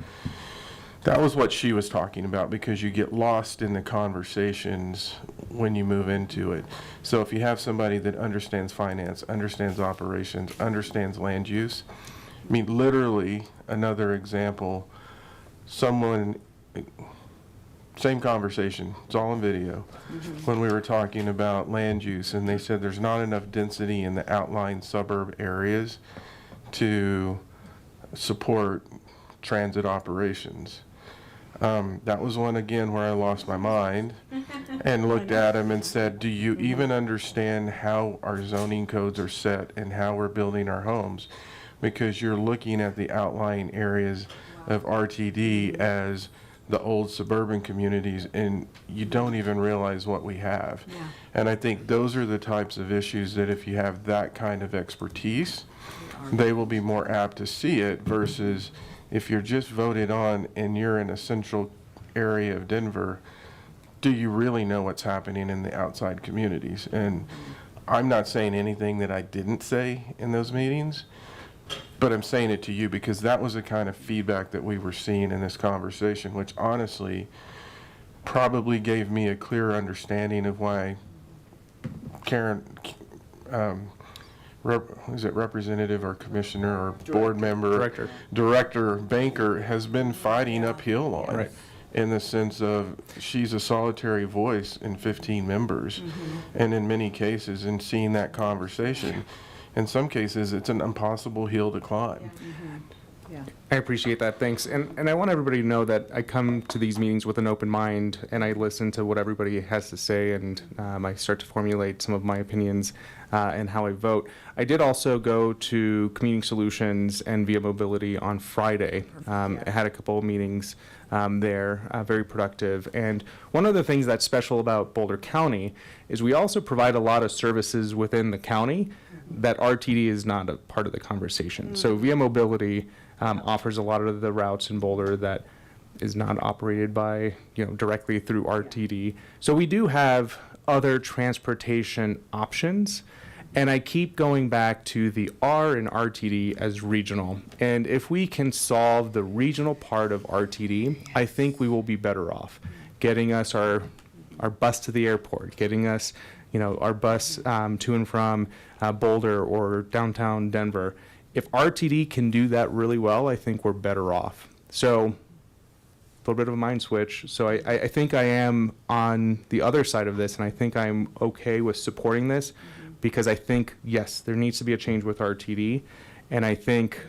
that was what she was talking about, because you get lost in the conversations when you move into it. So if you have somebody that understands finance, understands operations, understands land use, I mean, literally, another example, someone, same conversation, it's all on video, when we were talking about land use, and they said there's not enough density in the outlying suburb areas to support transit operations. That was one, again, where I lost my mind and looked at him and said, do you even understand how our zoning codes are set and how we're building our homes? Because you're looking at the outlying areas of RTD as the old suburban communities, and you don't even realize what we have. And I think those are the types of issues that if you have that kind of expertise, they will be more apt to see it, versus if you're just voted on and you're in a central area of Denver, do you really know what's happening in the outside communities? And I'm not saying anything that I didn't say in those meetings, but I'm saying it to you because that was the kind of feedback that we were seeing in this conversation, which honestly probably gave me a clearer understanding of why Karen, is it representative or commissioner or board member, director Banker has been fighting uphill on, in the sense of she's a solitary voice in 15 members, and in many cases, in seeing that conversation, in some cases, it's an impossible hill to climb. I appreciate that, thanks. And I want everybody to know that I come to these meetings with an open mind, and I listen to what everybody has to say, and I start to formulate some of my opinions. and how I vote. I did also go to Commuting Solutions and Via Mobility on Friday. I had a couple of meetings there, very productive. And one of the things that's special about Boulder County is we also provide a lot of services within the county that RTD is not a part of the conversation. So Via Mobility offers a lot of the routes in Boulder that is not operated by, directly through RTD. So we do have other transportation options. And I keep going back to the R in RTD as regional. And if we can solve the regional part of RTD, I think we will be better off getting us our bus to the airport, getting us, our bus to and from Boulder or downtown Denver. If RTD can do that really well, I think we're better off. So a little bit of a mind switch. So I think I am on the other side of this, and I think I'm okay with supporting this because I think, yes, there needs to be a change with RTD. And I think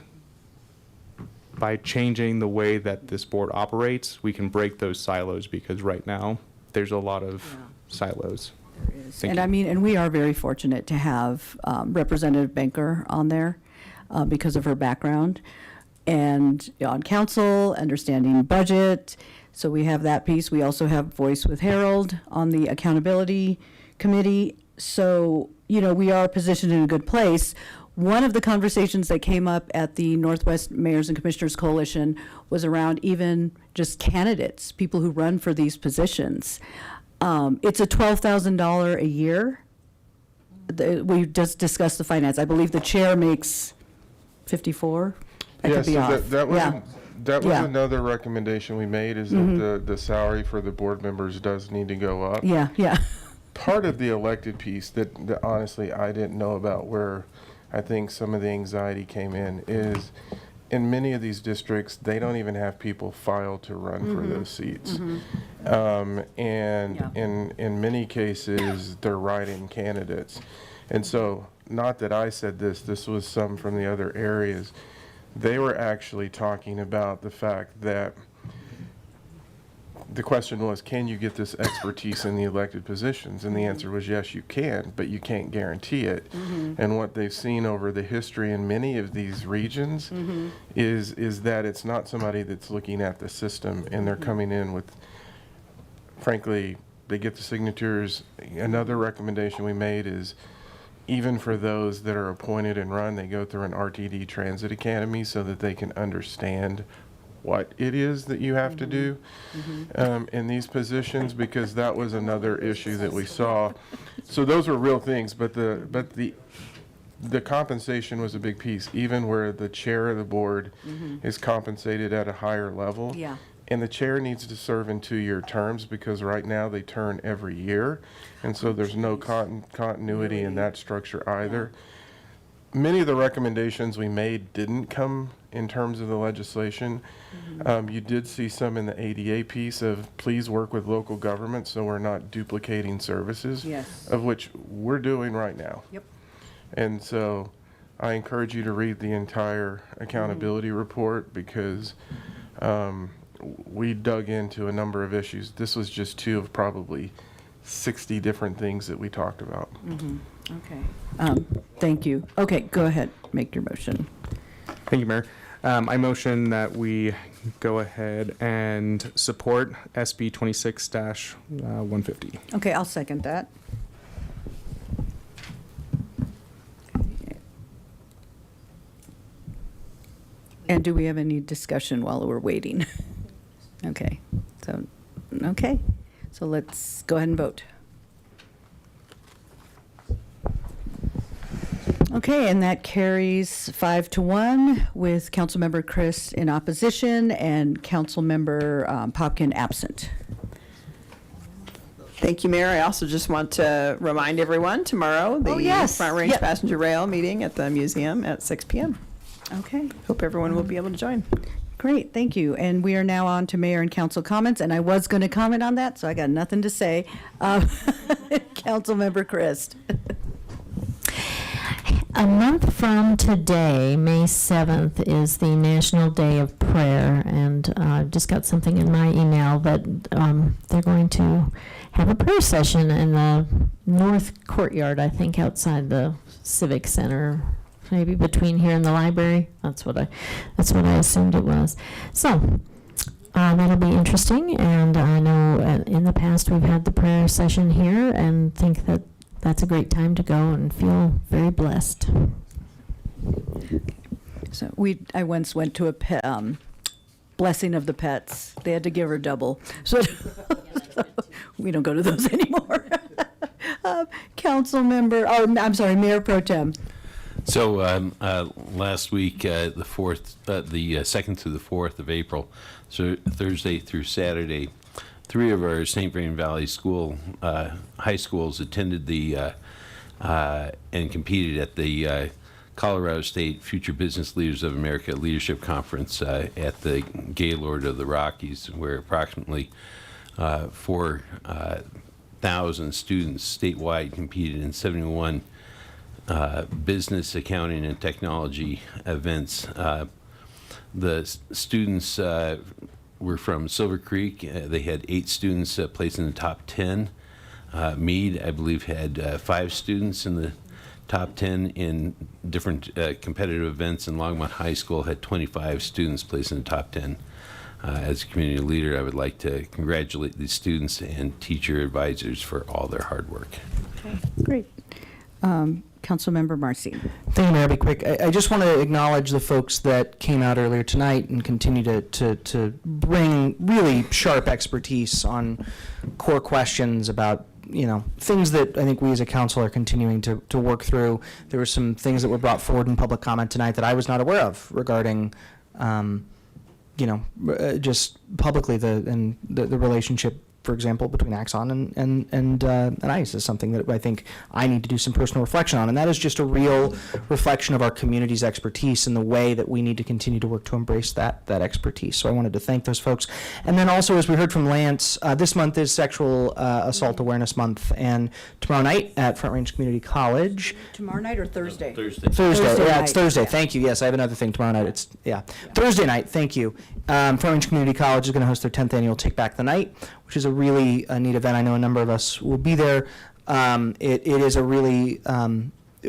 by changing the way that this board operates, we can break those silos because right now there's a lot of silos. And we are very fortunate to have Representative Banker on there because of her background and on council, understanding budget. So we have that piece. We also have Voice with Harold on the accountability committee. So, we are positioned in a good place. One of the conversations that came up at the Northwest Mayors and Commissioners Coalition was around even just candidates, people who run for these positions. It's a $12,000 a year. We just discussed the finance. I believe the chair makes 54. I could be off. That was, Yeah. that was Yeah. another recommendation we made is that the salary for the board members does need to go up. Yeah. Part of the elected piece that honestly I didn't know about, where I think some of the anxiety came in, is in many of these districts, they don't even have people filed to run for those seats. And in many cases, they're write-in candidates. And so, not that I said this was some from the other areas. They were actually talking about the fact that the question was, can you get this expertise in the elected positions? And the answer was yes, you can, but you can't guarantee it. And what they've seen over the history in many of these regions is that it's not somebody that's looking at the system and they're coming in with, frankly, they get the signatures. Another recommendation we made is even for those that are appointed and run, they go through an RTD Transit Academy so that they can understand what it is that you have to do in these positions, because that was another issue that we saw. So those were real things, but the compensation was a big piece, even where the chair of the board is compensated at a higher level. Yeah. And the chair needs to serve in 2-year terms because right now they turn every year. And so there's no continuity in that structure either. Many of the recommendations we made didn't come in terms of the legislation. You did see some in the ADA piece of please work with local government so we're not duplicating services, Yes. of which we're doing right now. Yep. And so I encourage you to read the entire accountability report because we dug into a number of issues. This was just 2 of probably 60 different things that we talked about. Okay. Thank you. Okay, go ahead. Make your motion. Thank you, Mayor. I motion that we go ahead and support SB 26-150. Okay, I'll second that. And do we have any discussion while we're waiting? Okay, so let's go ahead and vote. Okay, and that carries 5-1 with Councilmember Chris in opposition and Councilmember Popkin absent. Thank you, Mayor. I also just want to remind everyone tomorrow, the Front Range Passenger Rail meeting at the museum at 6 p.m. Okay. Hope everyone will be able to join. Great, thank you. And we are now on to mayor and council comments, and I was going to comment on that, so I got nothing to say. Councilmember Christ. A month from today, May 7th, is the National Day of prayer, and just got something in my email that they're going to have a prayer session in the north courtyard, I think, outside the Civic Center, maybe between here and the library. That's what I assumed it was. So that'll be interesting, and I know in the past we've had the prayer session here, and think that that's a great time to go and feel very blessed. So I once went to a blessing of the pets. They had to give her double. So we don't go to those anymore. Mayor Pro Tem. So last week, the 2nd through the 4th of April, so Thursday through Saturday, 3 of our St. Vrain Valley high schools attended and competed at the Colorado State Future Business Leaders of America Leadership Conference at the Gaylord of the Rockies, where approximately 4,000 students statewide competed in 71 business, accounting, and technology events. The students were from Silver Creek. They had 8 students placed in the top 10. Meade, I believe, had 5 students in the top 10 in different competitive events, and Longmont High School had 25 students placed in the top 10. As a community leader, I would like to congratulate these students and teacher advisors for all their hard work. Okay, great. Councilmember Marcy. Thank you, Mayor. I'll be quick. I just want to acknowledge the folks that came out earlier tonight and continue to bring really sharp expertise on core questions about, things that I think we as a council are continuing to work through. There were some things that were brought forward in public comment tonight that I was not aware of regarding, just publicly the relationship, for example, between Axon and ICE is something that I think I need to do some personal reflection on. And that is just a real reflection of our community's expertise and the way that we need to continue to work to embrace that expertise. So I wanted to thank those folks. And then also, as we heard from Lance, this month is Sexual Assault Awareness Month. And tomorrow night at Front Range Community College. Tomorrow night or Thursday? Thursday. Yeah, it's night. Thursday. Thank you. Yes, I have another thing tomorrow night. Thursday night. Thank you. Front Range Community College is going to host their 10th annual Take Back the Night, which is a really neat event. I know a number of us will be there. It is a really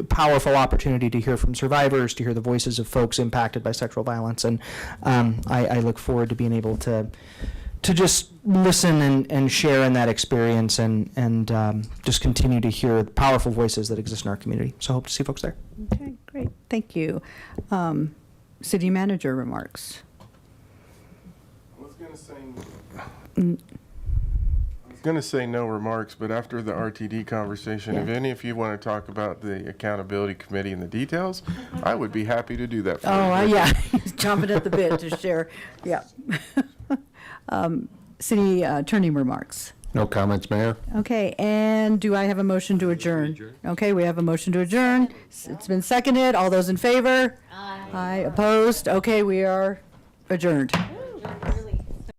powerful opportunity to hear from survivors, to hear the voices of folks impacted by sexual violence, and I look forward to being able to just listen and share in that experience and just continue to hear the powerful voices that exist in our community. So I hope to see folks there. Okay, great. Thank you. City manager remarks. I was going to say no remarks, but after the RTD conversation, if any of you want to talk about the accountability committee and the details, I would be happy to do that for you. Yeah, he's chomping at the bit to share. Yeah. City attorney remarks. No comments, Mayor. Okay, and do I have a motion to adjourn? Okay, we have a motion to adjourn. It's been seconded. All those in favor? Aye. Opposed? Okay, we are adjourned.